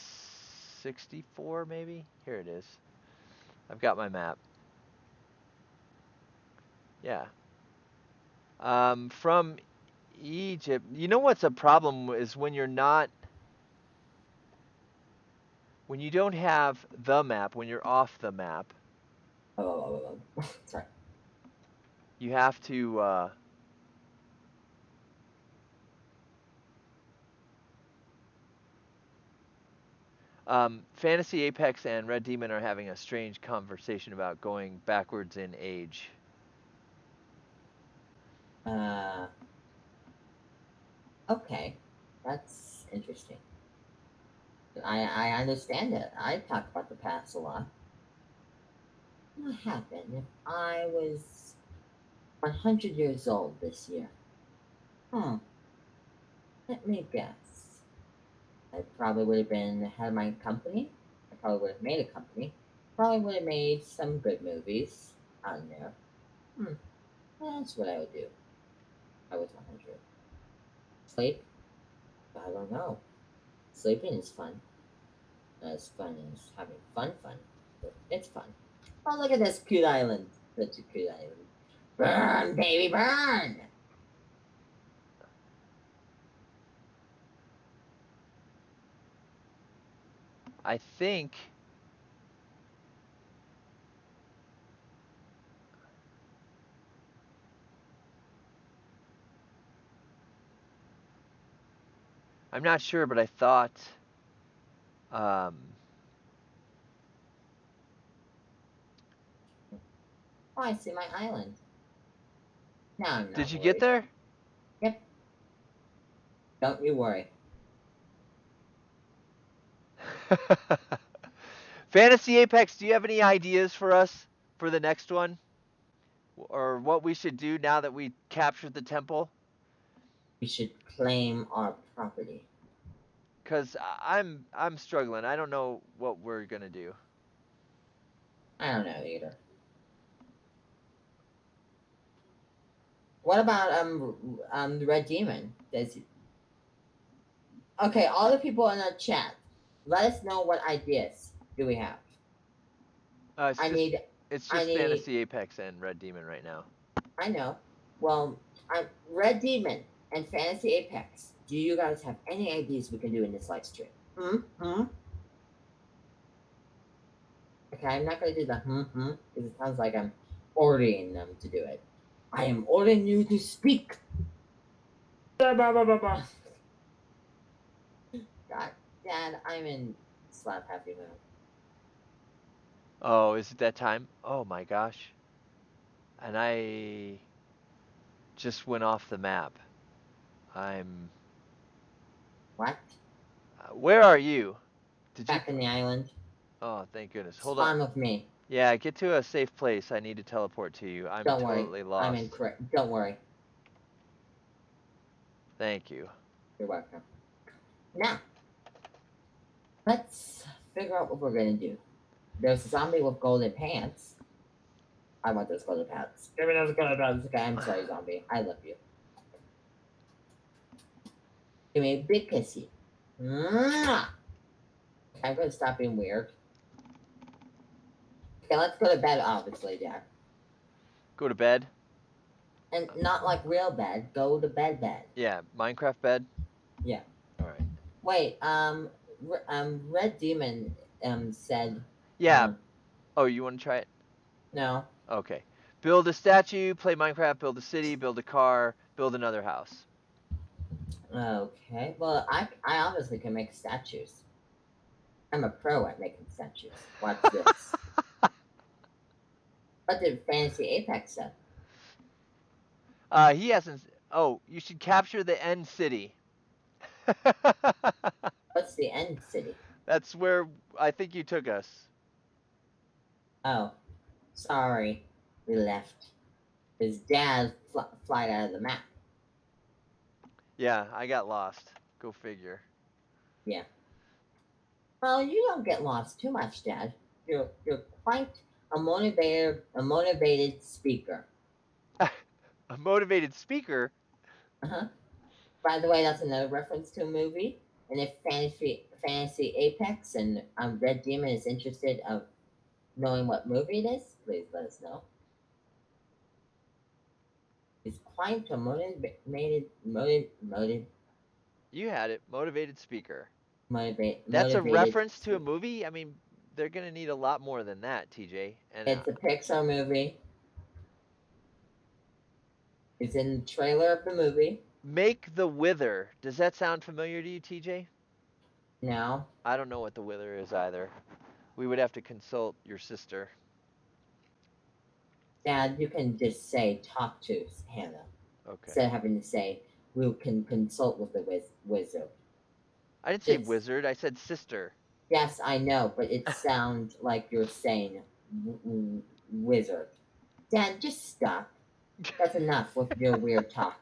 64, maybe? Here it is. I've got my map. Yeah. From Egypt. You know what's a problem is when you're not. When you don't have the map, when you're off the map, Sorry. you have to. Fantasy Apex and Red Demon are having a strange conversation about going backwards in age. Uh, okay. That's interesting. I understand it. I talk about the past a lot. What happened if I was 100 years old this year? Hmm. Let me guess. I probably would have been had my company. I probably would have made a company. Probably would have made some good movies on there. Hmm. That's what I would do. If I was 100. Sleep? I don't know. Sleeping is fun. Not as fun as having fun. But it's fun. Oh, look at this cute island. Such a cute island. Burn, baby, burn! I think. I'm not sure, but I thought. Um, Oh, I see my island. Now I'm did not you get worried. there? Yep, don't you worry. Fantasy Apex, do you have any ideas for us for the next one? Or what we should do now that we captured the temple? We should claim our property. Cuz I'm struggling. I don't know what we're going to do. I don't know either. What about the Red Demon? Does okay? All the people in the chat, let us know what ideas do we have. Uh, it's I just need, it's I just need, Fantasy Apex and Red Demon right now. I know. Well, I'm Red Demon and Fantasy Apex. Do you guys have any ideas we can do in this live stream? Hmm. Hmm. Okay, I'm not gonna do the because it sounds like I'm ordering them to do it. I am ordering you to speak. Blah, blah, blah, blah, blah. God, Dad, I'm in slap happy mood. Oh, is it that time? Oh my gosh. And I just went off the map. I'm What? Where are you? Did you Back in the island. Oh, thank goodness. Hold on. Spawn with me. Yeah, get to a safe place. I need to teleport to you. I'm Don't worry. totally I'm lost. in correct. Don't worry. Thank you. You're welcome. Now, Let's figure out what we're gonna do. There's a zombie with golden pants. I want those golden pants. Give me those golden pants. Okay, I'm sorry, zombie. I love you. Give me a big kissy. Mwah! Okay, I'm gonna stop being weird. Okay, let's go to bed, obviously, Jack. Go to bed. And not like real bed. Go to bed. Yeah, Minecraft bed. Yeah. All right. Wait. Red Demon said Yeah. Oh, you want to try it? no. Okay. Build a statue, play Minecraft, build a city, build a car, build another house. Okay. Well, I obviously can make statues. I'm a pro at making statues. Watch this. What did Fantasy Apex say? He hasn't. Oh, you should capture the end city. What's the end city? That's where I think you took us. Oh, sorry. We left. His dad flied out of the map. Yeah, I got lost. Go figure. Yeah. Well, you don't get lost too much, Dad. You're quite a motivated speaker. A motivated speaker. Uh-huh. By the way, that's another reference to a movie. And if Fantasy Apex and Red Demon is interested of knowing what movie it is, please let us know. It's quite a You had it. Motivated speaker. That's a motivated. reference to a movie? I mean, they're going to need a lot more than that, TJ. And It's a Pixar movie. It's in the trailer of the movie. Make the Wither. Does that sound familiar to you, TJ? No. I don't know what the Wither is either. We would have to consult your sister. Dad, you can just say talk to Hannah. Okay. Instead of having to say we can consult with the wizard. I didn't say wizard. I said sister. Yes, I know, but it sounds like you're saying wizard. Dad, just stop. That's enough with your weird talk.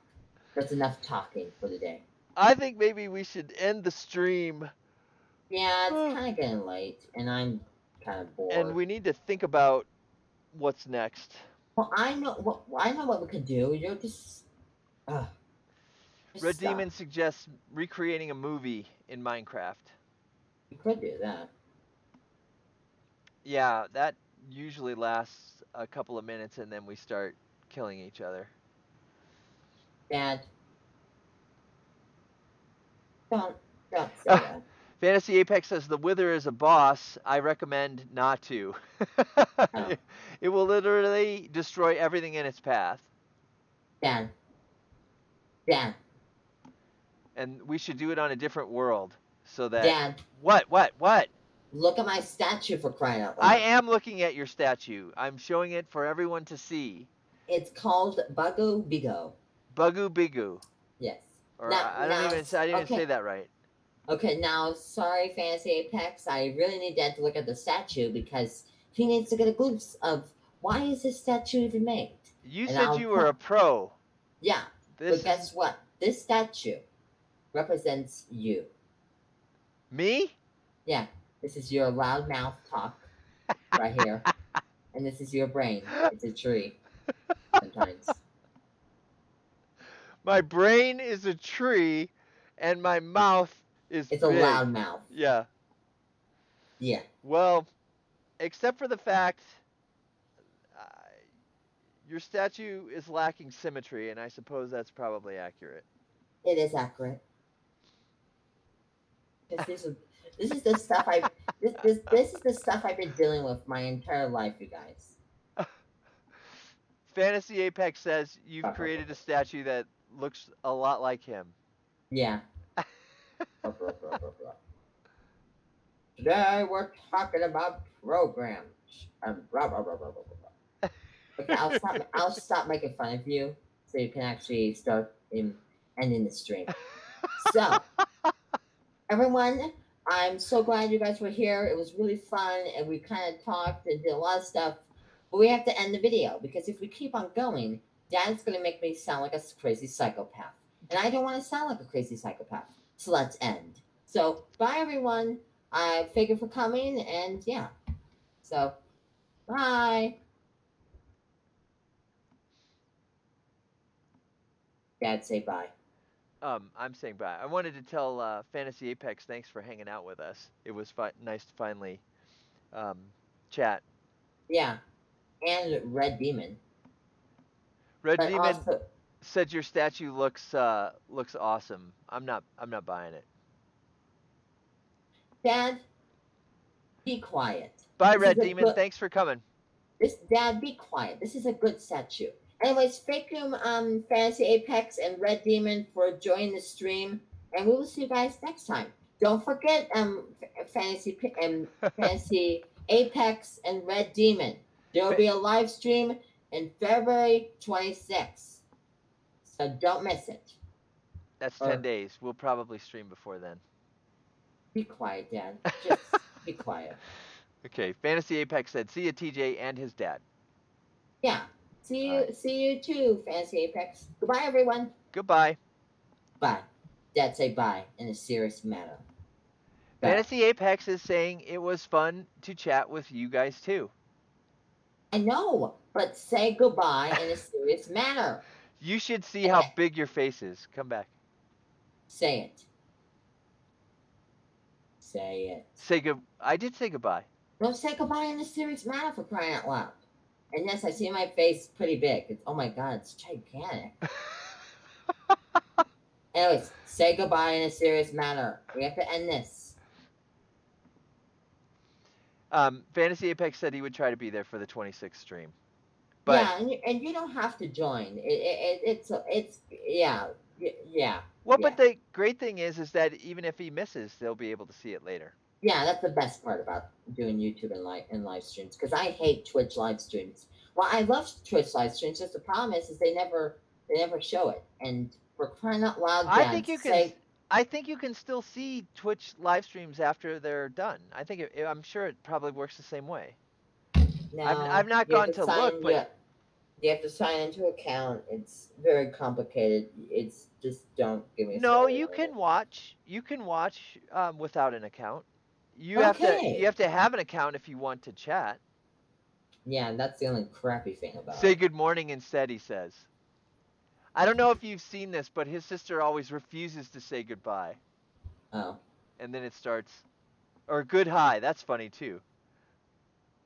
That's enough talking for the day. I think maybe we should end the stream. Yeah, it's kind of getting late, and I'm kind of bored. And we need to think about what's next. Well, I know what we could do. You're just. Red Demon suggests recreating a movie in Minecraft. You could do that. Yeah, that usually lasts a couple of minutes, and then we start killing each other. Dad, don't say that. Fantasy Apex says the Wither is a boss. I recommend not to. Oh. It will literally destroy everything in its path. Dad. And we should do it on a different world so that. Dad. What? Look at my statue, for crying out loud. I am looking at your statue. I'm showing it for everyone to see. It's called Bugu Bigo. Bugu Bigu. Yes. Or I didn't even say that right. Okay, now, sorry, Fantasy Apex. I really need Dad to look at the statue because he needs to get a glimpse of why is this statue even made. You said you were a pro. Yeah, but guess what? This statue represents you. Me? Yeah, this is your loudmouth talk right here. And this is your brain. It's a tree. Sometimes. My brain is a tree, and my mouth is It's big. a loud mouth. Yeah. Yeah. Well, except for the fact your statue is lacking symmetry, and I suppose that's probably accurate. It is accurate. This is the stuff this is the stuff I've been dealing with my entire life, you guys. Fantasy Apex says you've created a statue that looks a lot like him. Yeah. Today we're talking about programs. Okay, I'll stop making fun of you so you can actually start ending the stream. So, everyone, I'm so glad you guys were here. It was really fun, and we kind of talked and did a lot of stuff. But we have to end the video because if we keep on going, Dad's going to make me sound like a crazy psychopath. And I don't want to sound like a crazy psychopath. So let's end. So, bye, everyone. thank you for coming, and yeah. So bye. Dad, say bye. I'm saying bye. I wanted to tell Fantasy Apex thanks for hanging out with us. It was nice to finally um, chat. Yeah, and Red Demon, Red but Demon also, said your statue looks awesome. I'm not buying it. Dad, be quiet. Bye, This is Red a Demon. good. Thanks for coming. This Dad, be quiet. This is a good statue. Anyways, thank you, Fantasy Apex and Red Demon for joining the stream, and we will see you guys next time. Don't forget, Fantasy Apex and Red Demon. There will Fa- be a live stream in February 26th, so don't miss it. That's 10 Or days. We'll probably stream before then. be quiet, Dad. Just be quiet. Okay, Fantasy Apex said, "See ya, TJ and his dad." Yeah. All right. See you too, Fantasy Apex. Goodbye, everyone. Goodbye. Bye. Dad, say bye in a serious manner. Go. Fantasy Apex is saying it was fun to chat with you guys too. I know, but say goodbye in a serious manner. You should see how Eh, big your face is. Come back. say it. Say it. Say good. I did say goodbye. No, say goodbye in a serious manner for crying out loud. And yes, I see my face pretty big. It's, oh my god, it's gigantic. Anyways, say goodbye in a serious manner. We have to end this. Fantasy Apex said he would try to be there for the 26th stream. But Yeah, and you don't have to join. It's yeah, yeah, well, yeah. but the great thing is that even if he misses, they'll be able to see it later. Yeah, that's the best part about doing YouTube and live streams, because I hate Twitch live streams. Well, I love Twitch live streams. Just the problem is they never show it. And for crying out loud, I Dad, think you can. say I think you can still see Twitch live streams after they're done. I'm sure it probably works the same way. I've no. not You have gone to to look, but you have to sign into account. It's very complicated. It's just don't give me no, started you on can it. watch. You can watch without an account. You Okay. have to have an account if you want to chat. Yeah, that's the only crappy thing about Say it. good morning instead, he says. I don't know if you've seen this, but his sister always refuses to say goodbye. Oh. And then it starts, or good hi. That's funny too.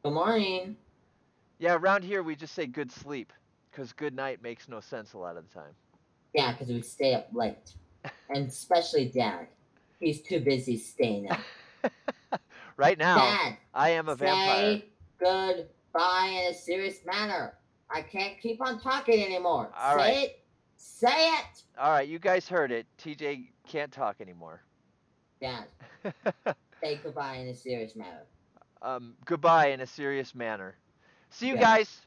Good morning. Yeah, around here we just say good sleep, because good night makes no sense a lot of the Yeah, because we stay up late. And especially Dad. He's too busy staying up. time. Right now, Dad, I am a vampire. say goodbye in a serious manner. I can't keep on talking anymore. All right. Say it. Say it. All right, you guys heard it. TJ can't talk anymore. Dad, say goodbye in a serious manner. Goodbye in a serious manner. See you Good. guys.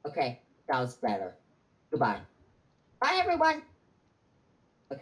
Okay, that was better. Goodbye. Bye, everyone.